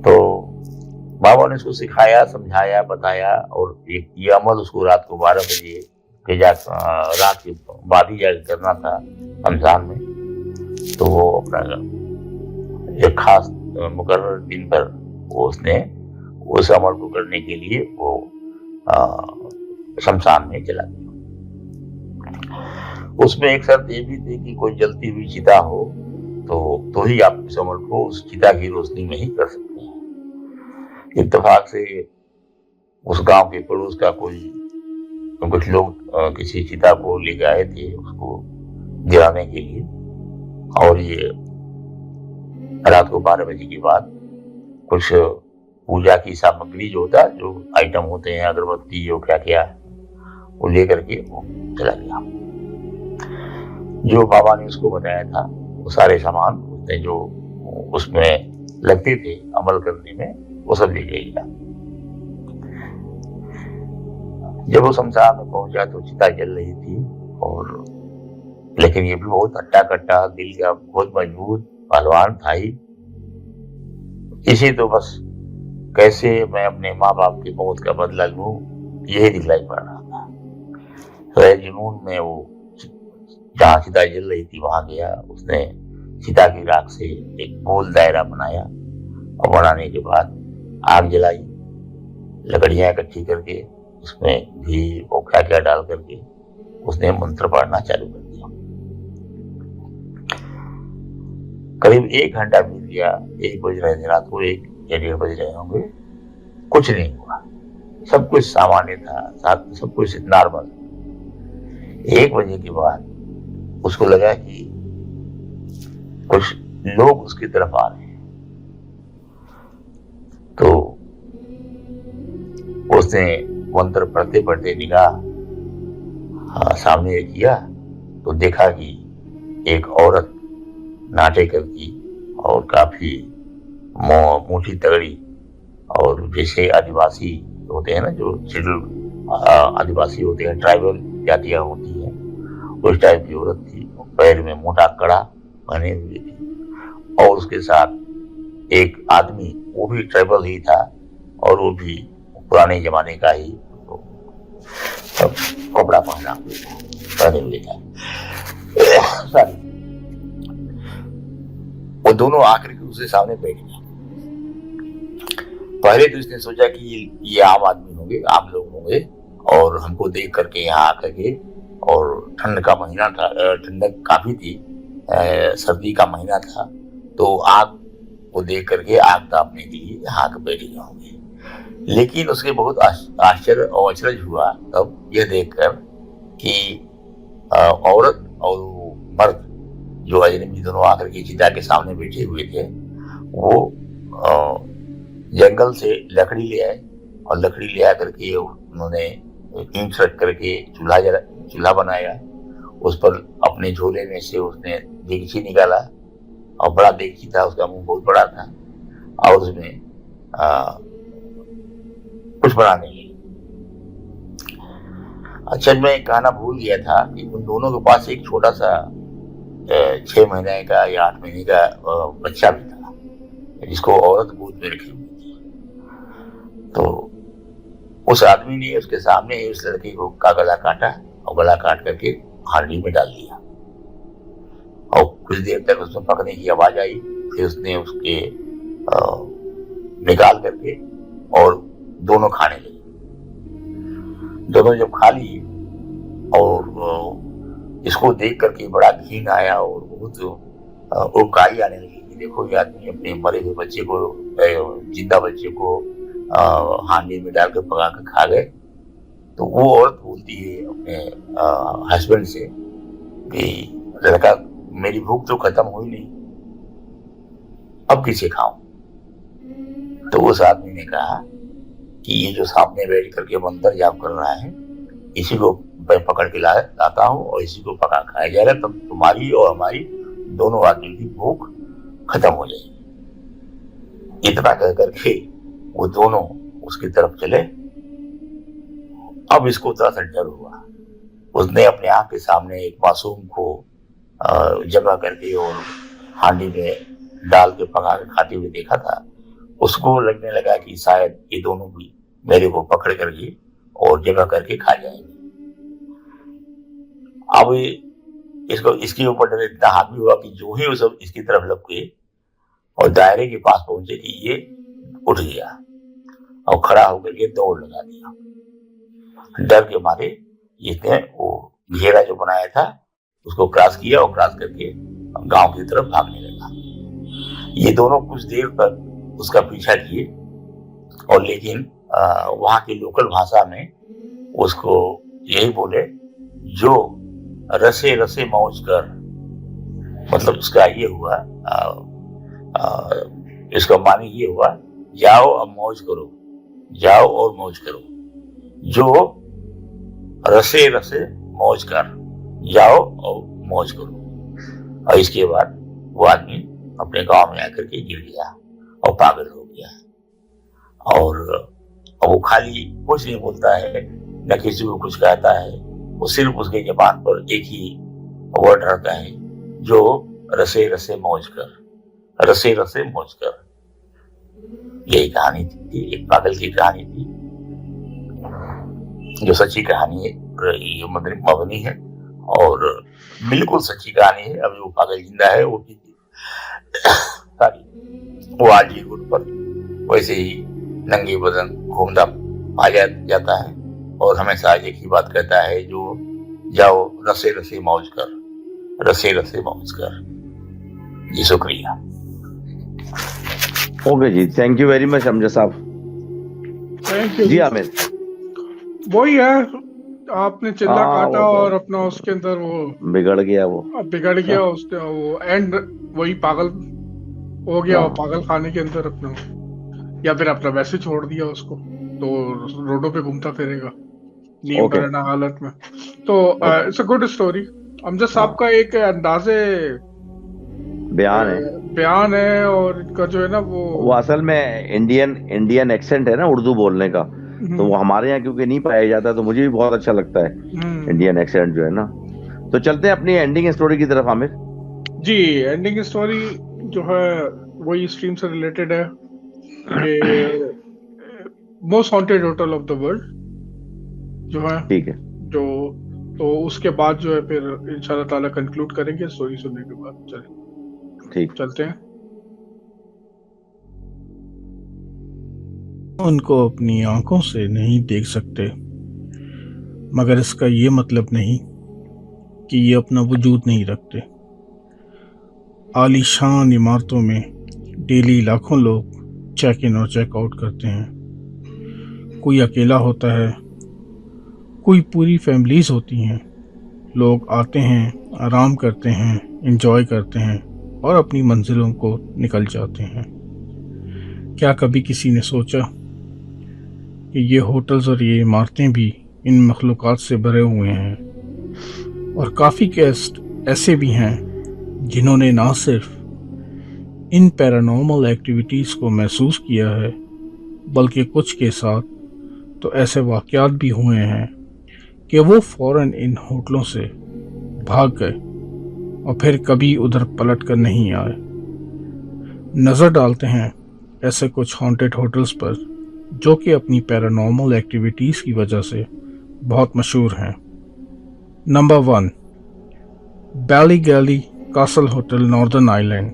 तो बाबा ने उसको सिखाया, समझाया, बताया, और ये अमल उसको रात को 12 बजे के रात के बाद ही जाकर करना था रमजान में। तो वो अपना एक खास मुकर्रर दिन पर वो उसने उस अमल को करने के लिए वो शमशान में चला गया। उसमें एक शर्त ये भी थी कि कोई जलती हुई चिता हो तो ही आप इस अमल को उस चिता की रोशनी में ही कर सकते हैं। इत्तेफाक से उस गांव के पड़ोस का कुछ लोग किसी चिता को लेके आए थे उसको गिराने के लिए, और ये रात को 12 बजे के बाद कुछ पूजा की सामग्री जो होता है, जो आइटम होते हैं, अगरबत्ती जो क्या क्या, वो लेकर के वो चला गया। जो बाबा ने उसको बताया था वो सारे सामान उसने जो उसमें लगते थे अमल करने में, वो सब ले गया। जब वो शमशान में पहुंचा तो चिता जल रही थी, और लेकिन ये भी बहुत हट्टा कट्टा, दिल का बहुत मजबूत पहलवान था ही। इसी तो बस कैसे मैं अपने माँ बाप की मौत का बदला लूं, यही दिखलाई पड़ रहा था। तो जुनून में वो जहाँ चिता जल रही थी वहां गया। उसने चिता की राख से एक गोल दायरा बनाया, और बनाने के बाद आग जलाई, लकड़ियां इकट्ठी करके उसमें घी और क्या क्या डाल करके उसने मंत्र पढ़ना चालू कर दिया। करीब 1 घंटा बीत गया। 1 बज रहे थे, रात को 1 या 1:30 बज रहे होंगे। कुछ नहीं हुआ, सब कुछ सामान्य था, सब कुछ नॉर्मल। 1 बजे के बाद उसको लगा कि कुछ लोग उसकी तरफ आ रहे हैं। तो उसने मंत्र पढ़ते पढ़ते निगाह सामने किया तो देखा कि एक औरत नाटेकर की और काफी मोटी तगड़ी, और जैसे आदिवासी होते हैं ना, जो शेड्यूल आदिवासी होते हैं, ट्राइबल जातियां होती हैं, उस टाइप की औरत थी। पैर में मोटा कड़ा पहने हुए थी, और उसके साथ एक आदमी, वो भी ट्राइबल ही था, और वो भी पुराने जमाने का ही सब कपड़ा पहने हुए था। वो दोनों आकर के उसके सामने बैठ गए। पहले तो इसने सोचा कि ये आम आदमी होंगे, आम लोग होंगे, और हमको देख करके यहाँ आकर के, और ठंड का महीना था, ठंडक काफी थी, सर्दी का महीना था, तो आग को देख करके आग तापने के लिए यहाँ आकर बैठ गए होंगे। लेकिन उसके बहुत आश्चर्य और अचरज हुआ तब यह देखकर कि औरत और मर्द जो अजनबी दोनों आकर के चिता के सामने बैठे हुए थे, वो जंगल से लकड़ी ले आए, और लकड़ी ले आकर के उन्होंने ईंट रख करके चूल्हा बनाया। उस पर अपने झोले में से उसने देगची निकाला, और बड़ा देगची था, उसका मुंह बहुत बड़ा था, और उसमें कुछ बनाने लगी। अच्छा, मैं कहना भूल गया था कि उन दोनों के पास एक छोटा सा 6 महीने का या 8 महीने का बच्चा भी था, जिसको औरत गोद में रखी हुई थी। तो उस आदमी ने उसके सामने ही उस लड़के का गला काटा, और गला काट करके हांडी में डाल दिया, और कुछ देर तक उसमें पकने की आवाज आई। फिर उसने उसके निकाल करके और दोनों खाने लगे। दोनों जब खा ली, और इसको देख करके बड़ा घिन आया, और बहुत उबकाई आने लगी कि देखो ये आदमी अपने मरे हुए बच्चे को, जिंदा बच्चे को हांडी में डालकर पका कर खा गए। तो वो औरत बोलती है अपने हस्बैंड से कि लड़का, मेरी भूख तो खत्म हुई नहीं, अब किसे खाऊं? तो उस आदमी ने कहा कि ये जो सामने बैठ करके मंत्र जाप कर रहा है, इसी को मैं पकड़ के लाता हूँ और इसी को पका खाया जाएगा, तब तुम्हारी और हमारी दोनों आदमी की भूख खत्म हो जाएगी। इतना कह करके वो दोनों उसकी तरफ चले। अब इसको थोड़ा सा डर हुआ। उसने अपने आंख के सामने एक मासूम को जगह करके और हांडी में डाल के पका के खाते हुए देखा था, उसको लगने लगा कि शायद ये दोनों भी मेरे को पकड़ करके और जगह करके खा जाएंगे। अब इसको इसके ऊपर डर इतना हावी हुआ कि जो ही वो सब इसकी तरफ लपके और दायरे के पास पहुंचे कि ये उठ गया और खड़ा होकर के दौड़ लगा दिया। डर के मारे इसने वो घेरा जो बनाया था उसको क्रॉस किया और क्रॉस करके गांव की तरफ भागने लगा। ये दोनों कुछ देर तक उसका पीछा किए और लेकिन वहां की लोकल भाषा में उसको यही बोले, जो रसे रसे मौज कर, मतलब उसका ये हुआ, इसका मानी ये हुआ, जाओ अब मौज करो, जाओ और मौज करो। जो रसे रसे मौज कर, जाओ और मौज करो। और इसके बाद वो आदमी अपने गांव में आकर के गिर गया और पागल हो गया। और वो खाली कुछ नहीं बोलता है, न किसी को कुछ कहता है, वो सिर्फ उसके जबान पर एक ही वर्ड रहता है, जो रसे रसे मौज कर, रसे रसे मौज कर। यही कहानी थी, एक पागल की कहानी थी, जो सच्ची कहानी है, ये मबनी है और बिल्कुल सच्ची कहानी है। अभी वो पागल जिंदा है, वो आज ही रोड पर वैसे ही नंगे बदन घूमता पाया जाता है और हमेशा एक ही बात कहता है, जो जाओ रसे रसे मौज कर, रसे रसे मौज कर। जी शुक्रिया। ओके जी, thank you very much Amjad sahab. Thank you जी आमिर, वही है, आपने चिल्ला हाँ, काटा वो तो और अपना उसके अंदर वो बिगड़ गया वो। बिगड़ गया, उसके वो एंड वही पागल हो गया, हाँ। और पागल खाने के अंदर अपना, या फिर अपना वैसे छोड़ दिया उसको, तो रोडों पे घूमता फिरेगा नींद Okay. वरना हालत में। तो it's a good story. Amjad साहब का एक अंदाजे बयान है और इनका जो है ना वो असल में इंडियन एक्सेंट है ना उर्दू बोलने का, तो वो हमारे यहाँ क्योंकि नहीं पाया जाता, तो मुझे भी बहुत अच्छा लगता है इंडियन एक्सेंट जो है ना। तो चलते हैं अपनी एंडिंग स्टोरी की तरफ आमिर जी। एंडिंग स्टोरी जो है वही स्ट्रीम से रिलेटेड है कि most haunted hotel of the world जो है, ठीक है। जो तो उसके बाद जो है फिर इंशाल्लाह ताला कंक्लूड करेंगे स्टोरी सुनने के बाद। चलिए ठीक, चलते हैं। उनको अपनी आंखों से नहीं देख सकते, मगर इसका ये मतलब नहीं कि ये अपना वजूद नहीं रखते। आलीशान इमारतों में डेली लाखों लोग चेक इन और चेक आउट करते हैं। कोई अकेला होता है, कोई पूरी फैमिलीज होती हैं। लोग आते हैं, आराम करते हैं, एंजॉय करते हैं और अपनी मंजिलों को निकल जाते हैं। क्या कभी किसी ने सोचा कि ये होटल्स और ये इमारतें भी इन मखलूक़ात से भरे हुए हैं? और काफ़ी गेस्ट ऐसे भी हैं जिन्होंने ना सिर्फ इन पैरानॉर्मल एक्टिविटीज़ को महसूस किया है, बल्कि कुछ के साथ तो ऐसे वाक़यात भी हुए हैं कि वो फ़ौरन इन होटलों से भाग गए और फिर कभी उधर पलट कर नहीं आए। नज़र डालते हैं ऐसे कुछ हॉन्टेड होटल्स पर जो कि अपनी पैरानॉर्मल एक्टिविटीज़ की वजह से बहुत मशहूर हैं। Number 1, Ballygally castle hotel, Northern Ireland.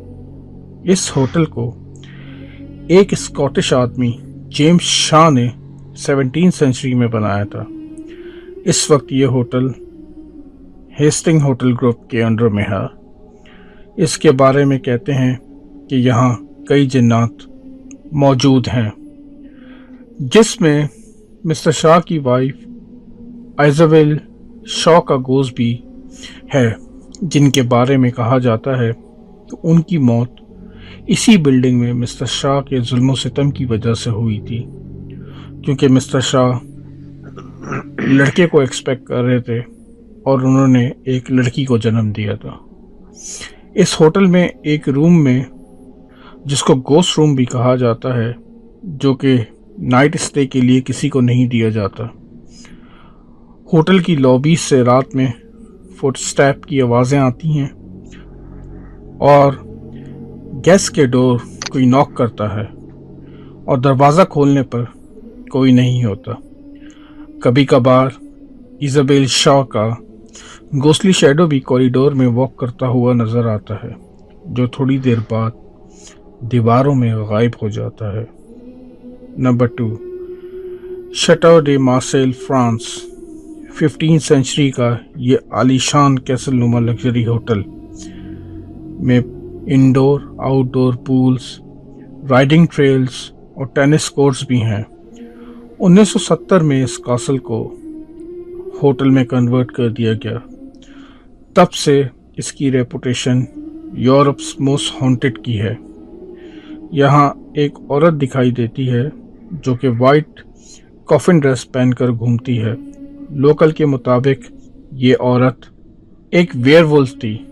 इस होटल को एक स्कॉटिश आदमी जेम्स शाह ने 17वीं सेंचुरी में बनाया था। इस वक्त ये होटल हेस्टिंग होटल ग्रुप के अंडर में है। इसके बारे में कहते हैं कि यहाँ कई जिन्नात मौजूद हैं, जिसमें मिस्टर शाह की वाइफ आइज़ाबेल शॉ का गोश्त भी है, जिनके बारे में कहा जाता है कि उनकी मौत इसी बिल्डिंग में मिस्टर शाह के जुल्म सितम की वजह से हुई थी, क्योंकि मिस्टर शाह लड़के को एक्सपेक्ट कर रहे थे और उन्होंने एक लड़की को जन्म दिया था। इस होटल में एक रूम में, जिसको गोस्ट रूम भी कहा जाता है, जो कि नाइट स्टे के लिए किसी को नहीं दिया जाता, होटल की लॉबी से रात में फुटस्टेप की आवाज़ें आती हैं और गेस्ट के डोर कोई नॉक करता है और दरवाज़ा खोलने पर कोई नहीं होता। कभी कभार इज़ाबेल शॉ का घोस्टली शैडो भी कॉरिडोर में वॉक करता हुआ नज़र आता है, जो थोड़ी देर बाद दीवारों में गायब हो जाता है। नंबर 2, शैटेau de मार्सेल, फ्रांस। 15वीं सेंचुरी का ये आलीशान कैसल नुमा लग्जरी होटल में indoor outdoor pools, riding trails और टेनिस कोर्ट्स भी हैं। 1970 में इस कासल को होटल में कन्वर्ट कर दिया गया। तब से इसकी रेपुटेशन यूरोप्स मोस्ट हॉन्टेड की है। यहाँ एक औरत दिखाई देती है जो कि वाइट कॉफिन ड्रेस पहनकर घूमती है। लोकल के मुताबिक ये औरत एक वेयरवुल्फ थी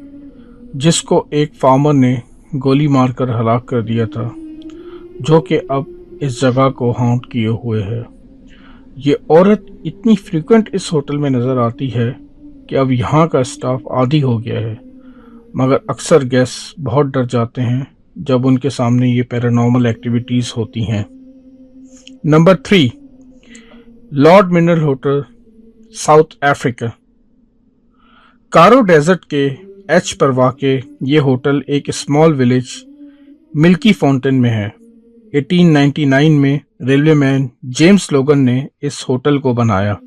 जिसको एक फार्मर ने गोली मारकर हलाक कर दिया था, जो कि अब इस जगह को हॉन्ट किए हुए है। ये औरत इतनी फ्रीक्वेंट इस होटल में नज़र आती है कि अब यहाँ का स्टाफ आदी हो गया है, मगर अक्सर गेस्ट बहुत डर जाते हैं जब उनके सामने ये पैरानॉर्मल एक्टिविटीज़ होती हैं। Number 3, Lord mineral hotel, south Africa. कारो डेजर्ट के एच पर वाक़े ये होटल एक स्मॉल विलेज मिल्की फाउंटेन में है। 1899 में रेलवेमैन जेम्स लोगन ने इस होटल को बनाया।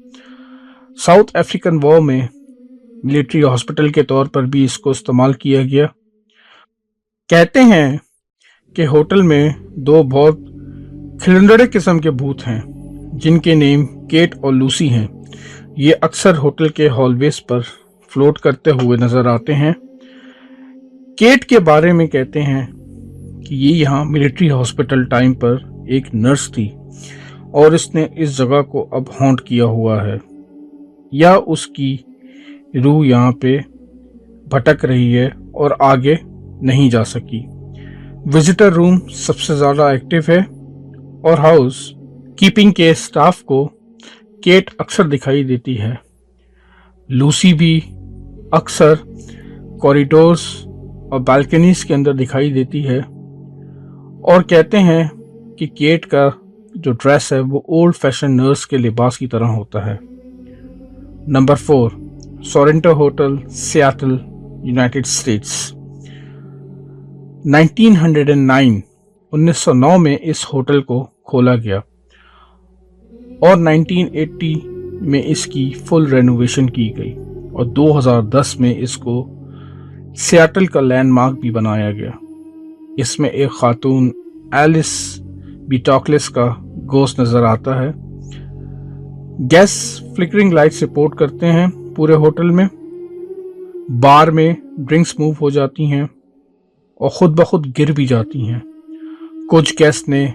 साउथ अफ्रीकन वॉर में मिलिट्री हॉस्पिटल के तौर पर भी इसको इस्तेमाल किया गया। कहते हैं कि होटल में 2 बहुत खिलंदड़े किस्म के भूत हैं जिनके नेम केट और लूसी हैं। ये अक्सर होटल के हॉलवेज पर फ्लोट करते हुए नजर आते हैं। केट के बारे में कहते हैं कि ये यहाँ मिलिट्री हॉस्पिटल टाइम पर एक नर्स थी और इसने इस जगह को अब हॉन्ट किया हुआ है, या उसकी रूह यहाँ पे भटक रही है और आगे नहीं जा सकी। विजिटर रूम सबसे ज़्यादा एक्टिव है और हाउस कीपिंग के स्टाफ को केट अक्सर दिखाई देती है। लूसी भी अक्सर कॉरिडोर्स और बालकनीज के अंदर दिखाई देती है और कहते हैं कि केट का जो ड्रेस है वो ओल्ड फैशन नर्स के लिबास की तरह होता है। Number 4, Sorrento hotel, Seattle, United States. 1909 में इस होटल को खोला गया और 1980 में इसकी फुल रेनोवेशन की गई और 2010 में इसको सियाटल का लैंडमार्क भी बनाया गया। इसमें एक खातून एलिस बीटॉकलेस का गोश्त नज़र आता है। गैस फ्लिकरिंग लाइट सपोर्ट करते हैं पूरे होटल में। बार में ड्रिंक्स मूव हो जाती हैं और ख़ुद ब खुद गिर भी जाती हैं। कुछ गेस्ट ने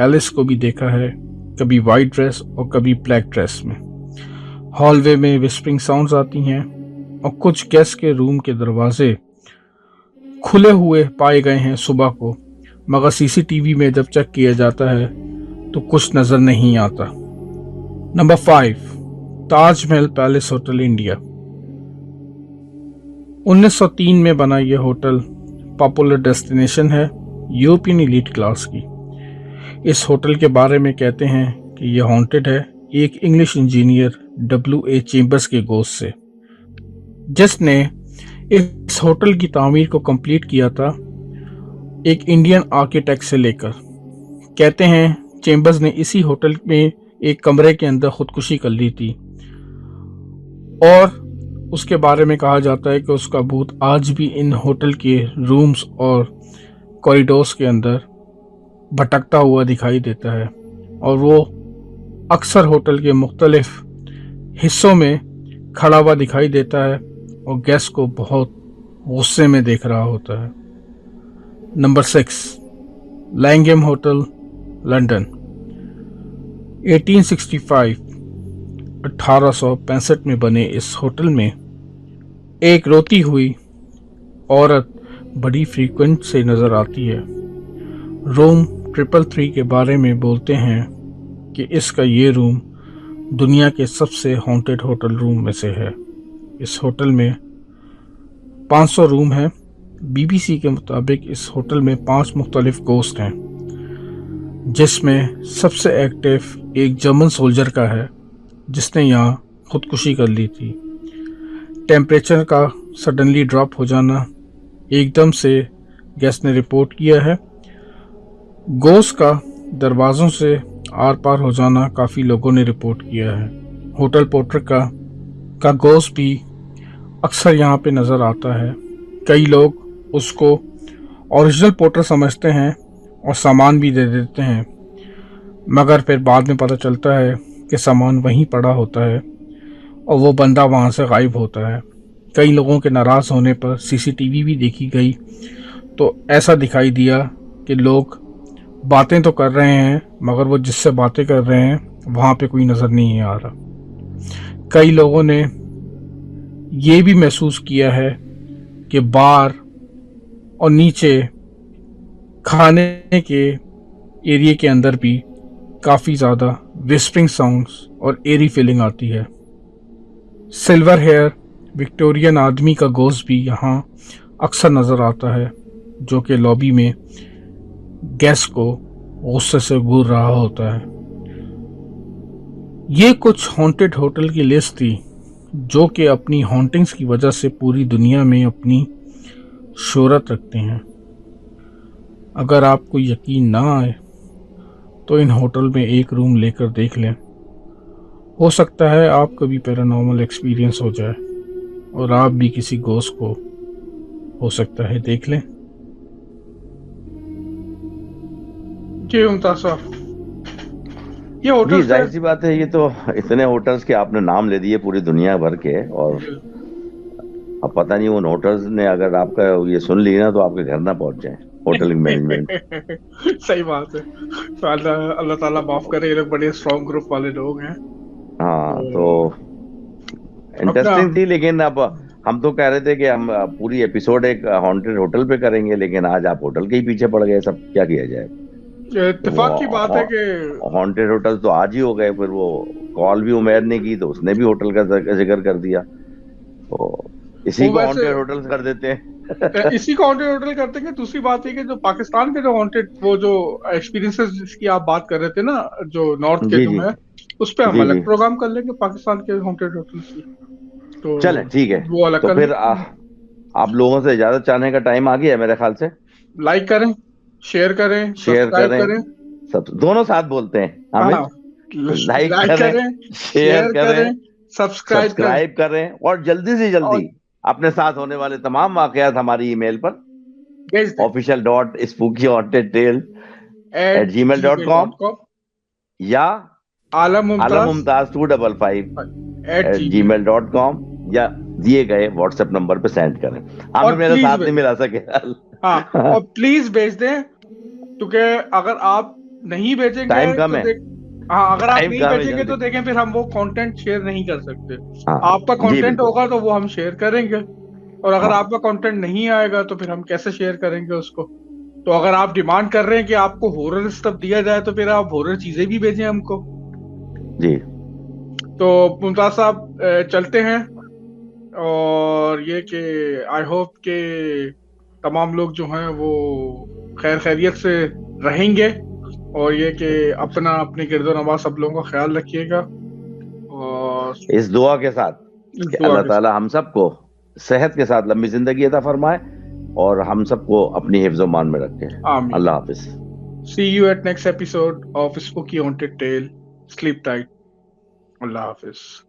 एलिस को भी देखा है, कभी वाइट ड्रेस और कभी ब्लैक ड्रेस में। हॉलवे में विस्परिंग साउंड्स आती हैं और कुछ गेस्ट के रूम के दरवाजे खुले हुए पाए गए हैं सुबह को, मगर सीसीटीवी में जब चेक किया जाता है तो कुछ नज़र नहीं आता। Number 5, Taj Mahal palace hotel, India. 1903 में बना यह होटल पॉपुलर डेस्टिनेशन है यूरोपियन एलीट क्लास की। इस होटल के बारे में कहते हैं कि यह हॉन्टेड है एक इंग्लिश इंजीनियर W.A. चेम्बर्स के गोश्त से, जिसने इस होटल की तामीर को कंप्लीट किया था एक इंडियन आर्किटेक्ट से लेकर। कहते हैं चेम्बर्स ने इसी होटल में एक कमरे के अंदर खुदकुशी कर ली थी और उसके बारे में कहा जाता है कि उसका भूत आज भी इन होटल के रूम्स और कॉरिडोर्स के अंदर भटकता हुआ दिखाई देता है और वो अक्सर होटल के मुख्तलिफ हिस्सों में खड़ा हुआ दिखाई देता है और गेस्ट को बहुत गुस्से में देख रहा होता है। Number 6, लैंगहम hotel, London. 1865 में बने इस होटल में एक रोती हुई औरत बड़ी फ्रीक्वेंट से नज़र आती है। रूम 333 के बारे में बोलते हैं कि इसका ये रूम दुनिया के सबसे हॉन्टेड होटल रूम में से है। इस होटल में 500 रूम हैं, BBC के मुताबिक इस होटल में 5 मुख्तलिफ गोस्ट हैं, जिसमें सबसे एक्टिव एक जर्मन सोल्जर का है जिसने यहाँ खुदकुशी कर ली थी। टेम्परेचर का सडनली ड्रॉप हो जाना एकदम से गेस्ट ने रिपोर्ट किया है। गोस्ट का दरवाज़ों से आर पार हो जाना काफ़ी लोगों ने रिपोर्ट किया है। होटल पोर्टर का गोस्ट भी अक्सर यहाँ पे नज़र आता है। कई लोग उसको ओरिजिनल पोर्टर समझते हैं और सामान भी दे देते हैं, मगर फिर बाद में पता चलता है कि सामान वहीं पड़ा होता है और वो बंदा वहाँ से गायब होता है। कई लोगों के नाराज़ होने पर CCTV भी देखी गई तो ऐसा दिखाई दिया कि लोग बातें तो कर रहे हैं मगर वो जिससे बातें कर रहे हैं वहाँ पे कोई नज़र नहीं आ रहा। कई लोगों ने ये भी महसूस किया है कि बार और नीचे खाने के एरिया के अंदर भी काफ़ी ज़्यादा विस्परिंग साउंड्स और एरी फीलिंग आती है। सिल्वर हेयर विक्टोरियन आदमी का गोश्त भी यहाँ अक्सर नज़र आता है, जो कि लॉबी में गेस्ट को गुस्से से घूर रहा होता है। ये कुछ हॉन्टेड होटल की लिस्ट थी जो कि अपनी हॉन्टिंग्स की वजह से पूरी दुनिया में अपनी शोहरत रखते हैं। अगर आपको यकीन ना आए तो इन होटल में एक रूम लेकर देख लें। हो सकता है आपका भी पैरानॉर्मल एक्सपीरियंस हो जाए और आप भी किसी गोस्ट को हो सकता है देख लें। जी मुमताज साहब, ये होटल जाहिर सी बात है, ये तो इतने होटल्स के आपने नाम ले दिए पूरी दुनिया भर के, और अब पता नहीं उन होटल्स ने अगर आपका ये सुन लिया ना तो आपके घर ना पहुंच जाए होटल मैनेजमेंट। सही बात है। तो अल्लाह ताला माफ करे, ये लोग बड़े स्ट्रॉन्ग ग्रुप वाले लोग हैं। हाँ, तो इंटरेस्टिंग थी। लेकिन अब हम तो कह रहे थे कि हम पूरी एपिसोड एक हॉन्टेड होटल पे करेंगे, लेकिन आज आप होटल के ही पीछे पड़ गए। सब क्या किया जाए, इत्तेफाक की बात है कि हॉन्टेड होटल तो आज ही हो गए। फिर वो कॉल भी उमेर ने की तो उसने भी होटल का जिक्र कर दिया, तो इसी को हॉन्टेड होटल कर देते हैं। इसी को हॉन्टेड होटल करते हैं। दूसरी बात है कि जो पाकिस्तान के जो हॉन्टेड वो जो एक्सपीरियंसेस जिसकी आप बात कर रहे थे ना, जो नॉर्थ के जो है, उस पे हम अलग प्रोग्राम कर लेंगे पाकिस्तान के हॉन्टेड होटल की। तो चले ठीक है, वो अलग तो फिर आप लोगों से इजाजत चाहने का टाइम आ गया मेरे ख्याल से। लाइक करें, शेयर करें, सब दोनों साथ बोलते हैं। लाइक करें, शेयर करें, सब्सक्राइब करें और जल्दी से जल्दी अपने साथ होने वाले तमाम वाकयात हमारी ईमेल पर official.spookyhauntedtales@gmail.com या alamumtaz255@gmail.com या दिए गए व्हाट्सएप नंबर पे सेंड करें। हमें मेरे साथ नहीं मिला सके। हाँ, और प्लीज भेज दें, क्योंकि अगर आप नहीं भेजेंगे टाइम कम है। हाँ, अगर आप नहीं भेजेंगे तो देखें फिर हम वो कंटेंट शेयर नहीं कर सकते। आपका कंटेंट होगा तो वो हम शेयर करेंगे, और अगर आपका कंटेंट नहीं आएगा तो फिर हम कैसे शेयर करेंगे उसको। तो अगर आप डिमांड कर रहे हैं कि आपको हॉरर स्टफ दिया जाए तो फिर आप हॉरर चीजें भी भेजें हमको। जी, तो मुमताज साहब चलते हैं, और ये कि आई होप के तमाम लोग जो हैं वो खैर खैरियत से रहेंगे, और ये कि अपने गिरदो नवाज सब लोगों का ख्याल रखिएगा, और इस दुआ के साथ कि अल्लाह ताला हम सबको सेहत के साथ लंबी जिंदगी अता फरमाए और हम सबको अपनी हिफ्ज़-ओ-मान में रखे। अल्लाह हाफिज। See you at next episode of Spooky Haunted Tale. Sleep tight. Allah Hafiz.